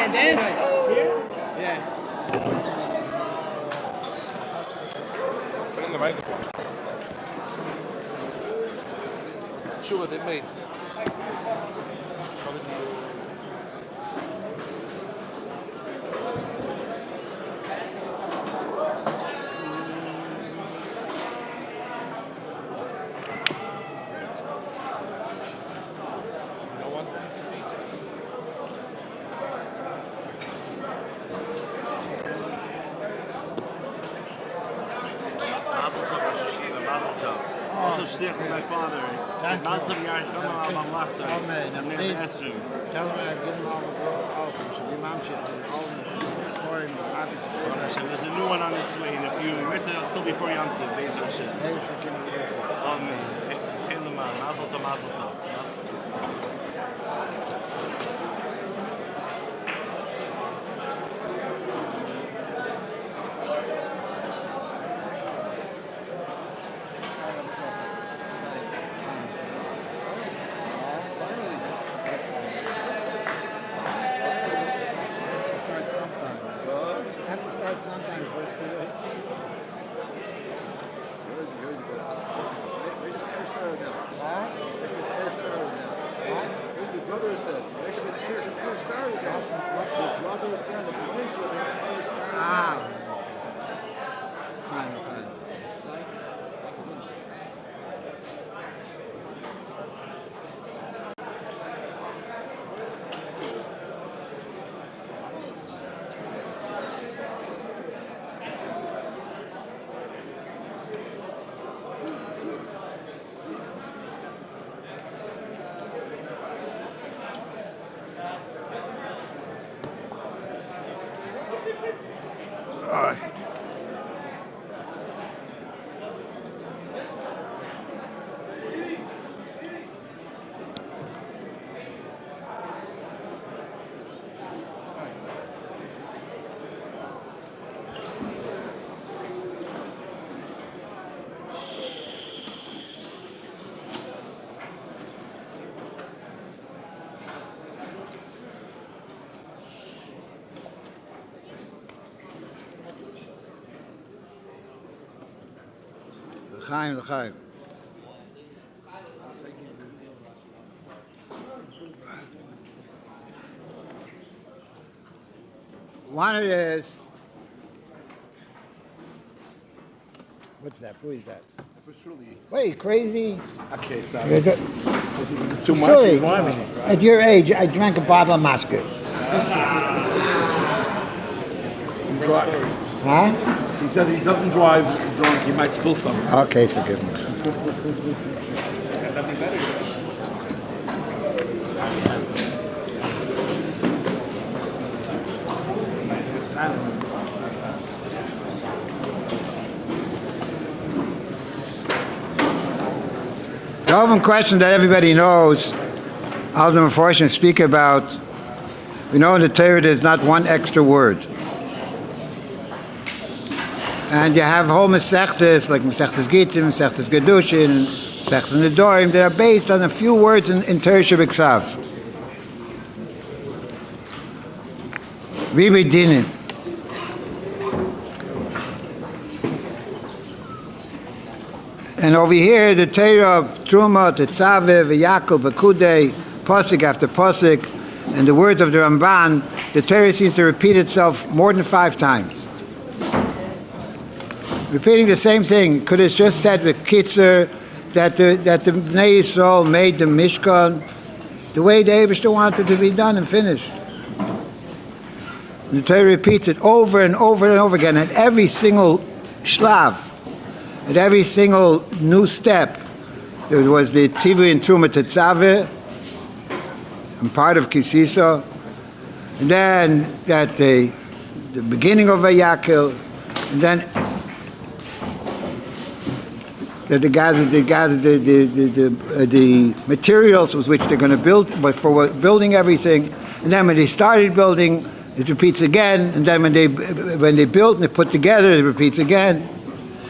And then here? Yeah. Put in the microphone. Sure, they made. Also shliach from my father. Thank you. Mazel tov Yarich Yom Ha'am Lachta. Amen. And Please Esrim. tell them I've given all the girls also. Should be mamshit and all the story and habits. There's a new one on its way in a few. We're still before Yom Tov. Be'ez Hashem. Amen. Chelema. Mazel tov, mazel tov. Have to start sometime first to it. The brother said, there should be an air started again. The brother said, the police should be an air started. Ah. Fine, fine. L'chaim. One is, what's that? Who is that? Wait, crazy? Okay, Too much? Silly. At your age, I drank a bottle of Moscow. Huh? He said he doesn't drive drunk, he might spill something. Okay, forgive me. The open question that everybody knows, all the Meforshim speak about, we know in the Torah there's not one extra word. And you have whole Masechtas, like Masechtas Gittim, Masechtas Gedushin, Masechtas Nedorim, that are based on a few words in Torah Shebiksav. Ribi Dinim. And over here, the Torah of Truma, Tetzaveh, V'Yaakov, Bekudei, Posik after Posik, and the words of the Ramban, the Torah seems to repeat itself more than 5 times. Repeating the same thing. Could have just said with Kitzer that the Bnei Yisrael made the Mishkan the way the Eibishter wanted to be done and finished. And the Torah repeats it over and over and over again at every single shlav, at every single new step. There was the Tzivui and Truma Tetzaveh, and part of Kisisa, and then that the beginning of Vayakil, and then that they gathered the materials with which they're going to build, but for building everything. And then when they started building, it repeats again. And then when they built and they put together, it repeats again.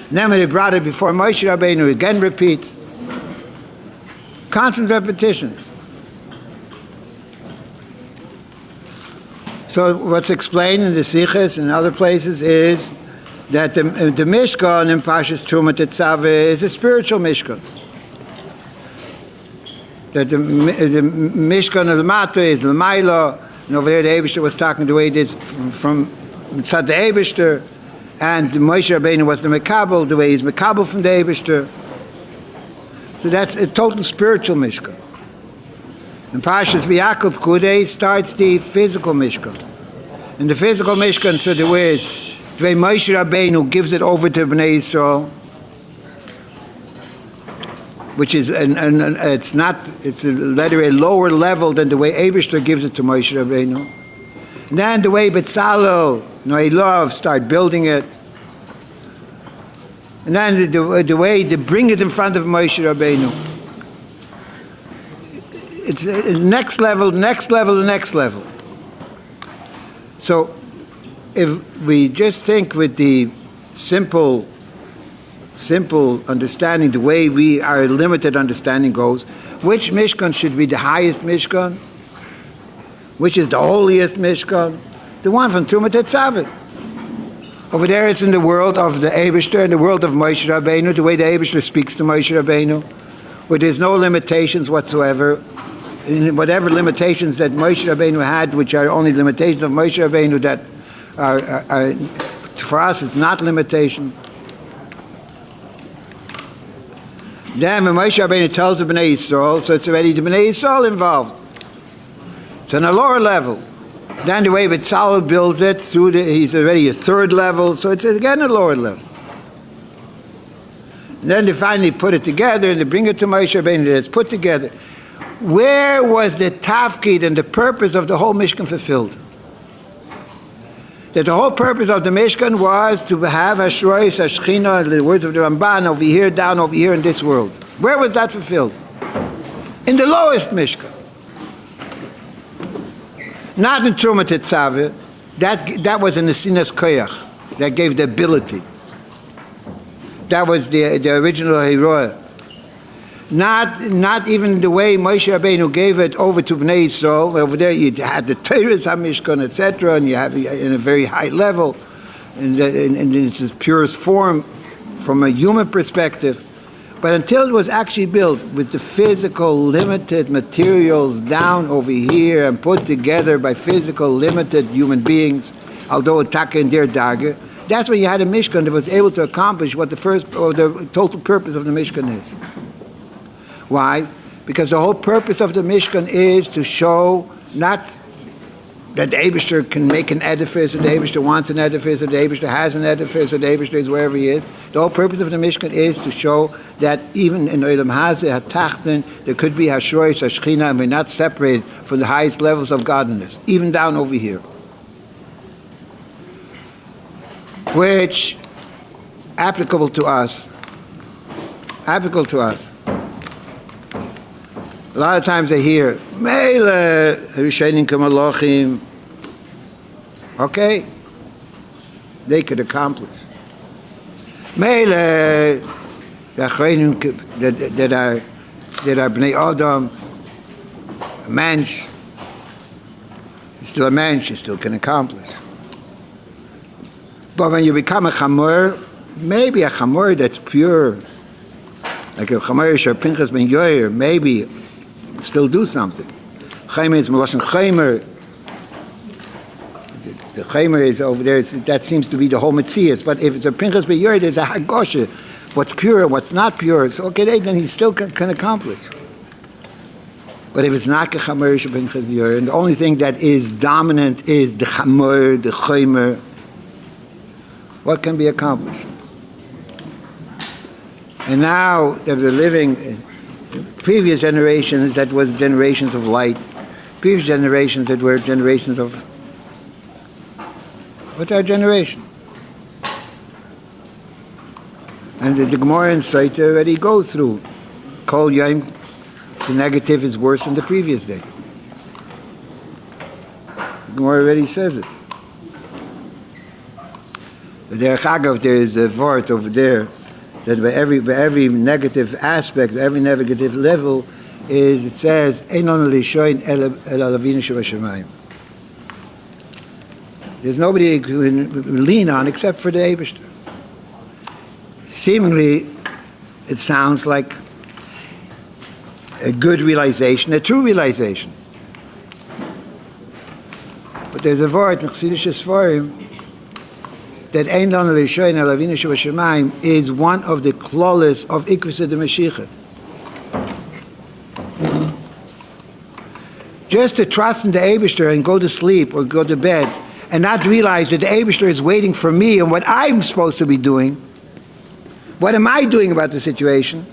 And then when they brought it before Moshe Rabbeinu, it again repeats. Constant repetitions. So what's explained in the Sichos and other places is that the Mishkan in Parshas Truma Tetzaveh is a spiritual Mishkan. That the Mishkan of Lamata is Lamaila, and over there the Eibishter was talking the way it is from Tzad the Eibishter, and Moshe Rabbeinu was the Mekabel, the way he's Mekabel from the Eibishter. So that's a total spiritual Mishkan. In Parshas V'Yakov Kudei starts the physical Mishkan. In the physical Mishkan, so there is the way Moshe Rabbeinu gives it over to Bnei Yisrael, which is it's a lower level than the way Eibishter gives it to Moshe Rabbeinu. And then the way Betzalel, Noelov start building it. And then the way they bring it in front of Moshe Rabbeinu. It's next level. So if we just think with the simple understanding, the way our limited understanding goes, which Mishkan should be the highest Mishkan? Which is the holiest Mishkan? The one from Truma Tetzaveh. Over there it's in the world of the Eibishter, in the world of Moshe Rabbeinu, the way the Eibishter speaks to Moshe Rabbeinu, where there's no limitations whatsoever. In whatever limitations that Moshe Rabbeinu had, which are only limitations of Moshe Rabbeinu that are for us it's not limitation. Then when Moshe Rabbeinu tells the Bnei Yisrael, so it's already the Bnei Yisrael involved. It's on a lower level. Then the way Betzalel builds it, he's already a third level, so it's again a lower level. And then they finally put it together and they bring it to Moshe Rabbeinu, it's put together. Where was the tafkid and the purpose of the whole Mishkan fulfilled? That the whole purpose of the Mishkan was to have Hashrois, Hashchina, the words of the Ramban, over here, down over here in this world. Where was that fulfilled? In the lowest Mishkan. Not in Truma Tetzaveh. That was in the Sinas Koyach. That gave the ability. That was the original Heroah. Not even the way Moshe Rabbeinu gave it over to Bnei Yisrael. Over there you had the Torah's HaMishkan, etc., and you have it in a very high level, in its purest form from a human perspective. But until it was actually built with the physical limited materials down over here and put together by physical limited human beings, although Taka in their Darga, that's when you had a Mishkan that was able to accomplish what the total purpose of the Mishkan is. Why? Because the whole purpose of the Mishkan is to show not that the Eibishter can make an edifice, or the Eibishter wants an edifice, or the Eibishter has an edifice, or the Eibishter is wherever he is. The whole purpose of the Mishkan is to show that even in Olam Hazeh, HaTachten, there could be Hashrois, Hashchina, and we're not separated from the highest levels of godliness, even down over here. Which, applicable to us. A lot of times I hear, Meile, Rishonim Kamalachim. Okay, they could accomplish. Meile, the Achronim that are Bnei Adam, a mensch, he's still a mensch, he still can accomplish. But when you become a chamor, maybe a chamor that's pure, like a chamor Shar Pinchas ben Yoyer, maybe still do something. Chaymer is Melashon Chaymer. The Chaymer is over there, that seems to be the whole Metzias. But if it's a Pinchas ben Yoyer, there's a Hagosha. What's pure, what's not pure. So okay, then he still can accomplish. But if it's not a Chaymer Shar Pinchas ben Yoyer, and the only thing that is dominant is the Chamor, the Chaymer, what can be accomplished? And now that we're living in previous generations, that was generations of light. Previous generations that were generations of... What's our generation? And the Gemara and Saita already go through. Kol Yom, the negative is worse than the previous day. The Gemara already says it. But there is a word over there that by every negative aspect, every negative level, it says, Einon lishoin el alavinu shebashamayim. There's nobody you can lean on except for the Eibishter. Seemingly, it sounds like a good realization, a true realization. But there's a word in Chassidish Sforim that Ein Lanu L'Shoyin Ela Avinu Shebashamayim is one of the klolos of Ikvus de Mashiach. Just to trust in the Eibishter and go to sleep or go to bed and not realize that the Eibishter is waiting for me and what I'm supposed to be doing. What am I doing about the situation?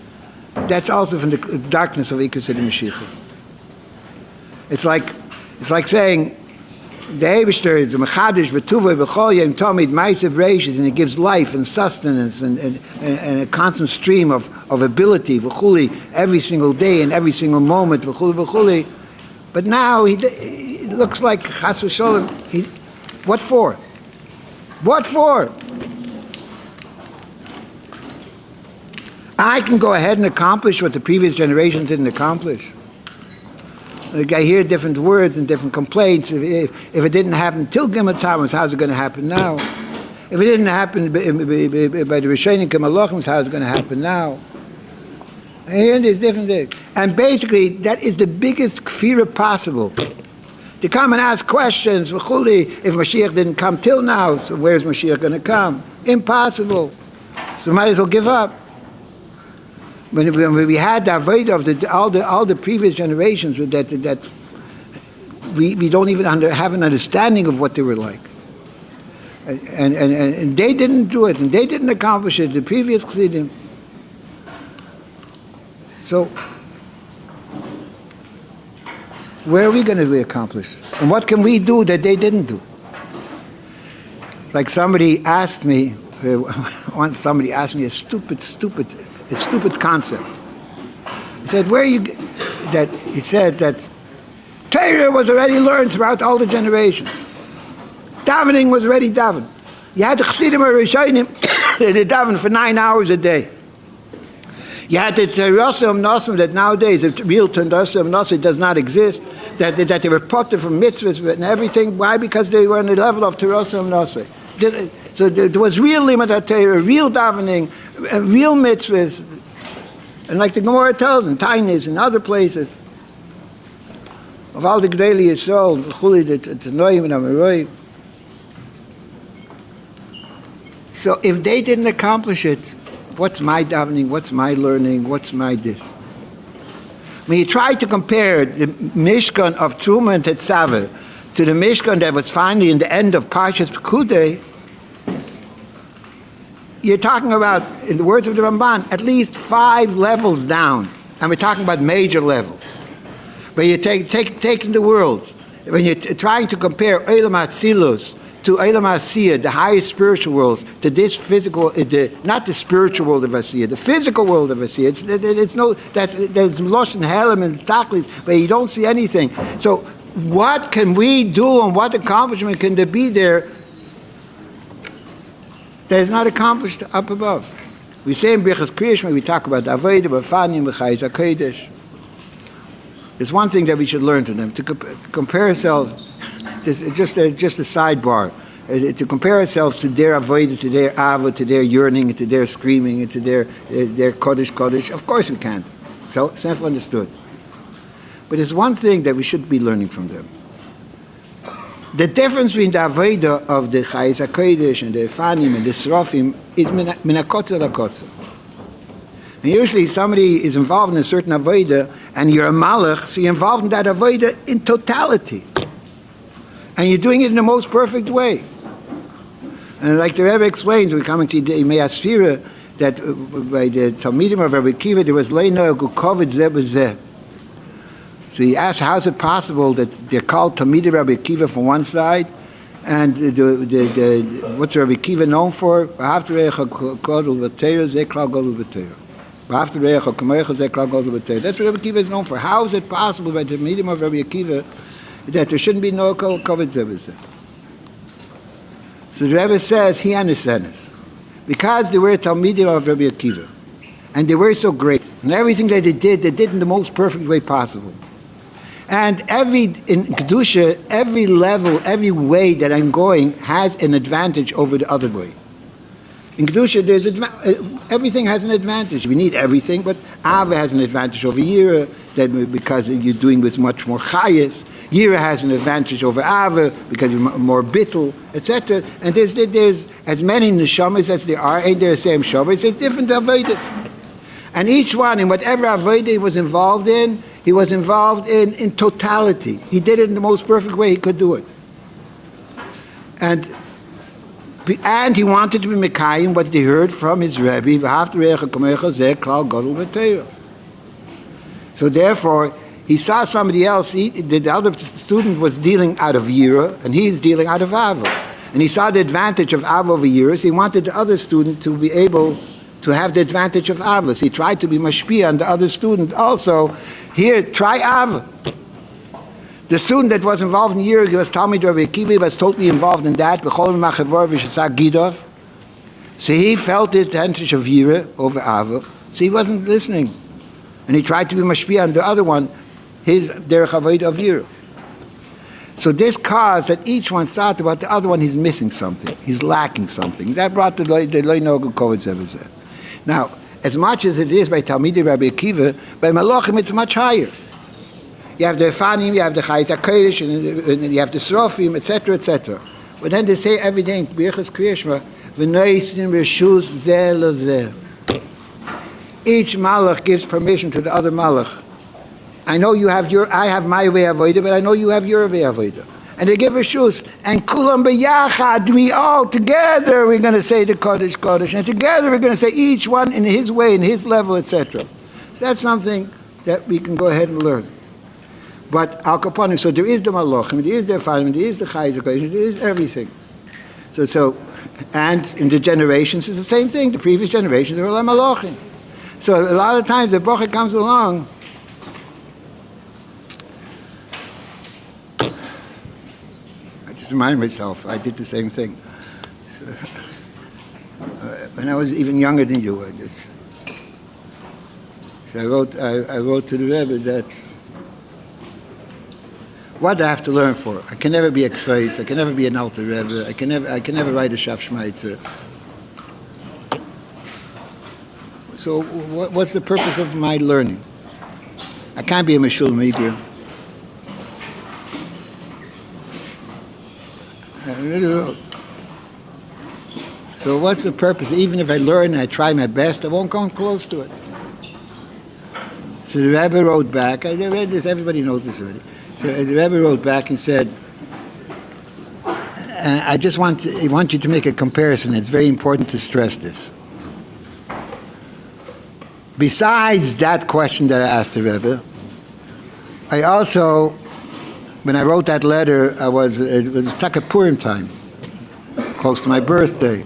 That's also from the darkness of Ikvus de Mashiach. It's like saying, the Eibishter is a mechadish v'tuvah v'chol yom tomid ma'aseh b'reishis, and it gives life and sustenance and a constant stream of ability v'chuli every single day and every single moment v'chuli v'chuli. But now it looks like chas v'sholem. What for? What for? I can go ahead and accomplish what the previous generations didn't accomplish. I hear different words and different complaints. If it didn't happen till Gimel Tammuz, how's it going to happen now? If it didn't happen by the Rishonim Kemalachim, how's it going to happen now? I hear there's different things. And basically, that is the biggest kfirah possible. To come and ask questions, if Mashiach didn't come till now, so where's Mashiach going to come? Impossible. So might as well give up. When we had the avodah of all the previous generations, that we don't even have an understanding of what they were like, and they didn't do it, and they didn't accomplish it. The previous chassidim. So, where are we going to accomplish? And what can we do that they didn't do? Like somebody asked me once. Somebody asked me a stupid concept. He said, he said that Torah was already learned throughout all the generations. Davening was already davened. You had the Chassidim or Rishonim, they daven for 9 hours a day. You had the Terassim Nasim that nowadays, the real Terassim Nasim does not exist, that they were potter from mitzvahs and everything. Why? Because they were on the level of Terassim Nasim. So there was real limit Torah, real davening, real mitzvahs, and like the Gemara tells in Tainis and other places, of all the Gdei Yisrael, Chuli, the Noim and Amaroi. So if they didn't accomplish it, what's my davening? What's my learning? What's my this? When you try to compare the Mishkan of Truma and Tetzaveh to the Mishkan that was finally in the end of Parshas Pekudei, you're talking about, in the words of the Ramban, at least 5 levels down. And we're talking about major levels. But you taking the worlds. When you're trying to compare Olam HaTzilus to Olam HaSiyah, the highest spiritual worlds, to this physical, not the spiritual world of Asiyah, the physical world of Asiyah. There's Loshen Helem and Tachlis, but you don't see anything. So what can we do and what accomplishment can there be there that is not accomplished up above? We say in Birchas Kriyashma, we talk about Avodah, Bafanim, B'chayis HaKodesh. There's one thing that we should learn to them, to compare ourselves, just a sidebar, to compare ourselves to their Avodah, to their Ava, to their yearning, to their screaming, and to their Kodesh. Of course we can't. Self-understood. But there's one thing that we should be learning from them. The difference between the Avodah of the Chayis HaKodesh and the Efanim and the Srofim is min hakotzer lakotzer. And usually somebody is involved in a certain Avodah and you're a Malach, so you're involved in that Avodah in totality. And you're doing it in the most perfect way. And like the Rebbe explains, we're coming to the Yimei Asfira, that by the Talmidim of Rabbi Akiva, there was Leino Gukovit Zeh B'Zeh. So he asked, how is it possible that they're called Talmidei Rabbi Akiva from one side, and what's Rabbi Akiva known for? That's what Rabbi Akiva is known for. How is it possible by the medium of Rabbi Akiva that there shouldn't be no Koved Zeh? So the Rebbe says he understands. Because they were Talmidim of Rabbi Akiva, and they were so great, and everything that they did in the most perfect way possible. And in Kedusha, every level, every way that I'm going has an advantage over the other way. In Kedusha, everything has an advantage. We need everything, but Ava has an advantage over Yira, because you're doing with much more chayas. Yira has an advantage over Ava because you're more bittul, etc. And there's as many neshamas as there are, ain't there the same shamas, it's different avodas. And each one, in whatever avodah he was involved in totality. He did it in the most perfect way he could do it. And he wanted to be Mekayim what he heard from his Rabbi. So therefore, he saw somebody else, the other student was dealing out of Yira, and he's dealing out of Ava. And he saw the advantage of Ava over Yira, so he wanted the other student to be able to have the advantage of Ava. So he tried to be mashpia on the other student also. Here, try Ava. The student that was involved in Yira, he was Talmid Rabbi Akiva, was totally involved in that. So he felt the advantage of Yira over Ava, so he wasn't listening. And he tried to be mashpia on the other one, his derech avodah of Yira. So this caused that each one thought about the other one, he's missing something, he's lacking something. That brought the loy nogu kovetz evazeh. Now, as much as it is by Talmidei Rabbi Akiva, by Malachim it's much higher. You have the Efanim, you have the Chayes HaKodesh, and you have the Srofim, etc., etc. But then they say every day in Birchas Kriyashma, V'noisin reshus zeh lezeh. Each malach gives permission to the other malach. I know I have my way avodah, but I know you have your way avodah. And they give reshus, and kulam b'yachad, we all together, we're going to say the Kodesh, Kodesh, and together we're going to say each one in his way, in his level, etc. So that's something that we can go ahead and learn. But al kaponim, so there is the malachim, there is the efanim, there is the chayes HaKodesh, there is everything. So, and in the generations, it's the same thing. The previous generations are all malachim. So a lot of times the bracha comes along. I just remind myself, I did the same thing. So, when I was even younger than you, I wrote to the Rebbe that what I have to learn for. I can never be a Ksais, I can never be an Alter Rebbe, I can never write a Shaf Shmaitzer. So what's the purpose of my learning? I can't be a Meshul Migra. I really wrote. So what's the purpose? Even if I learn and I try my best, I won't come close to it. So the Rabbi wrote back, I read this, everybody knows this already. So the Rabbi wrote back and said, I just want you to make a comparison. It's very important to stress this. Besides that question that I asked the Rebbe, I also, when I wrote that letter, it was Taka Purim time, close to my birthday.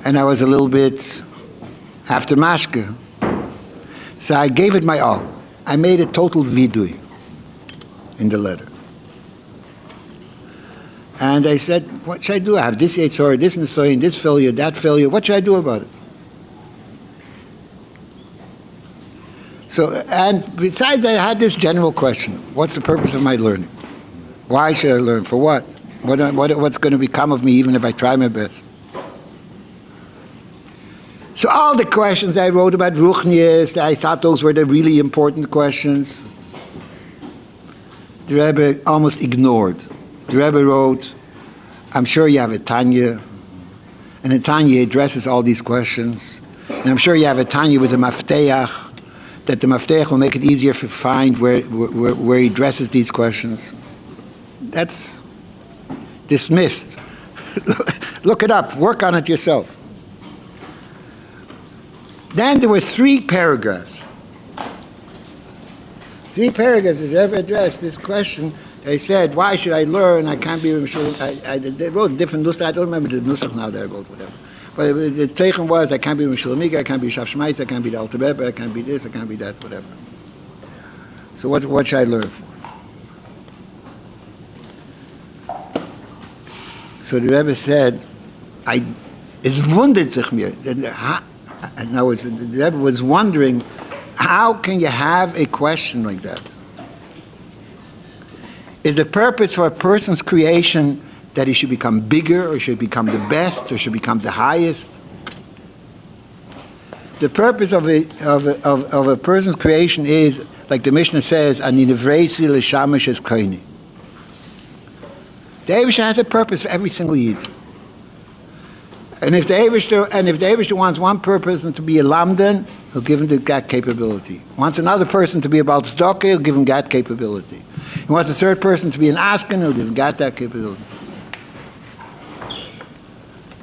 And I was a little bit after Mashke. So I gave it my all. I made a total vidui in the letter. And I said, what should I do? I have this Yetzor, this Nesoyin, this failure, that failure. What should I do about it? So, and besides, I had this general question. What's the purpose of my learning? Why should I learn? For what? What's going to become of me even if I try my best? So all the questions I wrote about Ruchnias, I thought those were the really important questions. The Rebbe almost ignored. The Rebbe wrote, I'm sure you have a Tanya, and in Tanya addresses all these questions. And I'm sure you have a Tanya with a Mafteach, that the Mafteach will make it easier to find where he addresses these questions. That's dismissed. Look it up, work on it yourself. Then there were 3 paragraphs. 3 paragraphs that Rebbe addressed this question. They said, why should I learn? I can't be sure. They wrote different nusach. I don't remember the nusach now that I wrote, whatever. But the teichem was, I can't be Mishulamika, I can't be Shaf Shmaitz, I can't be the Alter Rebbe, I can't be this, I can't be that, whatever. So what should I learn for? So the Rebbe said, es wundert sich mir. In other words, the Rebbe was wondering, how can you have a question like that? Is the purpose for a person's creation that he should become bigger, or should become the best, or should become the highest? The purpose of a person's creation is, like the Mishnah says, "Ani nevresi l'shamish es koini." The Eibishter has a purpose for every single Yid. And if the Eibishter wants one person to be a lamdan, he'll give him that capability. Wants another person to be about tzedakah, he'll give him that capability. He wants a third person to be an asken, he'll give him that capability.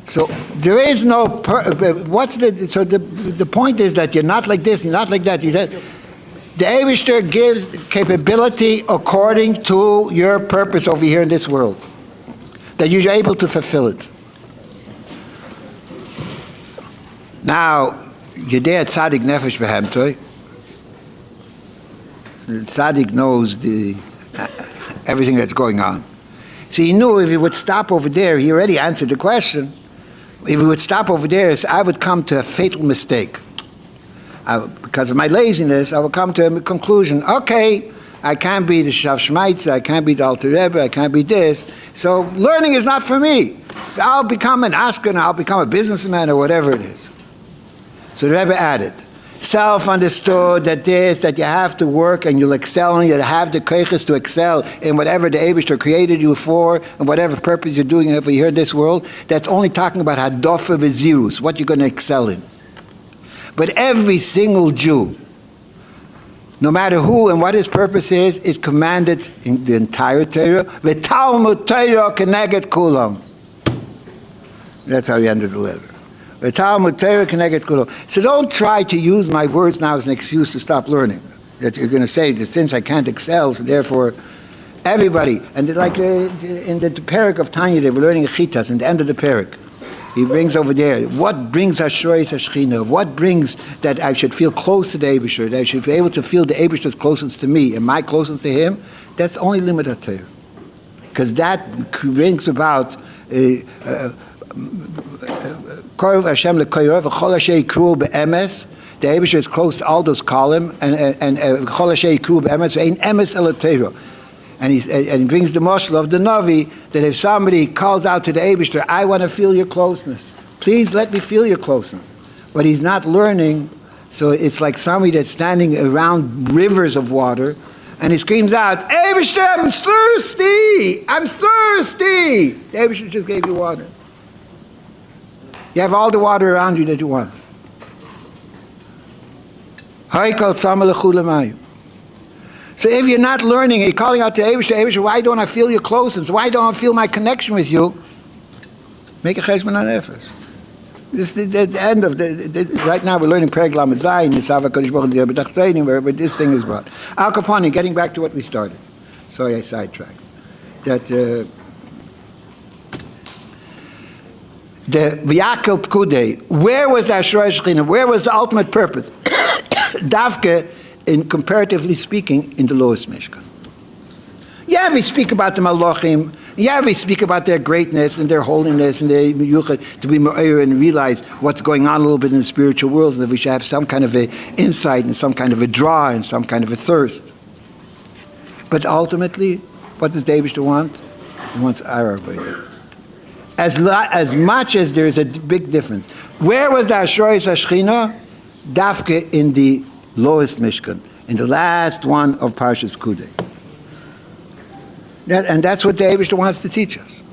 So there is no. The point is that you're not like this, you're not like that. The Eibishter gives capability according to your purpose over here in this world, that you're able to fulfill it. Now, Yedei Tzaddik Nefesh Behemtoi. The Tzaddik knows everything that's going on. So he knew if he would stop over there, he already answered the question. If he would stop over there, I would come to a fatal mistake. Because of my laziness, I would come to a conclusion. Okay, I can't be the Shav Shmaitze, I can't be the Alter Rebbe, I can't be this. So learning is not for me. So I'll become an asken, I'll become a businessman, or whatever it is. So the Rebbe added, self-understood that you have to work and you'll excel, and you have the koiches to excel in whatever the Eibishter created you for, and whatever purpose you're doing over here in this world. That's only talking about hadofa v'zirus, what you're going to excel in. But every single Jew, no matter who and what his purpose is commanded in the entire Torah. V'talmud Torah keneged kulam. That's how he ended the letter. V'talmud Torah keneged kulam. So don't try to use my words now as an excuse to stop learning. That you're going to say that since I can't excel, so therefore everybody. And like in the parak of Tanya, they were learning Chitas in the end of the parak. He brings over there, what brings Ashrois Hashchina? What brings that I should feel close to the Eibishter, that I should be able to feel the Eibishter's closest to me, and my closest to him? That's only limited Torah. Because that brings about Korov Hashem lekoyrov, v'chol asher yikru be'emes. The Eibishter is close to all those kolim, and v'chol asher yikru be'emes, ve'ein emes el Torah. And he brings the mashal of the Navi, that if somebody calls out to the Eibishter, I want to feel your closeness. Please let me feel your closeness. But he's not learning, so it's like somebody that's standing around rivers of water, and he screams out, Eibishter, I'm thirsty! I'm thirsty! The Eibishter just gave you water. You have all the water around you that you want. Haikal samalechu lemayu. So if you're not learning, you're calling out to Eibishter, why don't I feel your closeness? Why don't I feel my connection with you? Make a cheshbon nefesh. This is the end of right now we're learning Perek Lamed Zayin, Nisav HaKadosh Baruch Hu B'Tachtenim, where this thing is brought. Al Capone, getting back to what we started. Sorry I sidetracked. That the V'yakel Pkudei, where was the Ashrei Shechina? Where was the ultimate purpose? Davke, in comparatively speaking, in the lowest Mishkan. Yeah, we speak about the Malachim. Yeah, we speak about their greatness and their holiness and their yuchad, to be me'or and realize what's going on a little bit in the spiritual world, and that we should have some kind of a insight and some kind of a draw and some kind of a thirst. But ultimately, what does David want? He wants our avodah. As much as there is a big difference. Where was the Ashrois Hashchina? Dafke in the lowest Mishkan, in the last one of Parshas Pekudei. And that's what the Eibishter wants to teach us.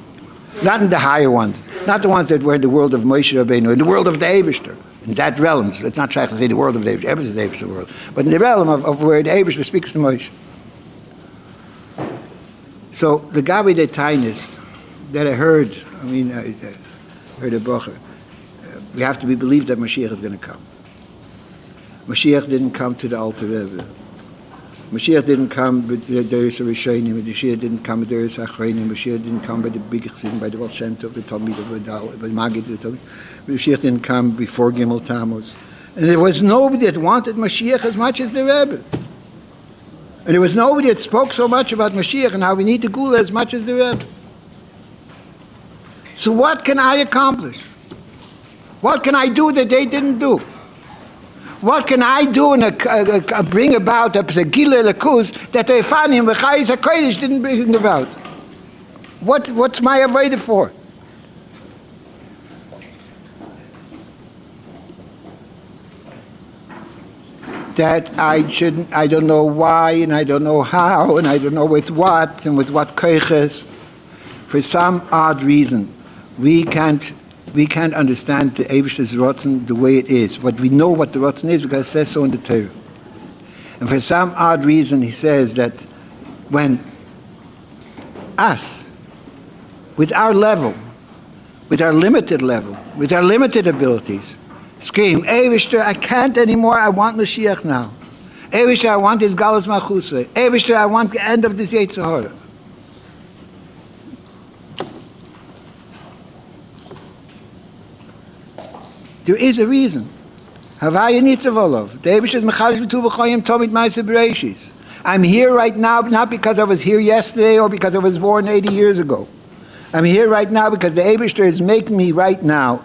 Not in the higher ones, not the ones that were in the world of Moshe Rabbeinu, in the world of the Eibishter, in that realm. Let's not try to say the world of the Eibishter, is the Eibishter world, but in the realm of where the Eibishter speaks to Moshe. So the Gabi de Tainis that I heard, I heard a Bocher, we have to be believed that Mashiach is going to come. Mashiach didn't come to the Alter Rebbe. Mashiach didn't come with the Deris HaRishonim. Mashiach didn't come with the Deris HaAchronim. Mashiach didn't come by the big Chassidim, by the Baal Shem Tov, the Talmid, by the Maggid, the Talmid. Mashiach didn't come before Gimel Tammuz. And there was nobody that wanted Mashiach as much as the Rebbe. And there was nobody that spoke so much about Mashiach and how we need the Gula as much as the Rebbe. So what can I accomplish? What can I do that they didn't do? What can I do and bring about a Gila Lakus that the Efanim B'chayis HaKodesh didn't bring about? What's my avodah for? That I don't know why, and I don't know how, and I don't know with what, and with what koiches. For some odd reason, we can't understand the Eibishter's Rotzen the way it is. But we know what the Rotzen is because it says so in the Torah. And for some odd reason, he says that when us, with our level, with our limited level, with our limited abilities, scream, Eibishter, I can't anymore, I want Mashiach now. Eibishter, I want this Galus Machusay. Eibishter, I want the end of this Yetzer Hara. There is a reason. Havaya Nitzavolov. The Eibishter is Mechadish B'tu B'choyim Tomit Ma'aseh Bereishis. I'm here right now, not because I was here yesterday or because I was born 80 years ago. I'm here right now because the Eibishter is making me right now.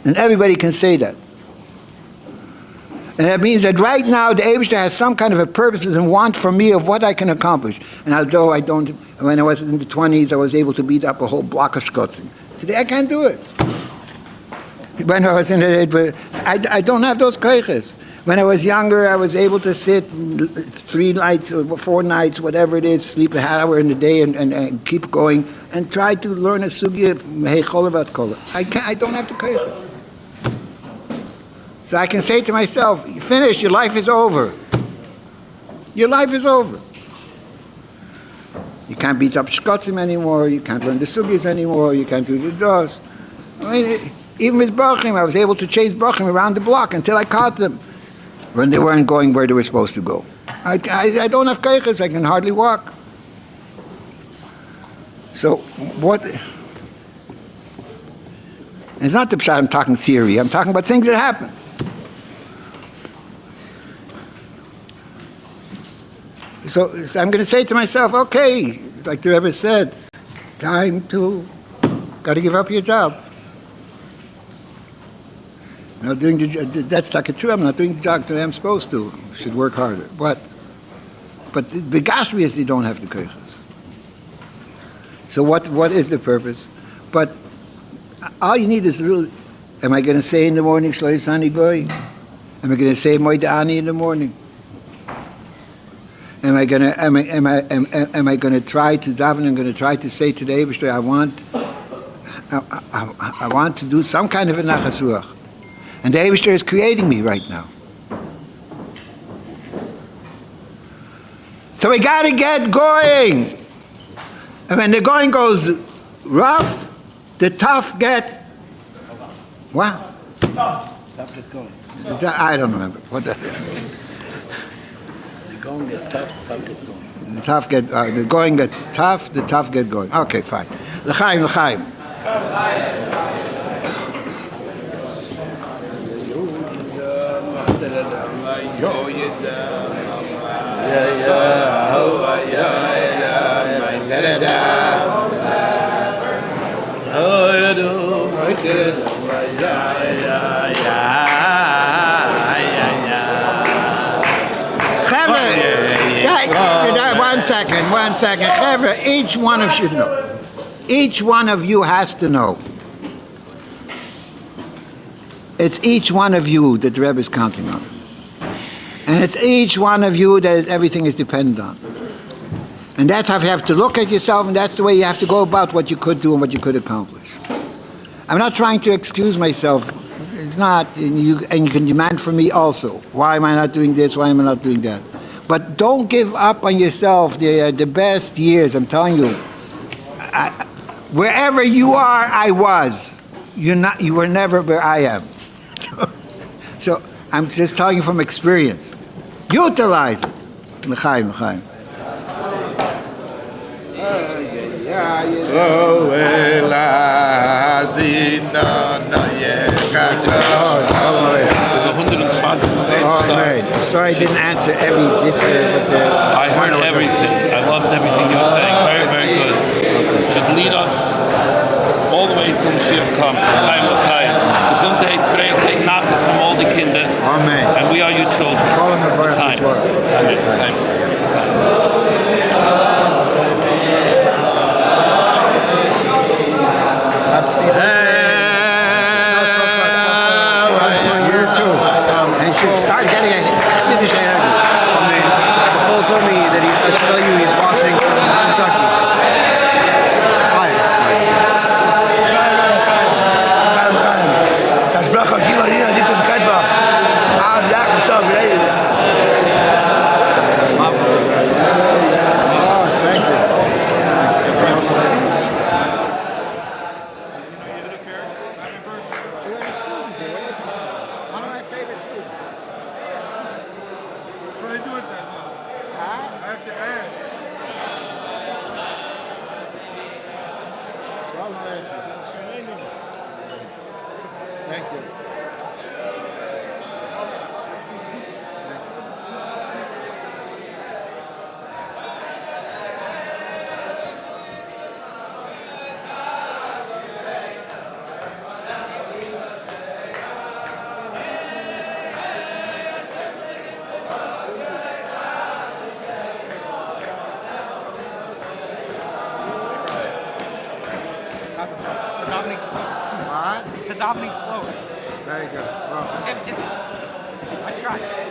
And everybody can say that. And that means that right now the Eibishter has some kind of a purpose and want for me of what I can accomplish. And although I don't, when I was in the 20s, I was able to beat up a whole block of Shkotzim. Today I can't do it. When I was in it, I don't have those koiches. When I was younger, I was able to sit 3 nights or 4 nights, whatever it is, sleep a half hour in the day and keep going and try to learn a sugya hey cholavat kola. I don't have the koiches. So I can say to myself, you finished, your life is over. Your life is over. You can't beat up shkotzim anymore, you can't learn the sugyas anymore, you can't do the dos. Even with brachim, I was able to chase brachim around the block until I caught them when they weren't going where they were supposed to go. I don't have keiches, I can hardly walk. So what? It's not the pshat, I'm talking theory, I'm talking about things that happen. So I'm going to say to myself, okay, like the Rebbe said, it's time to, got to give up your job. I'm not doing that's like true. I'm not doing the job that I'm supposed to. Should work harder. But the Gashmi is you don't have the koiches. So what is the purpose? But all you need is a little. Am I going to say in the morning Shlo Yisani Goy? Am I going to say Moed Ani in the morning? Am I going to try to daven? I'm going to try to say to the Eibishter, I want to do some kind of a nachas ruach. And the Eibishter is creating me right now. So we got to get going. And when the going goes rough, the tough get... What? Tough gets going. I don't remember what that is. The going gets tough, the tough gets going. The going gets tough, the tough get going. Okay, fine. L'chaim, l'chaim. One second. Chevra, each one of you should know. Each one of you has to know. It's each one of you that the Rebbe is counting on. And it's each one of you that everything is dependent on. And that's how you have to look at yourself, and that's the way you have to go about what you could do and what you could accomplish. I'm not trying to excuse myself. It's not, and you can demand from me also. Why am I not doing this? Why am I not doing that? But don't give up on yourself. The best years, I'm telling you. Wherever you are, I was. You were never where I am. So I'm just telling you from experience. Utilize it. L'chaim, l'chaim. I'm sorry I didn't answer every. I heard everything. I loved everything you were saying. Very, very good. It should lead us all the way till Mashiach comes. L'chaim, l'chaim. Gesundheit, Freiheit, Nachas from all the Kinder. We are your children. Chaim. Chaim. You too. And you should start getting a Chassidish haircut. Paul told me that I should tell you he's watching from Kentucky. Thank you. To davening slower. Very good. Well, I tried.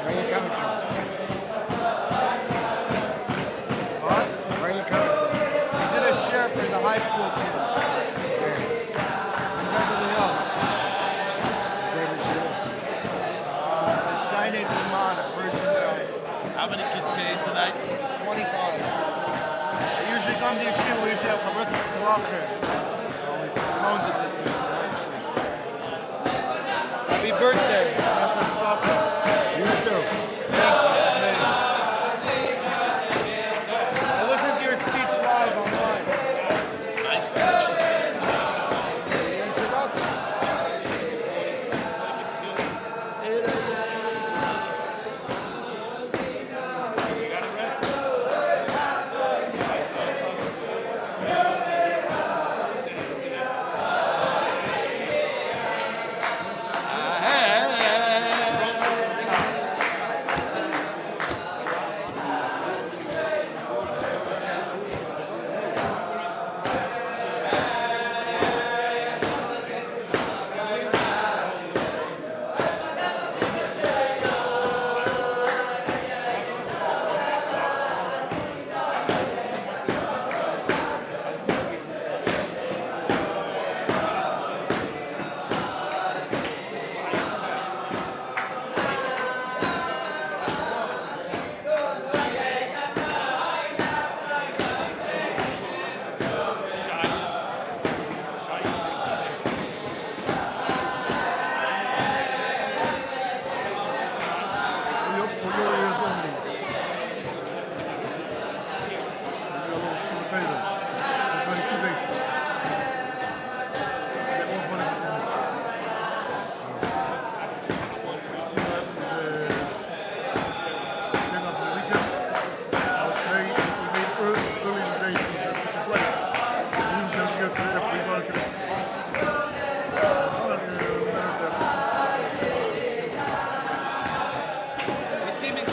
Where are you coming from? What? Where are you coming from? We did a share for the high school kids. In Beverly Hills. This guy named Iman, a Persian guy. How many kids came tonight? 25. They usually come to Yeshiva. We usually have Chabad Locker. We postponed it this week. Happy birthday. You too. Thank you. Amen. I listened to your speech live online. Nice. The introduction.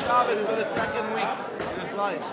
Shabbos for the second week in his life.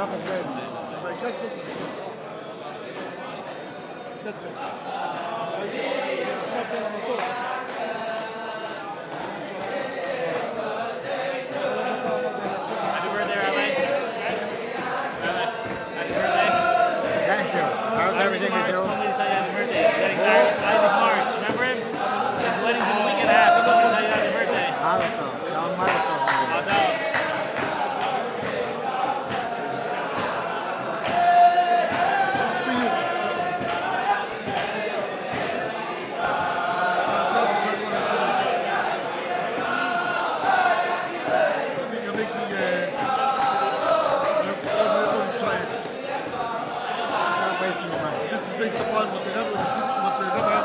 Rabbi Farbrengen. Rabbi Kessel. That's it. Happy birthday, Rabbi. Happy birthday. Thank you. How's everything with you? Told me to tell you happy birthday. He's getting married Isaac March. Remember him? His wedding's in a week and a half. He told me to tell you happy birthday. Mazel tov. This is based upon what the Rabbi had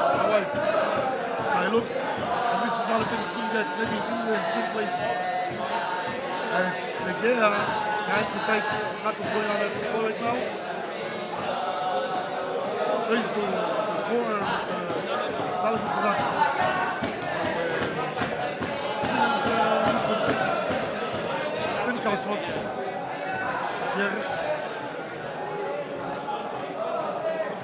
to my wife. So I looked, and this is how people couldn't get, maybe in England, some places. And it's the Geha, can't get not what's going on at the store right now. Place to before Dalek is up. Didn't cost much. Yeah.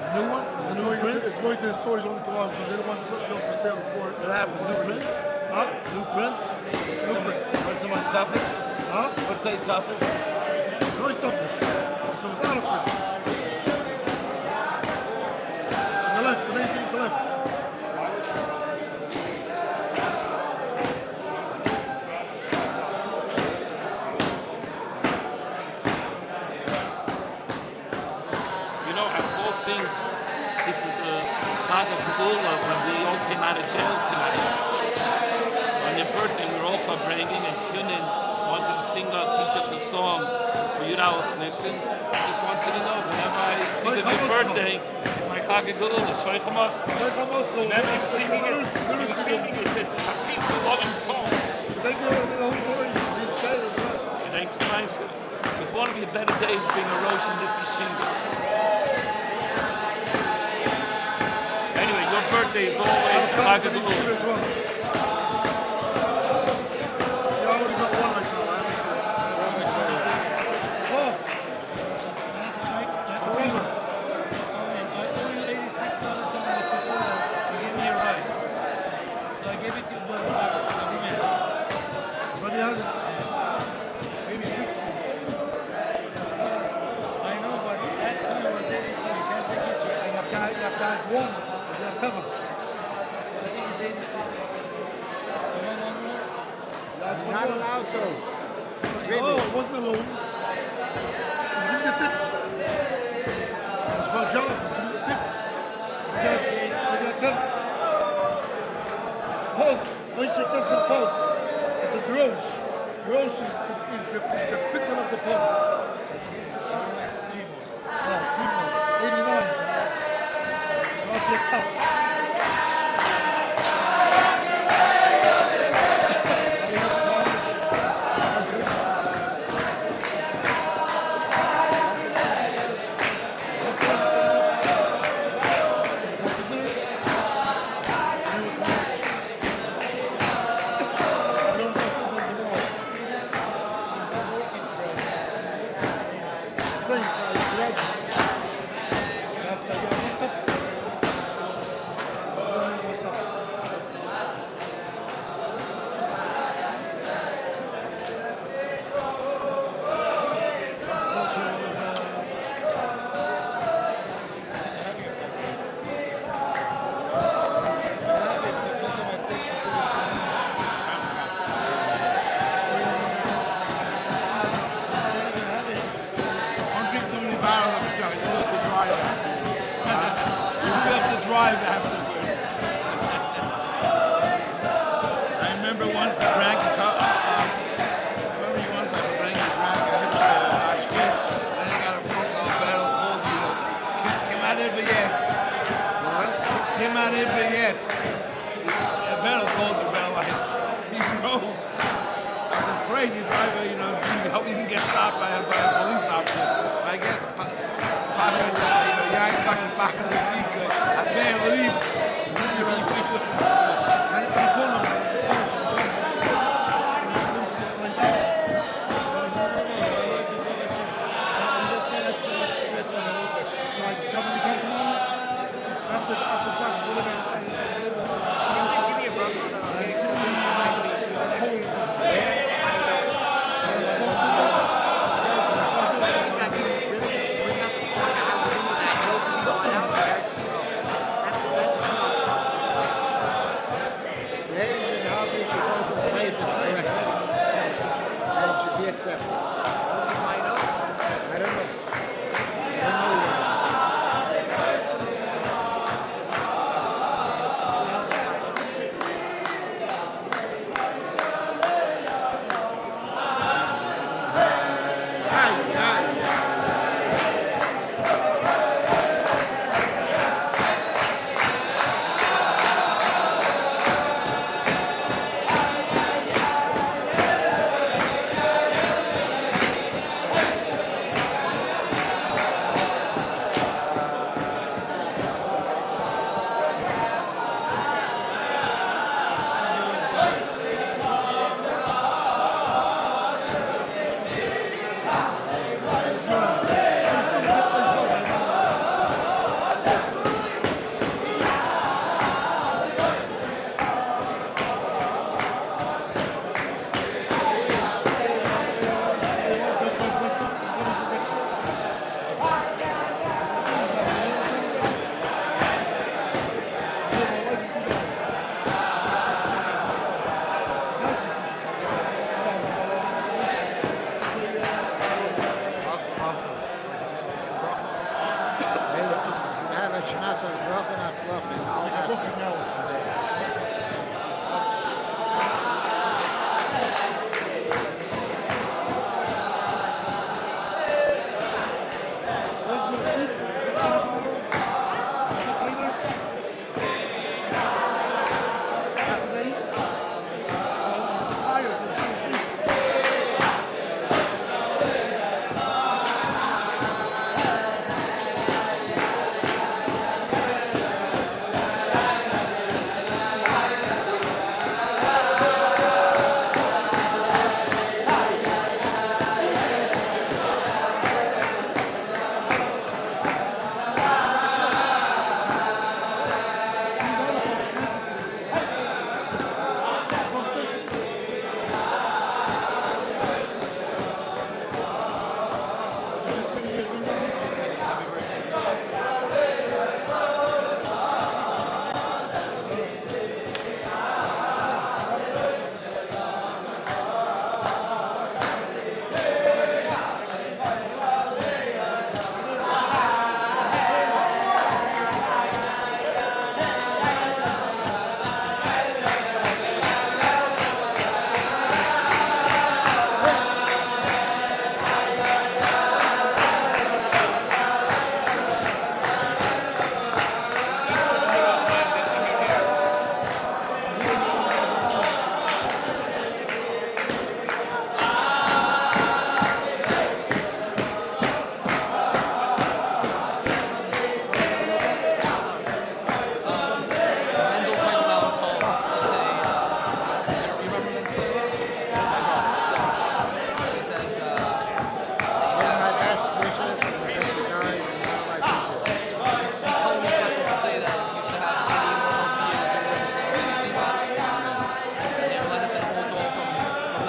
New one? The new print? It's going to the stores only tomorrow because they don't want to put it up for sale before it happens. New print? Huh? New print? New print. What's the one? Surface? Huh? What's that surface? No surface. So it's out of print. On the left, the main thing is the left. This is the Chag of Gula when we all came out of jail tonight. On your birthday, we were all Farbrengen and Kunin wanted to sing out, teach us a song for Yudal Nissen. Just wanted to know, whenever I think of your birthday, it's my Chag of Gula, Shoi Chamos. Remember you were singing it? You were singing it. It's a people loving song. Thanks, nice. It's one of your better days being a Rosh in this yeshiva. Anyway, your birthday is always Chag of Gula. As well. Yeah, I already got one right now. Everybody has it. 86 is... I know, but that time was 82. You can't take it to it. You have to add one. Cover. So I think it's 86. You want one more? You're not allowed to. Oh, it wasn't alone. He's giving the tip. It's for a job. He's giving the tip. He's got a cover. Pulse. When she does the pulse, it's a drosh. Drosh is the picture of the pulse. Oh, 89. Not your cuff.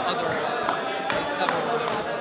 other these cover or whatever this is.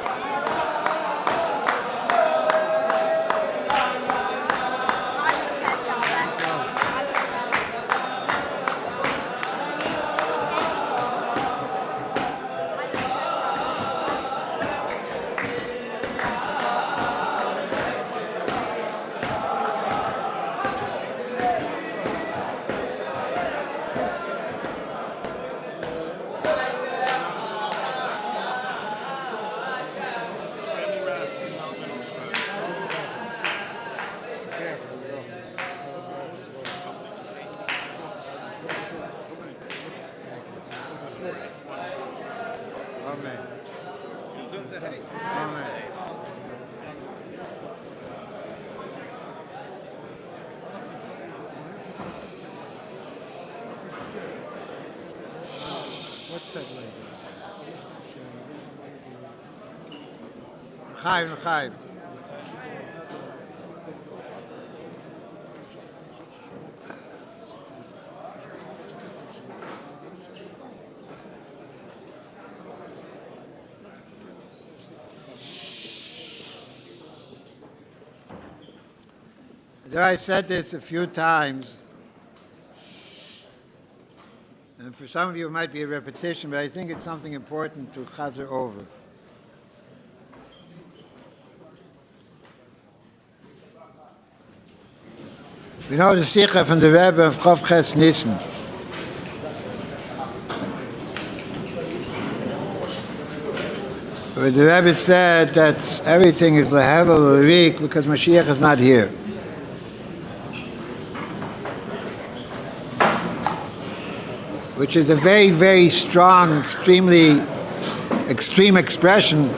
What's that lady? Chaim. I said this a few times, and for some of you it might be a repetition, but I think it's something important to chazer over. We know the Sikha from the Rabbi of Schochet Nissen. Where the Rabbi said that everything is lehevel l'rik because Mashiach is not here. Which is a very, very strong, extreme expression.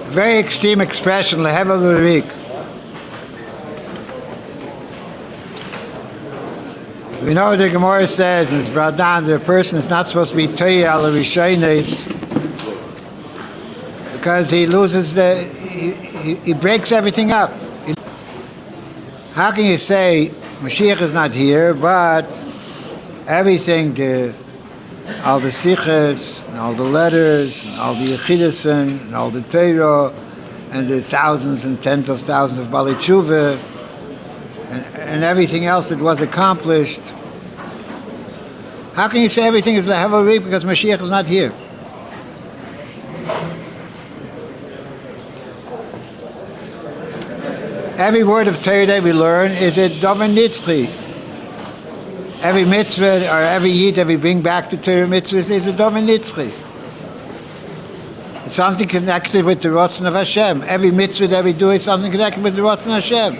Very extreme expression, lehevel l'rik. We know the Gemara says, and it's brought down, the person is not supposed to be toyeh al rishonos because he loses he breaks everything up. How can you say Mashiach is not here, but everything, all the sichas, and all the letters, and all the yechidesen, and all the Torah, and the thousands and tens of thousands of Balei Tshuva, and everything else that was accomplished. How can you say everything is lehevel l'rik because Mashiach is not here? Every word of Torah that we learn is a davar nitzchi. Every mitzvah or every yid that we bring back to Torah mitzvahs is a davar nitzchi. It's something connected with the Ratzon of Hashem. Every mitzvah that we do is something connected with the Ratzon of Hashem.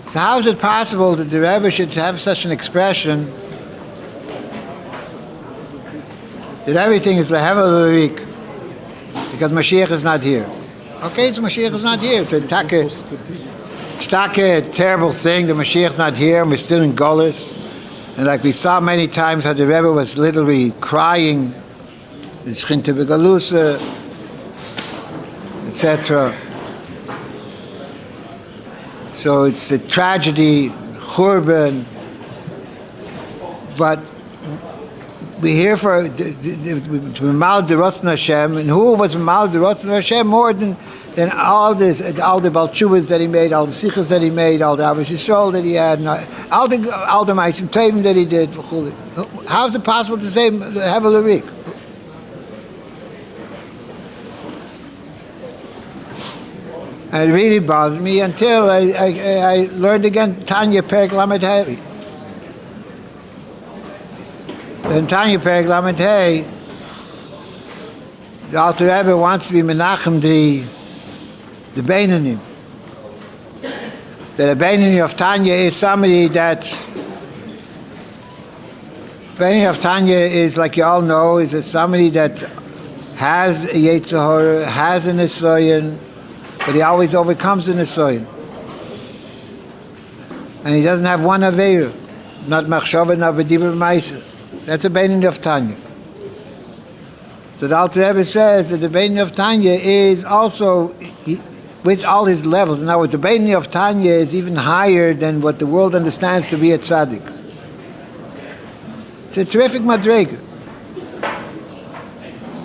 So how is it possible that the Rebbe should have such an expression that everything is lehevel l'rik because Mashiach is not here? Okay, so Mashiach is not here. It's a terrible thing that Mashiach is not here and we're still in Golus. And like we saw many times how the Rebbe was literally crying, the Shchinte Begalusa, etc. So it's a tragedy, churban, but we're here to Mamal the Ratzon Hashem, and who was Mamal the Ratzon Hashem more than all the Baal Tshuvas that he made, all the Sichas that he made, all the Avos Yisrael that he had, all the Ma'asim Tovim that he did. How is it possible to say lehevel l'rik? And it really bothered me until I learned again Tanya Perek Lamed Hey. In Tanya Perek Lamed Hey, the Alter Rebbe wants to be Menachem the Beinanim. That a Beinani of Tanya is somebody that Beinoni of Tanya is, like you all know, is somebody that has a Yetzer Hara, has an Nisoyin, but he always overcomes the Nisoyin. And he doesn't have one Aveira, not Machshava, not B'dibur Ma'aseh. That's a Beinoni of Tanya. So the Alter Rebbe says that the Beinoni of Tanya is also, with all his levels, in other words, the Beinoni of Tanya is even higher than what the world understands to be a tzaddik. It's a terrific madrega.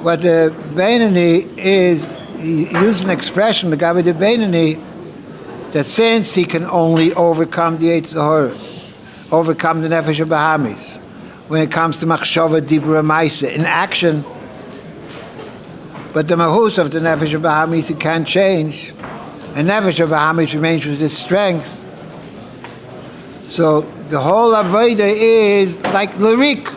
What the Beinoni is, he used an expression, the Gabi the Beinoni, that since he can only overcome the Yetzer Hara, overcome the Nefesh HaBahamis, when it comes to Machshava, Dibur, Ma'aseh, in action, but the Mahus of the Nefesh HaBahamis he can't change, and Nefesh HaBahamis remains with its strength. So the whole Avodah is like Lirik.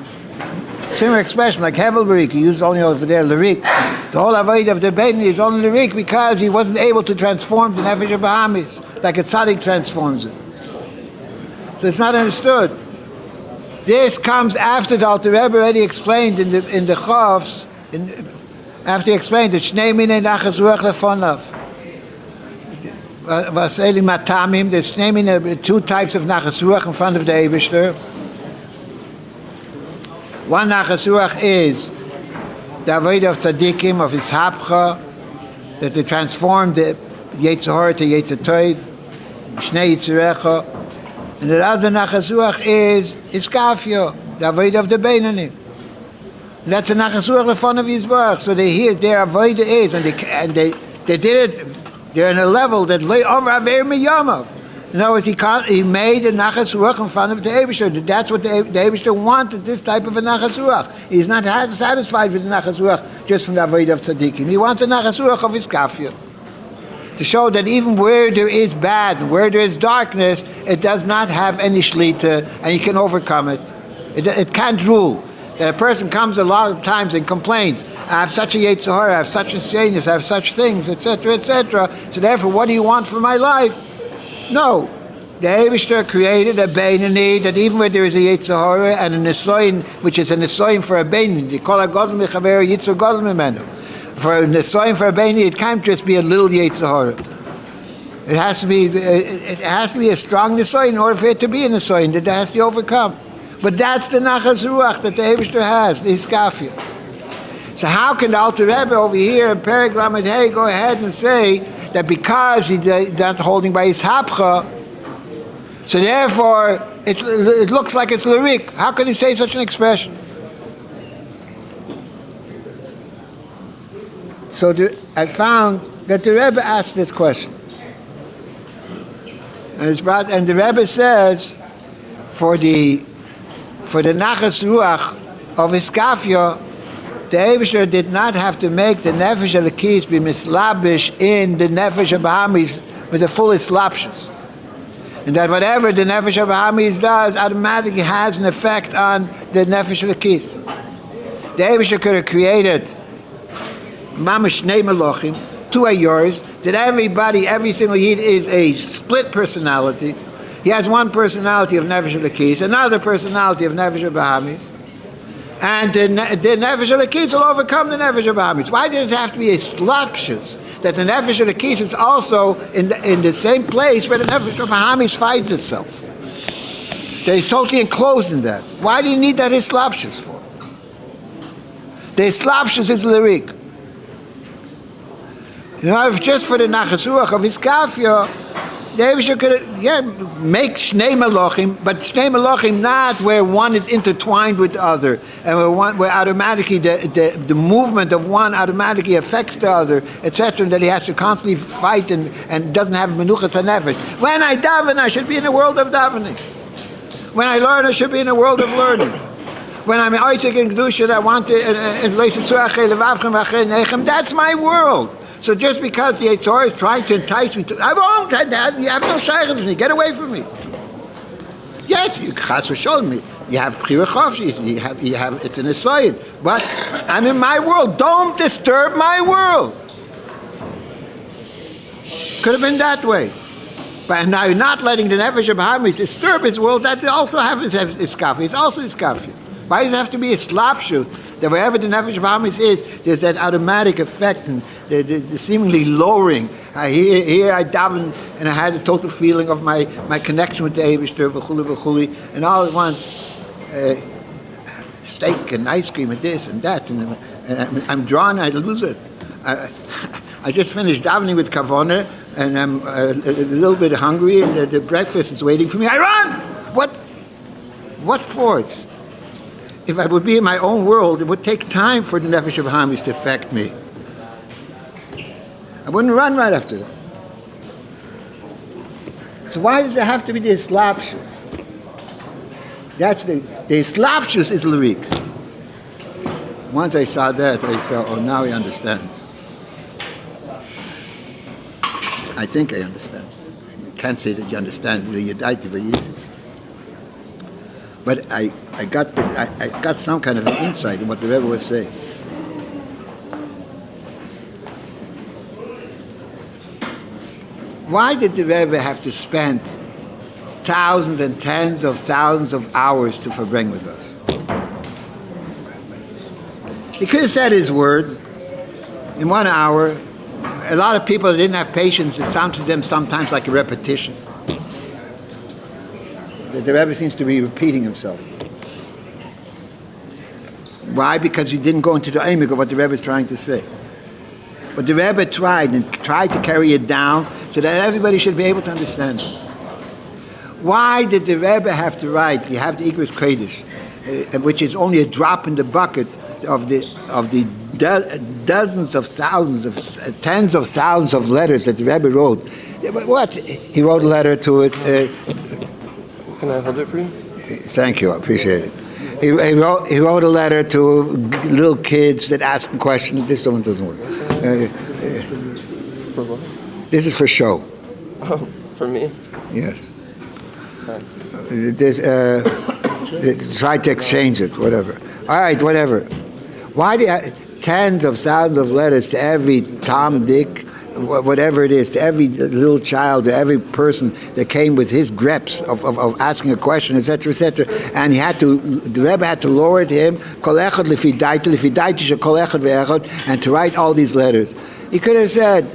Similar expression, like Hevel Lirik. He used only over there Lirik. The whole Avodah of the Beinoni is only Lirik because he wasn't able to transform the Nefesh HaBahamis like a tzaddik transforms it. So it's not understood. This comes after the Alter Rebbe already explained in the Chavs, after he explained that Shnei Minei Nachas Ruach Lefonav. Was Eli Matamim, there's Shnei Minei, two types of Nachas Ruach in front of the Eibishter. One Nachas Ruach is the Avodah of Tzadikim, of his Hapcha, that they transform the Yetzer Hara to Yetzer Tov, Shnei Yitzirecha. And the other Nachas Ruach is Iskafio, the Avodah of the Beinoni. That's a Nachas Ruach Lefon of Yisbarach. So they hear their Avodah is, and they did it. They're in a level that lay over Aver Miyamav. In other words, he made a Nachas Ruach in front of the Eibishter. That's what the Eibishter wanted, this type of a Nachas Ruach. He's not satisfied with the Nachas Ruach just from the Avodah of Tzadikim. He wants a Nachas Ruach of Iskafio, to show that even where there is bad, where there is darkness, it does not have any shlita, and you can overcome it. It can't rule. That a person comes a lot of times and complains, I have such a Yetzer Hara, I have such a Shenus, I have such things, etc., etc. So therefore, what do you want for my life? No. The Eibishter created a Beinoni that even where there is a Yetzer Hara and a Nisoyin, which is a Nisoyin for a Beinoni, they call a Godel Mechaver Yitzer Godel Memenu. For a Nisoyin for a Beinoni, it can't just be a little Yetzer Hara. It has to be a strong Nisoyin in order for it to be a Nisoyin that it has to overcome. But that's the Nachas Ruach that the Eibishter has, the Iskafia. So how can the Alter Rebbe over here in Perek Lamed Hey go ahead and say that because he's not holding by his Hapcha, so therefore it looks like it's Lirik? How can he say such an expression? So I found that the Rebbe asked this question. And the Rebbe says, for the Nachas Ruach of Iskafia, the Eibishter did not have to make the Nefesh Elokis be mislabish in the Nefesh HaBahamis with the full islapshus. And that whatever the Nefesh HaBahamis does automatically has an effect on the Nefesh Elokis. The Eibishter could have created Mamash Shnei Melochim, two yours, that every single Yid is a split personality. He has one personality of Nefesh Elokis, another personality of Nefesh HaBahamis, and the Nefesh Elokis will overcome the Nefesh HaBahamis. Why does it have to be a slapshus that the Nefesh Elokis is also in the same place where the Nefesh HaBahamis fights itself? That he's totally enclosed in that. Why do you need that slapshus for? The slapshus is Lirik. You know, if just for the Nachas Ruach of Iskafia, the Eibishter could make Shnei Melochim, but Shnei Melochim not where one is intertwined with the other, and where automatically the movement of one automatically affects the other, etc., and that he has to constantly fight and doesn't have Menuchas HaNefesh. When I daven, I should be in the world of davening. When I learn, I should be in the world of learning. When I'm Isaac and Kedusha, I want to, that's my world. So just because the Yetzer Hara is trying to entice me to, I won't, you have no shaykhs with me, get away from me. Yes, you chas v'sholem, you have Bchira Chofshis, you have, it's an Nisoyin, but I'm in my world, don't disturb my world. Could have been that way. But now you're not letting the Nefesh HaBahamis disturb his world, that also have Iskafia, it's also Iskafia. Why does it have to be a slapshus? That wherever the Nefesh Bahamis is, there's that automatic effect and the seemingly lowering. Here I daven and I had a total feeling of my connection with the Eibishter, v'chuli, and all at once, steak and ice cream and this and that, and I'm drawn, I lose it. I just finished davening with Kavona, and I'm a little bit hungry, and the breakfast is waiting for me. I run! What for? If I would be in my own world, it would take time for the Nefesh Bahamis to affect me. I wouldn't run right after that. So why does there have to be this slapshus? That's the slapshus is lyric. Once I saw that, I saw, oh, now I understand. I think I understand. I can't say that you understand really very easy. But I got some kind of an insight in what the Rebbe was saying. Why did the Rebbe have to spend thousands and tens of thousands of hours to Farbrengen with us? He could have said his words in 1 hour. A lot of people that didn't have patience, it sounded to them sometimes like a repetition. The Rebbe seems to be repeating himself. Why? Because he didn't go into the aiming of what the Rebbe is trying to say. But the Rebbe tried to carry it down so that everybody should be able to understand it. Why did the Rebbe have to write? You have the Igros Kodesh, which is only a drop in the bucket of the dozens of thousands, of tens of thousands of letters that the Rebbe wrote. What? He wrote a letter to his... Can I hold it for you? Thank you, I appreciate it. He wrote a letter to little kids that ask a question. This one doesn't work. For what? This is for show. Oh, for me? Yes. Try to exchange it, whatever. All right, whatever. Why do you have tens of thousands of letters to every Tom, Dick, whatever it is, to every little child, to every person that came with his greps of asking a question, etc., etc., and the Rebbe had to lower it to him, and to write all these letters. He could have said,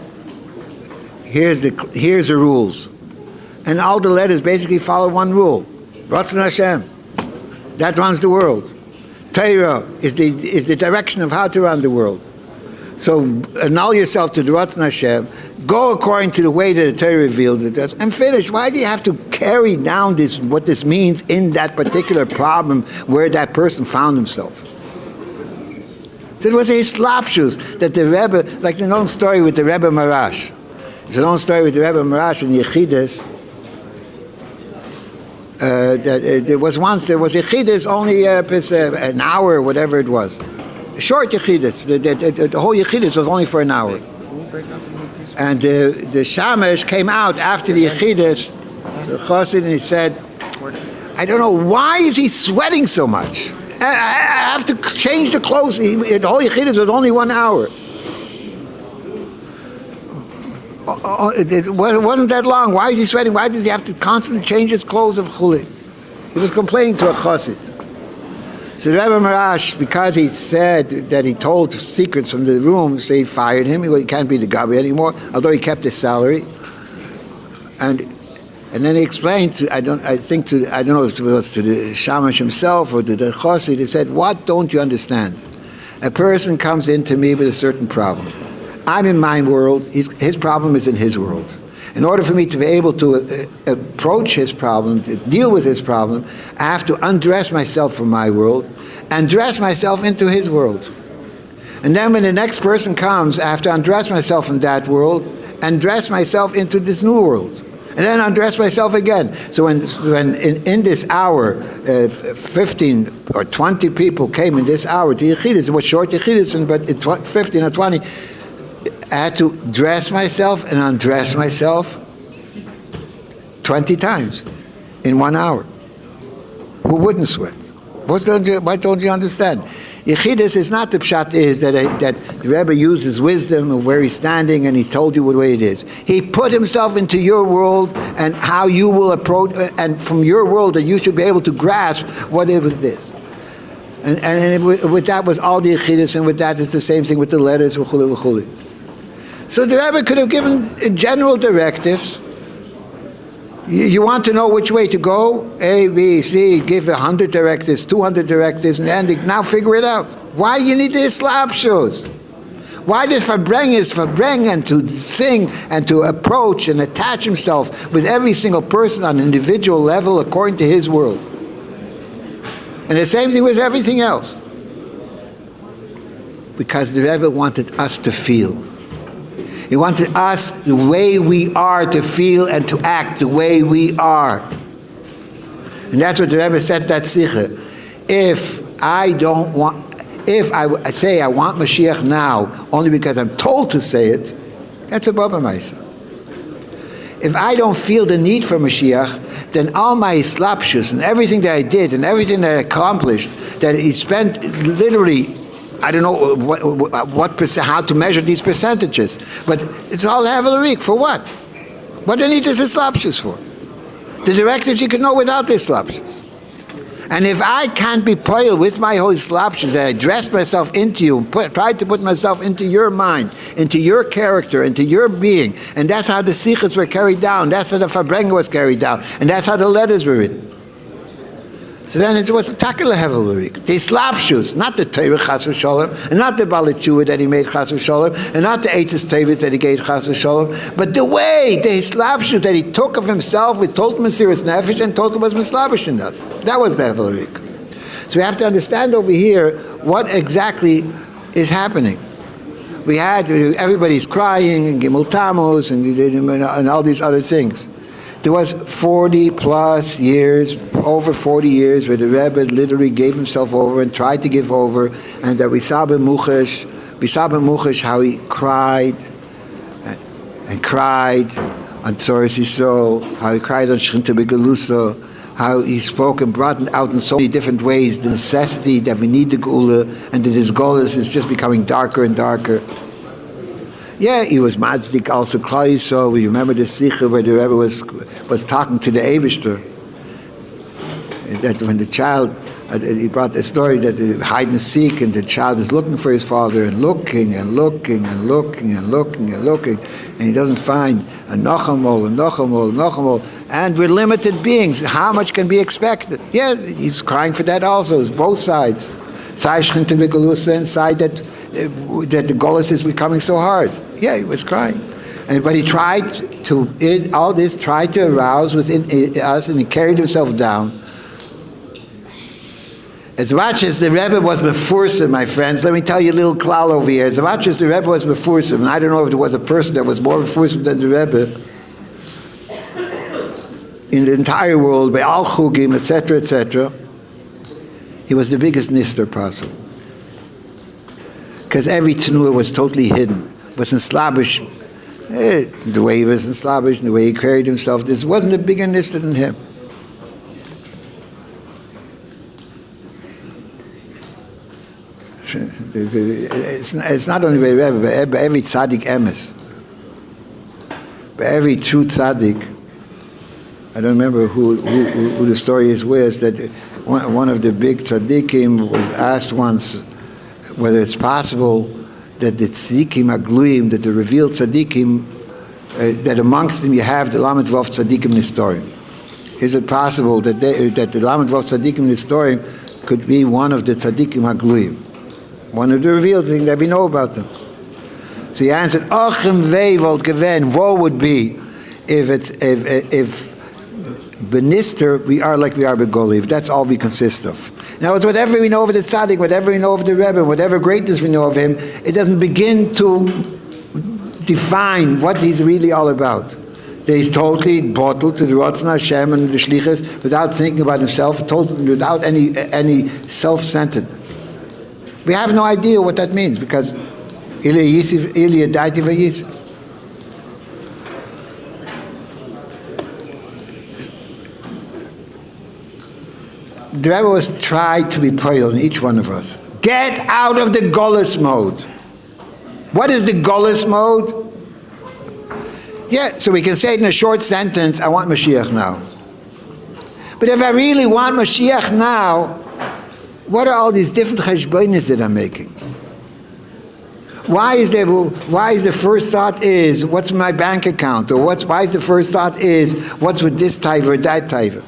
here's the rules. And all the letters basically follow one rule. Ratzon Hashem. That runs the world. Torah is the direction of how to run the world. So annul yourself to the Ratzon Hashem, go according to the way that the Torah revealed it, and finish. Why do you have to carry down what this means in that particular problem where that person found himself? So it was a slapshus that the Rebbe, like the known story with the Rebbe Marash. There's a known story with the Rebbe Marash in Yechidus. There was Yechidus only an hour, or whatever it was. Short Yechidus. The whole Yechidus was only for an hour. And the Shamash came out after the Yechidus, the Chassid, and he said, I don't know, why is he sweating so much? I have to change the clothes. The whole Yechidus was only 1 hour. It wasn't that long. Why is he sweating? Why does he have to constantly change his clothes of chuli? He was complaining to a chassid. So Rebbe Marash, because he said that he told secrets from the room, so he fired him. He can't be the Gabi anymore, although he kept his salary. And then he explained to, I don't know if it was to the Shamash himself or to the chassid. He said, "What don't you understand? A person comes into me with a certain problem. I'm in my world, his problem is in his world. In order for me to be able to approach his problem, to deal with his problem, I have to undress myself from my world and dress myself into his world. And then when the next person comes, I have to undress myself in that world and dress myself into this new world. And then undress myself again. So when in this hour, 15 or 20 people came in this hour to Yechidus, it was short Yechidus, but 15 or 20, I had to dress myself and undress myself 20 times in 1 hour. Who wouldn't sweat? Why don't you understand? Yechidus is not the pshat is that the Rebbe used his wisdom of where he's standing and he told you what way it is. He put himself into your world and how you will approach, and from your world that you should be able to grasp what it was this. And with that was all the Yechidus, and with that is the same thing with the letters, v'chuli, v'chuli. So the Rebbe could have given general directives. You want to know which way to go? A, B, C, give 100 directives, 200 directives, and then now figure it out. Why you need the Islapshus? Why does Farbrengen to sing and to approach and attach himself with every single person on an individual level according to his world? And the same thing with everything else. Because the Rebbe wanted us to feel. He wanted us, the way we are, to feel and to act the way we are. And that's what the Rebbe said that Sikha. If I say I want Mashiach now, only because I'm told to say it, that's a Baba Maisa. If I don't feel the need for Mashiach, then all my slapshus and everything that I did and everything that I accomplished, that he spent literally, I don't know what percent, how to measure these percentages, but it's all Havelarik. For what? What do they need this slapshus for? The directives you can know without this slapshus. And if I can't be poil with my whole slapshus, that I dressed myself into you, tried to put myself into your mind, into your character, into your being, and that's how the sichas were carried down, that's how the Farbrengen was carried down, and that's how the letters were written. So then it was Takala Havelarik. The slapshus, not the Torah Chas v'Sholem, and not the Balachua that he made Chas v'Sholem, and not the Eitzes Tevis that he gave Chas v'Sholem, but the way, the slapshus that he took of himself with total Mesiras Nefesh and total was Mislavish in us. That was the Havelarik. So we have to understand over here what exactly is happening. We had, everybody's crying, and Gimel Tammuz, and all these other things. There was 40 plus years, over 40 years, where the Rebbe literally gave himself over and tried to give over, and that we saw B'Muchesh how he cried and cried on Tzoras Yisrael, how he cried on Shechinta B'Gelusa, how he spoke and brought out in so many different ways the necessity that we need the Geula, and that this Golus is just becoming darker and darker. Yeah, he was Matzdik also Klal Yisrael. We remember the Sikha where the Rebbe was talking to the Eibishter. That when the child, he brought the story that the hide and seek, and the child is looking for his father and looking and looking and looking and looking and looking, and he doesn't find a Nochamol, and we're limited beings. How much can be expected? Yeah, he's crying for that also. It's both sides. Side Shechinta B'Gelusa and side that the Golus is becoming so hard. Yeah, he was crying. But he tried to arouse within us, and he carried himself down. As much as the Rebbe was Mefursim, my friends, let me tell you a little klal over here. As much as the Rebbe was Mefursim, and I don't know if there was a person that was more Mefursim than the Rebbe, in the entire world, by all chugim, etc., he was the biggest nister possible. Because every Tanur was totally hidden, was in Slavish. The way he was in Slavish, the way he carried himself, this wasn't a bigger nister than him. It's not only by Rebbe, but every tzaddik emes. By every true tzaddik. I don't remember who the story is with, that one of the big tzaddikim was asked once whether it's possible that the tzaddikim agluim, that the revealed tzaddikim, that amongst them you have the Lamed Vav tzaddikim Nistorim. Is it possible that the Lamed Vav tzaddikim Nistorim could be one of the tzaddikim agluim? One of the revealed things that we know about them. So he answered, Ochem vei volt gewen, woe would be if Benister, we are like we are Begoliv. That's all we consist of. Now, it's whatever we know of the tzaddik, whatever we know of the Rebbe, whatever greatness we know of him, it doesn't begin to define what he's really all about. That he's totally bottled to the Ratzon Hashem and the Shlichus without thinking about himself, totally without any self-centered. We have no idea what that means, because Ilya Daiti Vayisif. The Rebbe was tried to be poil in each one of us. Get out of the Golus mode. What is the Golus mode? Yeah, so we can say it in a short sentence, I want Mashiach now. But if I really want Mashiach now, What are all these different cheshbonis that I'm making? Why is the first thought is what's my bank account, or why is the first thought is what's with this taiva or that taiva?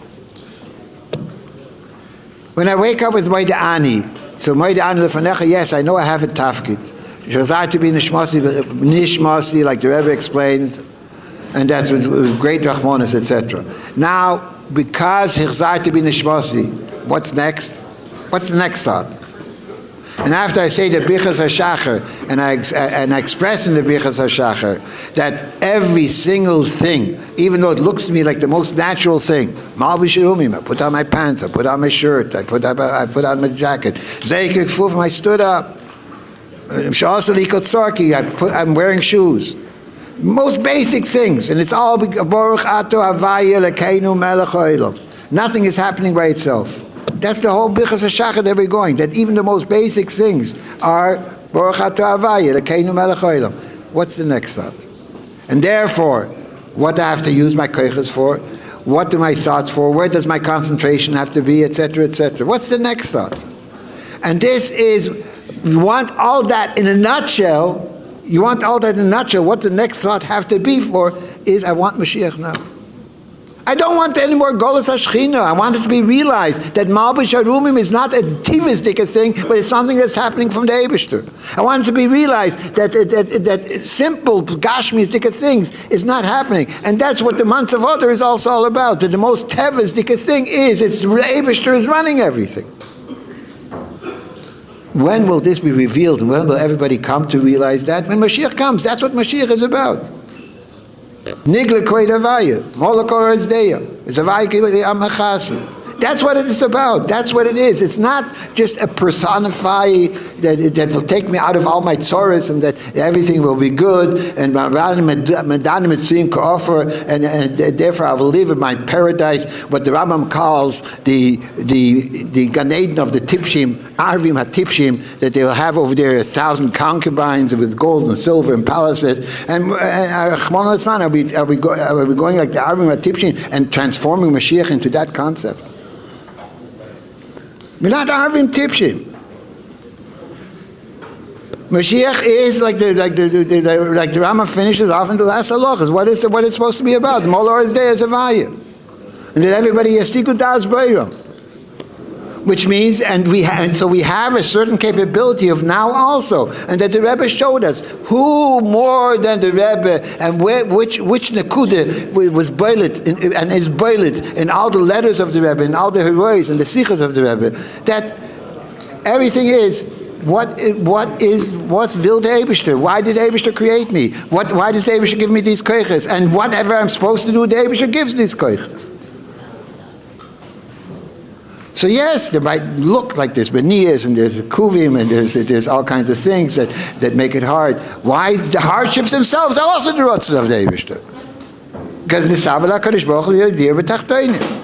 When I wake up with Moed Ani, so Moed Ani lefanecha, yes, I know I have a tafkid. Shazar to be nishmasi, like the Rebbe explains, and that's with great rachmanis, etc. Now, because Hichzar to be nishmasi, what's next? What's the next thought? And after I say the Bichas HaShachar, and I express in the Bichas HaShachar that every single thing, even though it looks to me like the most natural thing, Malbish Rumim, I put on my pants, I put on my shirt, I put on my jacket, Zeikik Fufim, I stood up, I'm wearing shoes. Most basic things, and it's all Baruch Ato Havaya Lekeinu Melech Haolam. Nothing is happening by itself. That's the whole Bichas HaShachar that we're going, that even the most basic things are Baruch Ato Havaya Lekeinu Melech Haolam. What's the next thought? And therefore, what do I have to use my koiches for? What do my thoughts for? Where does my concentration have to be, etc., etc.? What's the next thought? And this is, you want all that in a nutshell. What the next thought have to be for is, I want Mashiach now. I don't want any more Golas HaShechina. I want it to be realized that Malbish HaRumim is not a tivistic thing, but it's something that's happening from the Eibishter. I want it to be realized that simple Gashmistic things is not happening. And that's what the month of Adar is also all about. That the most tevistic thing is, it's the Eibishter is running everything. When will this be revealed? And when will everybody come to realize that? When Mashiach comes. That's what Mashiach is about. Nigle Koid Havaya, Molokor Ezdeya, Zavai Amachasi. That's what it is about. That's what it is. It's not just a personified that will take me out of all my tzoros and that everything will be good and therefore I will live in my paradise, what the Rambam calls the Gan Eden of the Tipshim, Arvim HaTipshim, that they will have over there 1,000 concubines with gold and silver and palaces. And are we going like the Arvim HaTipshim and transforming Mashiach into that concept? We're not Arvim Tipshim. Mashiach is like the Rambam finishes off in the last halachas. What it's supposed to be about? Molor is there as a vayim, and that everybody has sikut das beiram, which means, so we have a certain capability of now also, and that the Rebbe showed us who more than the Rebbe, and which nekuda was boilet and is boilet in all the letters of the Rebbe, in all the heroes and the sichas of the Rebbe, that everything is what's will the Eibishter? Why did the Eibishter create me? Why does the Eibishter give me these koiches? And whatever I'm supposed to do, the Eibishter gives these koiches. So yes, there might look like there's benias and there's kuvim and there's all kinds of things that make it hard. Why? The hardships themselves are also the rotzen of the Eibishter. Because the Savala Kadosh Baruch Hu Yodir B'Tachtoinim.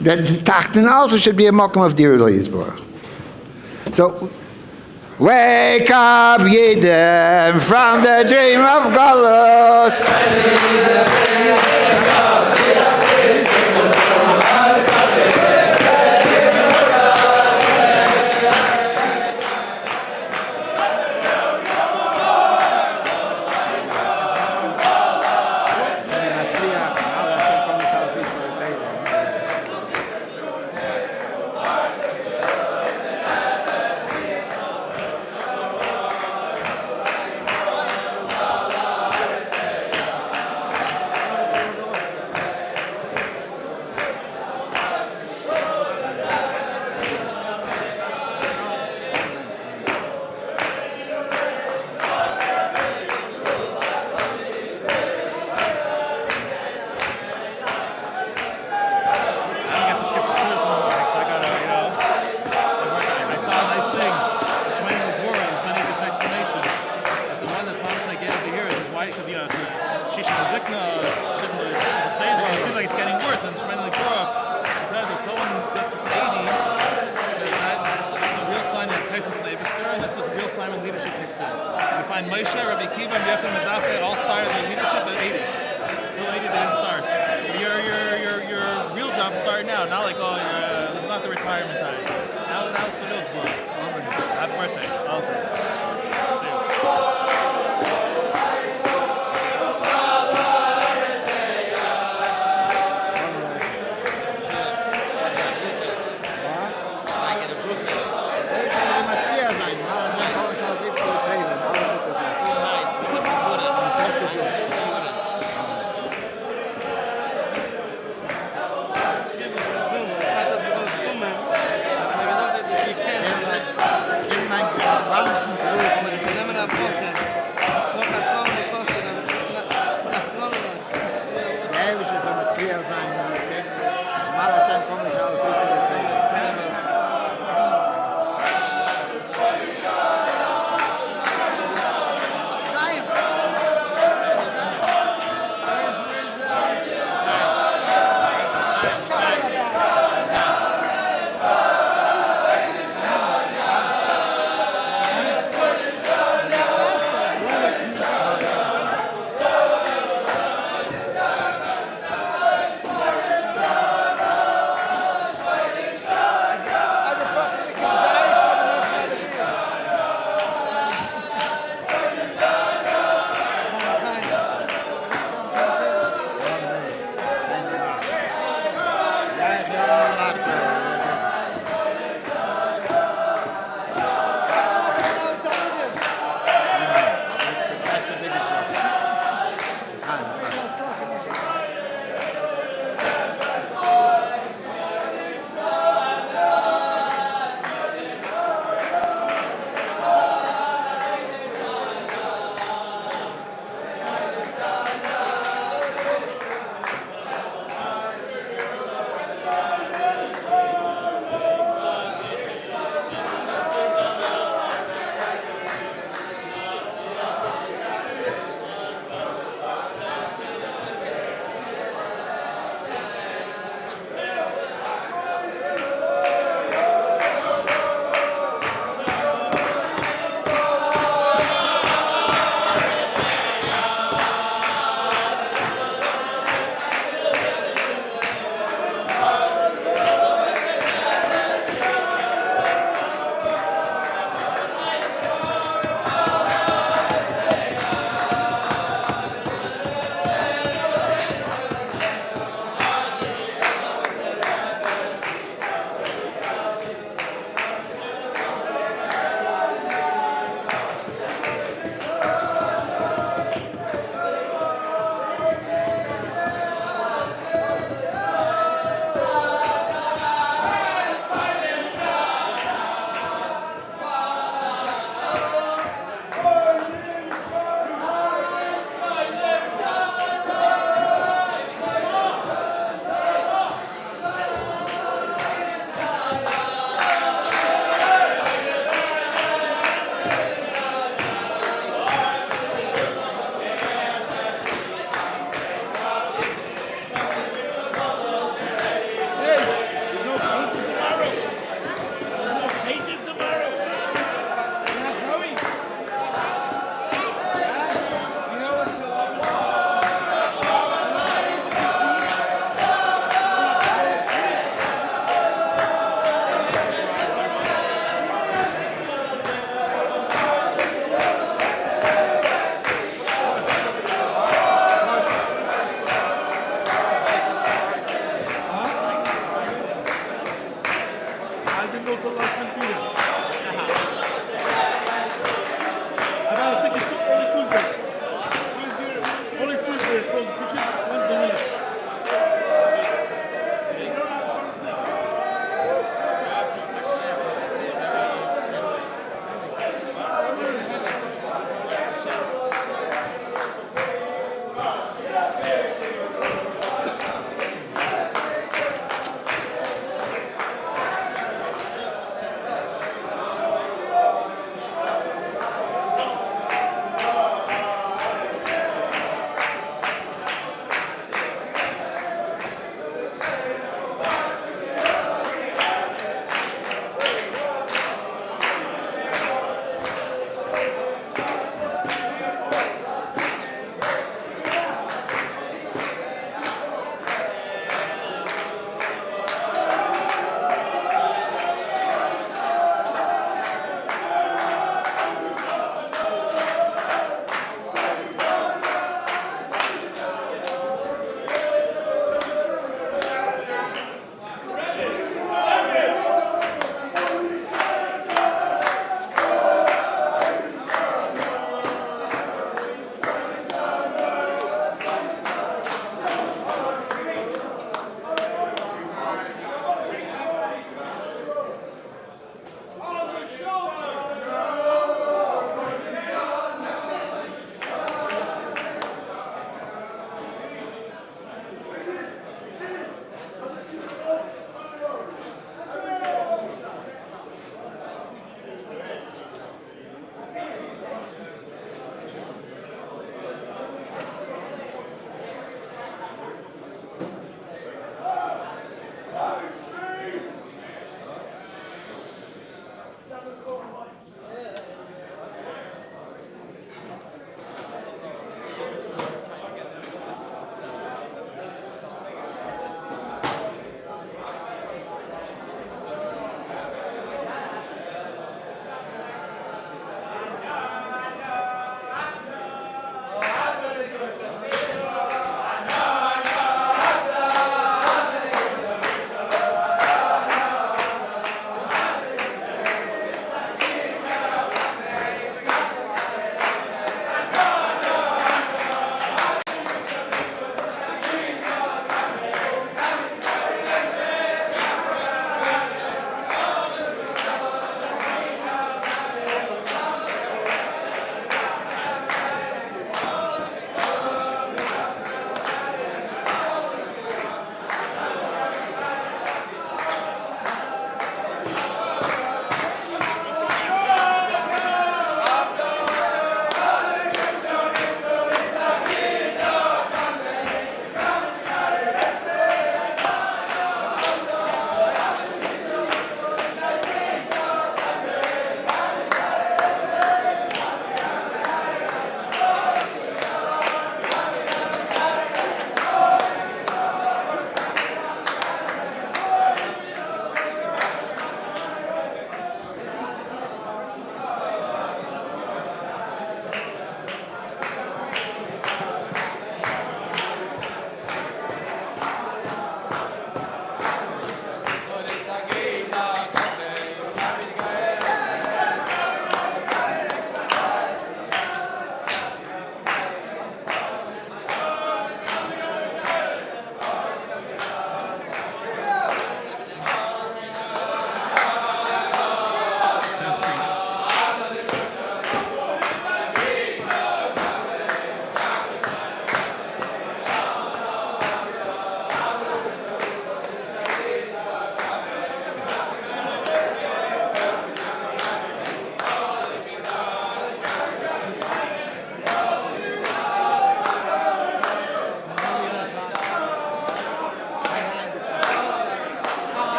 That the Tachton also should be a mokum of Dir Lo Yisborach. So, wake up, Yidem, from the dream of Golos. German time. That was the real school. Happy birthday. Okay. See you.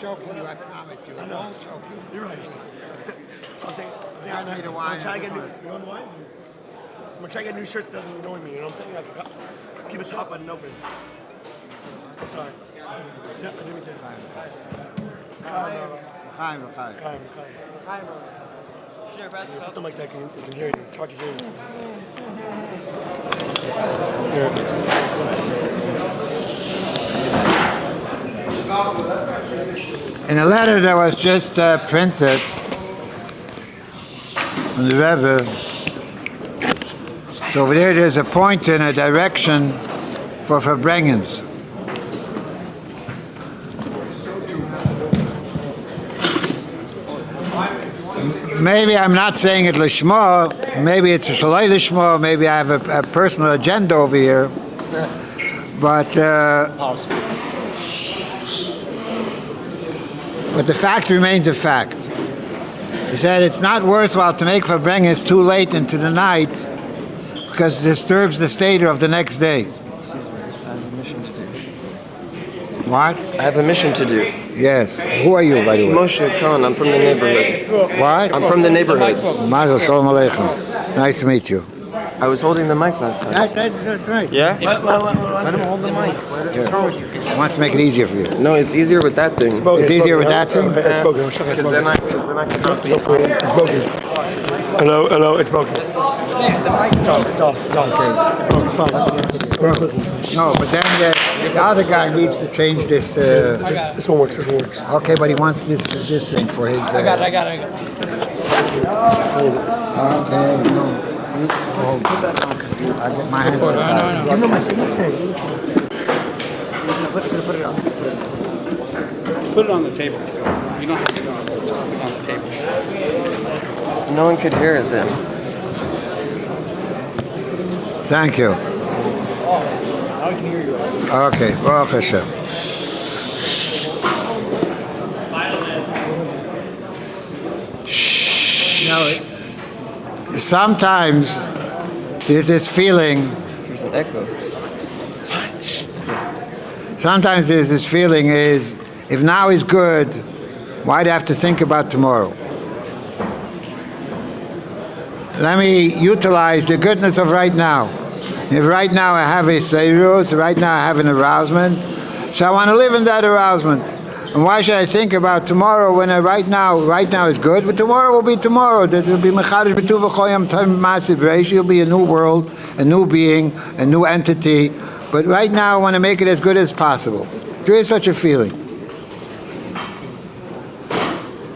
choking you, I promise you. I won't choke you. You're right. I'm saying, I need a wine. I'm trying to get new, you want wine? I'm gonna try to get new shirts that doesn't annoy me, you know what I'm saying? Like, keep it top button open. I'm sorry. Yeah, I didn't mean to. Put the mic so I can hear you. It's hard to hear you. In a letter that was just printed from the Rabbi, so over there's a point and a direction for Farbrengens. Maybe I'm not saying it lishma, maybe it's a shalai lishma, maybe I have a personal agenda over here, but the fact remains a fact. He said it's not worthwhile to make Farbrengen too late into the night because it disturbs the Seder of the next day. What? I have a mission to do. Yes. Who are you, by the way? Moshe Khan. I'm from the neighborhood. What? I'm from the neighborhood. Mazel Shalom Aleichem. Nice to meet you. I was holding the mic last time. That's right. Yeah? Let him hold the mic. What's wrong with you? He wants to make it easier for you. No, it's easier with that thing. It's easier with that thing? Because then I can talk to you. Hello, it's broken. The mic's off. It's on, No, but then the other guy needs to change this. This one works. Okay, but he wants this thing for his. I got it. Okay, no. Put that on because I get my hand. Give him my sister's tag. Put it on. Put it on the table. So you don't have to go on, just on the table. No one could hear it then. Thank you. I can hear you. Okay, Baruch Hashem. Sometimes there's this feeling. There's an echo. Sometimes there's this feeling is, if now is good, why do I have to think about tomorrow? Let me utilize the goodness of right now. If right now I have a seirus, right now I have an arousement, so I want to live in that arousement. And why should I think about tomorrow when right now is good, but tomorrow will be tomorrow. There will be mechadish b'tuv v'choyam time massive reish. It'll be a new world, a new being, a new entity. But right now I want to make it as good as possible. There is such a feeling.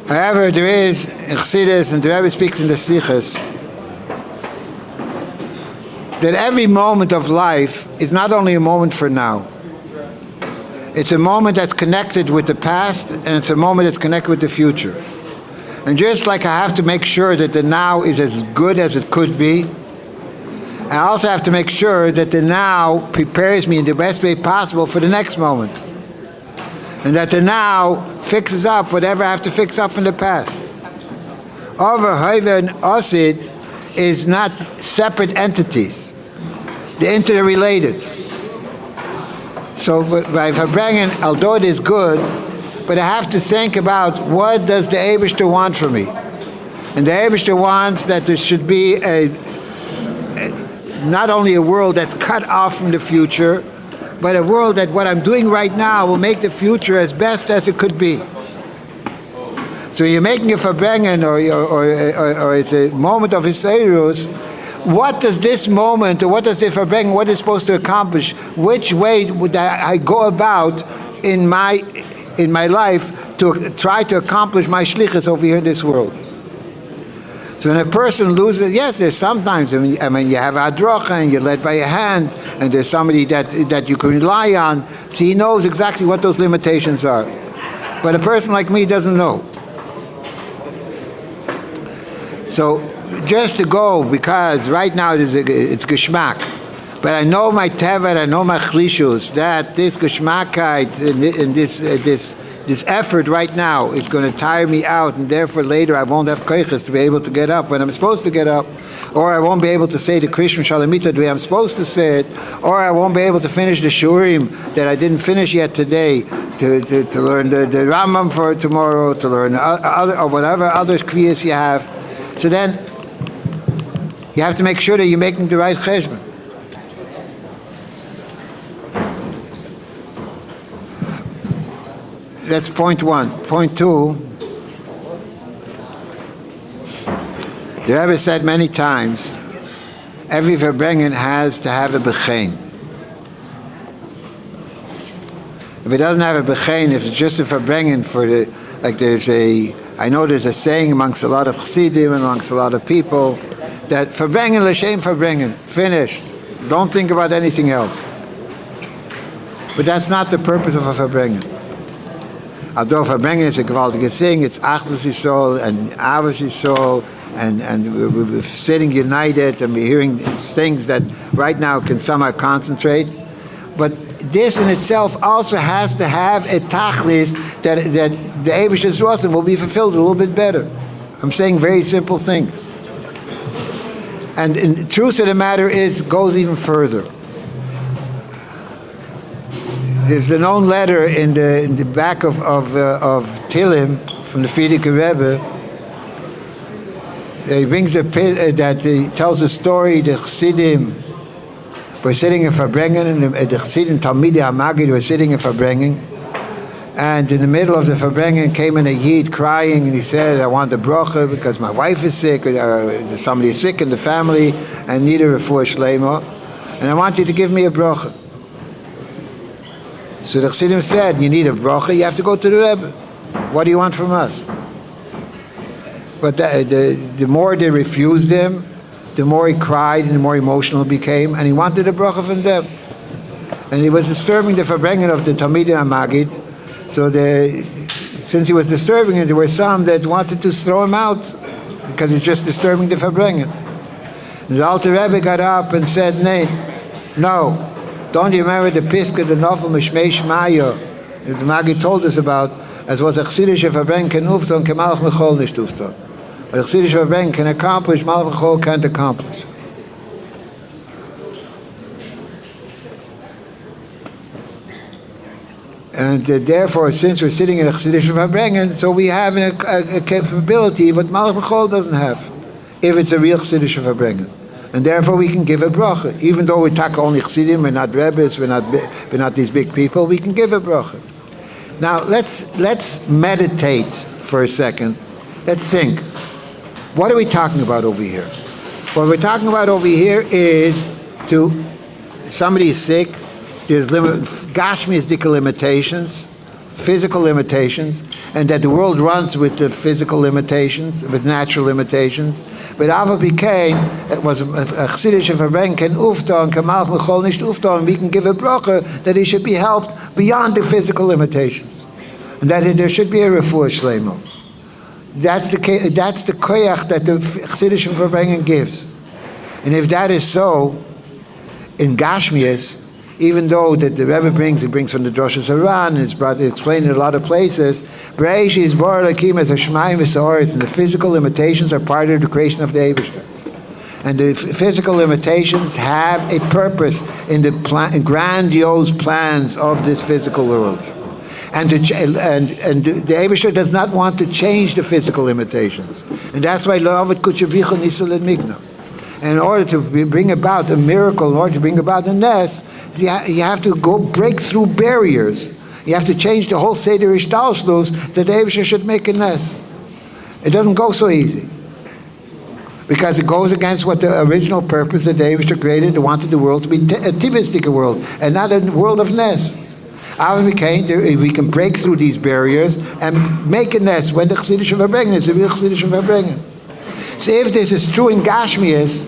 However, there is in Chassidus, and the Rabbi speaks in the Sichos, that every moment of life is not only a moment for now. It's a moment that's connected with the past, and it's a moment that's connected with the future. And just like I have to make sure that the now is as good as it could be, I also have to make sure that the now prepares me in the best way possible for the next moment. And that the now fixes up whatever I have to fix up from the past. Over Hoiva and Osid is not separate entities. They're interrelated. So by Farbrengen, although it is good, but I have to think about what does the Eibishter want from me. And the Eibishter wants that there should be not only a world that's cut off from the future, but a world that what I'm doing right now will make the future as best as it could be. So you're making a Farbrengen, or it's a moment of Hiserus. What does this moment, or what does the Farbrengen, what is supposed to accomplish? Which way would I go about in my life to try to accomplish my shlichus over here in this world? So when a person loses, yes, there's sometimes, I mean you have adrocha and you're led by a hand, and there's somebody that you can rely on, so he knows exactly what those limitations are. But a person like me doesn't know. So just to go, because right now it's geschmack, but I know my tevet, I know my chlishus, that this geschmackheit and this effort right now is going to tire me out, and therefore later I won't have koiches to be able to get up when I'm supposed to get up, or I won't be able to say the Krishna Shalamita the way I'm supposed to say it, or I won't be able to finish the shurim that I didn't finish yet today, to learn the Rambam for tomorrow, to learn other, or whatever other kviyas you have. So then you have to make sure that you're making the right cheshbon. That's point one. Point two, the Rebbe said many times, every Farbrengen has to have a bechein. If it doesn't have a bechein, if it's just a Farbrengen for the, like I know there's a saying amongst a lot of chassidim, amongst a lot of people, that Farbrengen l'shem Farbrengen, finished. Don't think about anything else. But that's not the purpose of a Farbrengen. Although Farbrengen is a gewaltige thing, it's Achdus Yisrael and Avos Yisrael, and we're sitting united, and we're hearing things that right now can somehow concentrate. But this in itself also has to have a tachlis that the Eibishter's Rotzim will be fulfilled a little bit better. I'm saying very simple things. And the truth of the matter goes even further. There's the known letter in the back of Tilim from the Frierdiker Rebbe. He brings he tells the story. The Chassidim were sitting in Farbrengen, and the Chassidim Talmidei HaMagid were sitting in Farbrengen. And in the middle of the Farbrengen came in a Yid crying, and he said, "I want the bracha because my wife is sick, or somebody is sick in the family, and need a refuah shleima, and I want you to give me a bracha." So the Chassidim said, "You need a bracha, you have to go to the Rebbe. What do you want from us?" But the more they refused him, the more he cried and the more emotional he became, and he wanted a bracha from them. And he was disturbing the Farbrengen of the Talmidei HaMagid. So since he was disturbing it, there were some that wanted to throw him out because he's just disturbing the Farbrengen. The Alter Rebbe got up and said, no. Don't you remember the Piska, the novel Mishmei Shmaya, the Magid told us about, as was a Chassidische Farbrengen can ufton, ke Malach Mechol nicht ufton. But a Chassidische Farbrengen can accomplish, Malach Mechol can't accomplish. And therefore, since we're sitting in a Chassidische Farbrengen, so we have a capability what Malach Mechol doesn't have, if it's a real Chassidische Farbrengen. And therefore we can give a bracha. Even though we talk only Chassidim, we're not Rebbes, we're not these big people, we can give a bracha. Now let's meditate for a second. Let's think. What are we talking about over here? What we're talking about over here is somebody is sick, there's Gashmiistic limitations, physical limitations, and that the world runs with the physical limitations, with natural limitations. But Ava became, it was a Chassidische Farbrengen can ufton, Kamalach Mechol nicht ufton, we can give a bracha that he should be helped beyond the physical limitations. And that there should be a refuah shleimo. That's the koyach that the Chassidische Farbrengen gives. And if that is so, in Gashmias, even though that the Rebbe brings from the Droshes Haran, and it's explained in a lot of places, and the physical limitations are part of the creation of the Eibishter. And the physical limitations have a purpose in the grandiose plans of this physical world. And the Eibishter does not want to change the physical limitations. And that's why Lo'avet Kuchavicha Nisal and Migna. And in order to bring about a miracle, in order to bring about a ness, you have to break through barriers. You have to change the whole Seder Ishtalshlus that the Eibishter should make a ness. It doesn't go so easy. Because it goes against what the original purpose that the Eibishter created, they wanted the world to be a tivistic world, and not a world of ness. We can break through these barriers and make a ness when the Chassidische Farbrengen is a real Chassidische Farbrengen. So if this is true in Gashmias,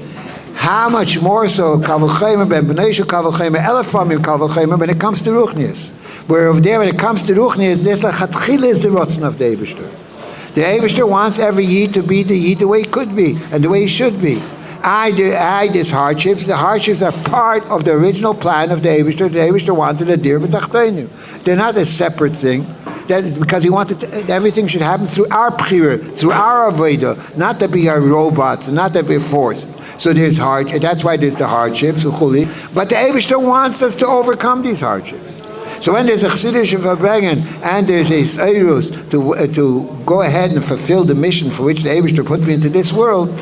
how much more so Kavachayim ben B'neishu Kavachayim Elefamim Kavachayim when it comes to Ruchnias? Where over there when it comes to Ruchnias, this Lachatchila is the Rotzen of the Eibishter. The Eibishter wants every Yid to be the Yid the way it could be and the way it should be. These hardships. The hardships are part of the original plan of the Eibishter. The Eibishter wanted a dir b'tachteinu. They're not a separate thing. Because he wanted everything should happen through our b'chira, through our avodah, not that we are robots, not that we're forced. So there's that's why there's the hardships, but the Eibishter wants us to overcome these hardships. So when there's a Chassidische Farbrengen and there's a Seirus to go ahead and fulfill the mission for which the Eibishter put me into this world,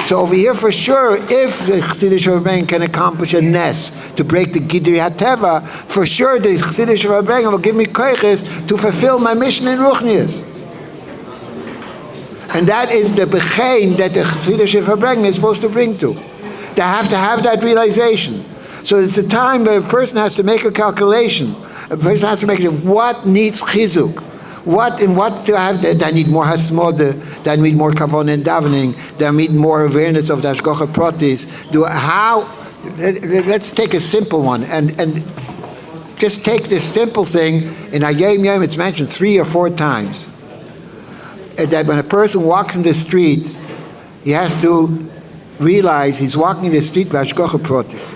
so over here for sure, if the Chassidische Farbrengen can accomplish a ness to break the Gidri HaTeva, for sure the Chassidische Farbrengen will give me koiches to fulfill my mission in Ruchnias. And that is the bechein that the Chassidische Farbrengen is supposed to bring to. They have to have that realization. So it's a time where a person has to make a calculation. A person has to make what needs chizuk. What do I have? Do I need more hasmoda? Do I need more kavon and davening? Do I need more awareness of the Ashgocha Protis? Let's take a simple one and just take this simple thing. In Hayom Yom it's mentioned 3 or 4 times. That when a person walks in the street, he has to realize he's walking in the street by Ashgocha Protis.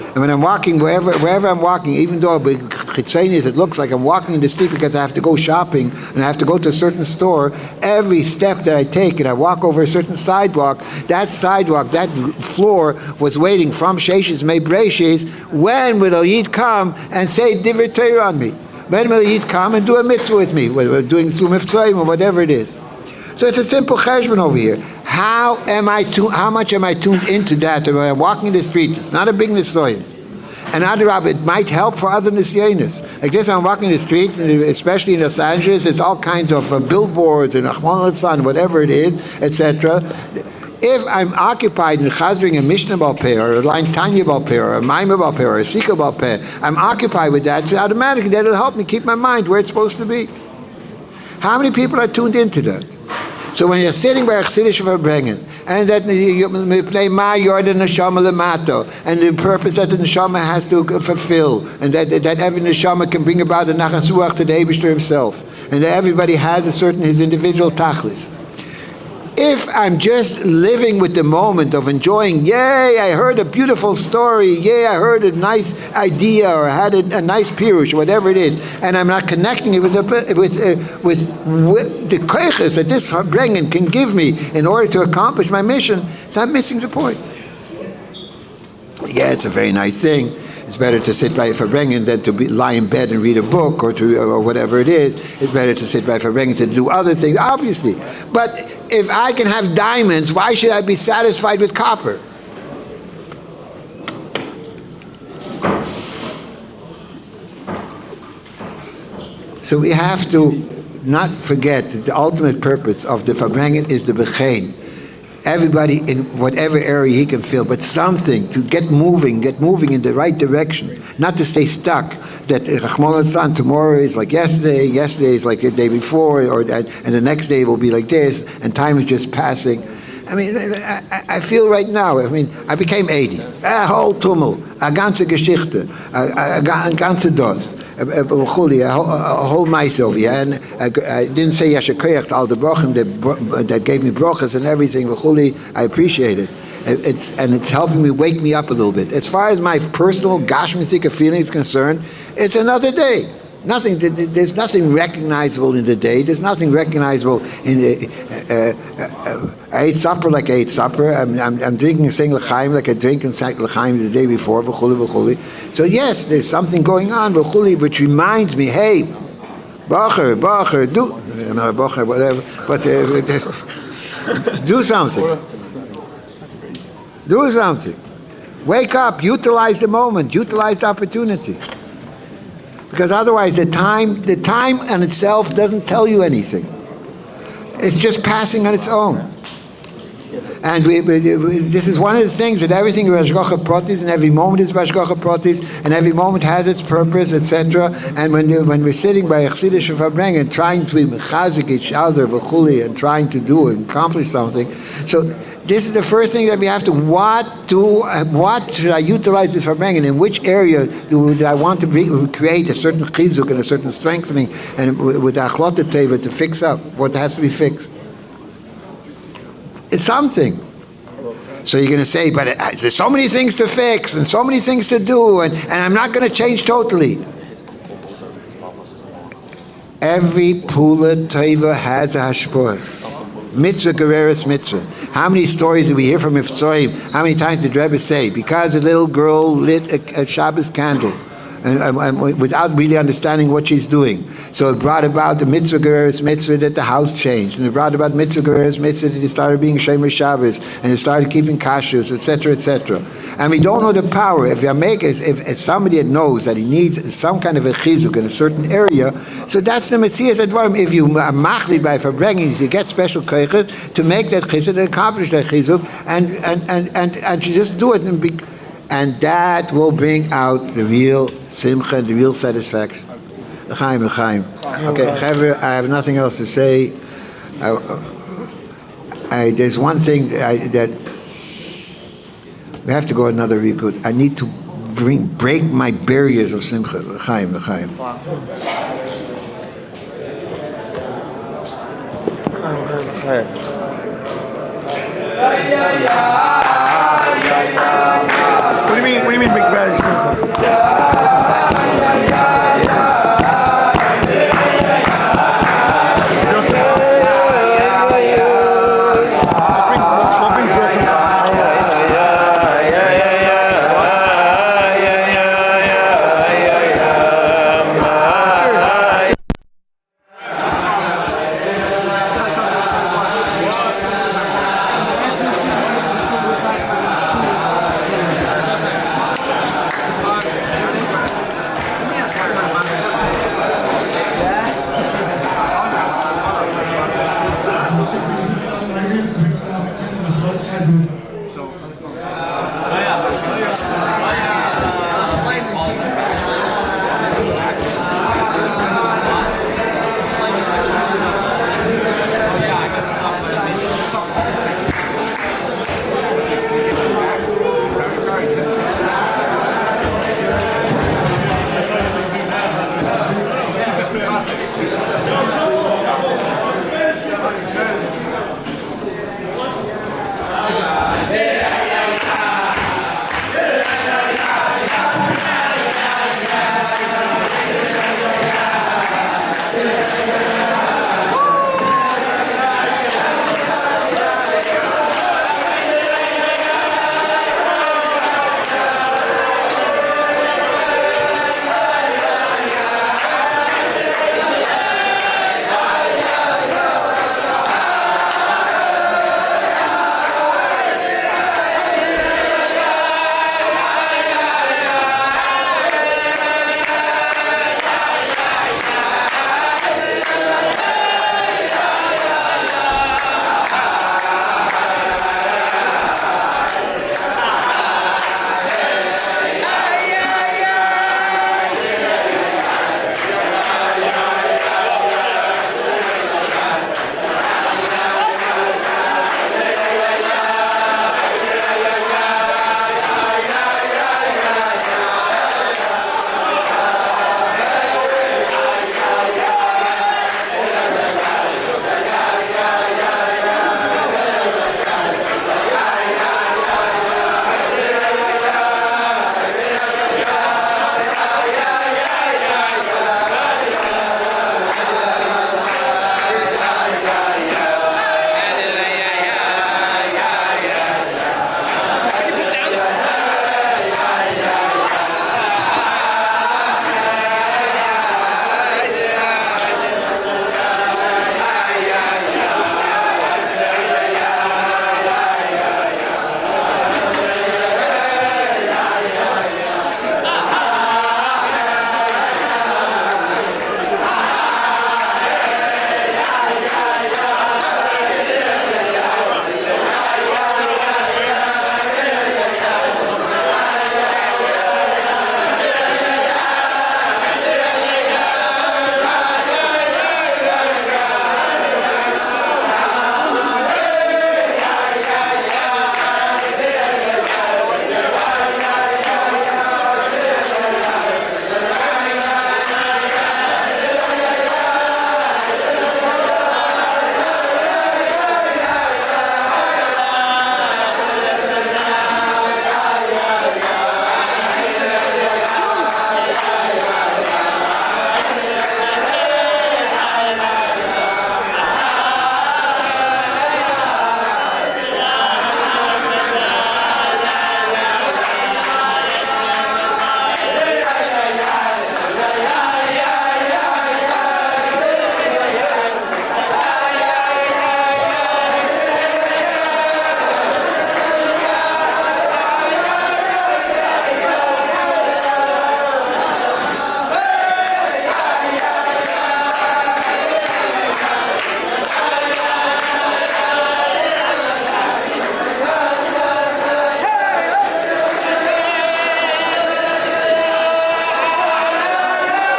And when I'm walking, wherever I'm walking, even though chitzenis, it looks like I'm walking in the street because I have to go shopping and I have to go to a certain store. Every step that I take and I walk over a certain sidewalk, that floor was waiting from Sheshes Mei Breishis. When will a Yid come and say Divrei Torah on me? When will a Yid come and do a mitzvah with me, whether we're doing through Miftzayim or whatever it is? So it's a simple cheshbon over here. How much am I tuned into that? When I'm walking in the street, it's not a big nisoyin. And Adarab, it might help for other nisyonis. Like this, I'm walking in the street, especially in Los Angeles, there's all kinds of billboards and Achman al-Tzlan, whatever it is, etc. If I'm occupied in chazring a Mishnah Baal Peh, or a line Tanya Baal Peh, or a Maimah Baal Peh, or a Sikha Baal Peh, I'm occupied with that, so automatically that'll help me keep my mind where it's supposed to be. How many people are tuned into that? So when you're sitting by a Chassidish Farbrengen, and that you play Ma Yor the Neshama Lemato, and the purpose that the Neshama has to fulfill, and that every Neshama can bring about the Nachas Ruach to the Eibishter himself, and that everybody has his individual tachlis. If I'm just living with the moment of enjoying, yay, I heard a beautiful story, yay, I heard a nice idea, or I had a nice pirush, whatever it is, and I'm not connecting it with the koiches that this Farbrengen can give me in order to accomplish my mission, so I'm missing the point. Yeah, it's a very nice thing. It's better to sit by a Farbrengen than to lie in bed and read a book or whatever it is. It's better to sit by a Farbrengen to do other things, obviously. But if I can have diamonds, why should I be satisfied with copper? So we have to not forget that the ultimate purpose of the Farbrengen is the Bechein. Everybody in whatever area he can feel, but something to get moving in the right direction, not to stay stuck. That Rahman al-Tzlan, tomorrow is like yesterday is like the day before, and the next day will be like this, and time is just passing. I mean, I feel right now, I became 80. A whole tummel, a ganze Geschichte, a ganze Dos, a whole mice over here. And I didn't say Yasher Koyach to all the brochim that gave me brochas and everything. I appreciate it. It's helping me wake me up a little bit. As far as my personal gashmistika feeling is concerned, it's another day. There's nothing recognizable in the day. There's nothing recognizable in the. I ate supper like I ate supper. I'm drinking Seng L'chaim like I drank L'chaim the day before. So yes, there's something going on, which reminds me, hey, Bacher, whatever, but do something. Do something. Wake up. Utilize the moment. Utilize the opportunity. Because otherwise the time in itself doesn't tell you anything. It's just passing on its own. And this is one of the things that everything is Schochet Protis, and every moment is Schochet Protis, and every moment has its purpose, etc. And when we're sitting by a Chassidish Farbrengen trying to mechazik each other, and trying to do and accomplish something, so this is the first thing that we have to, what should I utilize this Farbrengen? In which area do I want to create a certain chizuk and a certain strengthening, and with Achlot Teva to fix up what has to be fixed? It's something. So you're going to say, but there's so many things to fix and so many things to do, and I'm not going to change totally. Every Pula Teva has a hashpor. Mitzvah gereres mitzvah. How many stories did we hear from Miftzayim? How many times did Rabbi say, because a little girl lit a Shabbos candle, and without really understanding what she's doing. So it brought about the mitzvah gereres mitzvah that the house changed, and it brought about mitzvah gereres mitzvah that it started being Shemer Shabbos, and it started keeping kashrus, etc., etc. And we don't know the power. If somebody that knows that he needs some kind of a chizuk in a certain area, so that's the Metzias Advarim. If you are machli by Farbrengen, you get special koiches to make that chizuk and accomplish that chizuk, and you just do it, and that will bring out the real simcha, the real satisfaction. L'chaim. Okay, Chavre, I have nothing else to say. There's one thing that we have to go another rekud. I need to break my barriers of simcha. L'chaim. What do you mean big barriers? Yeah.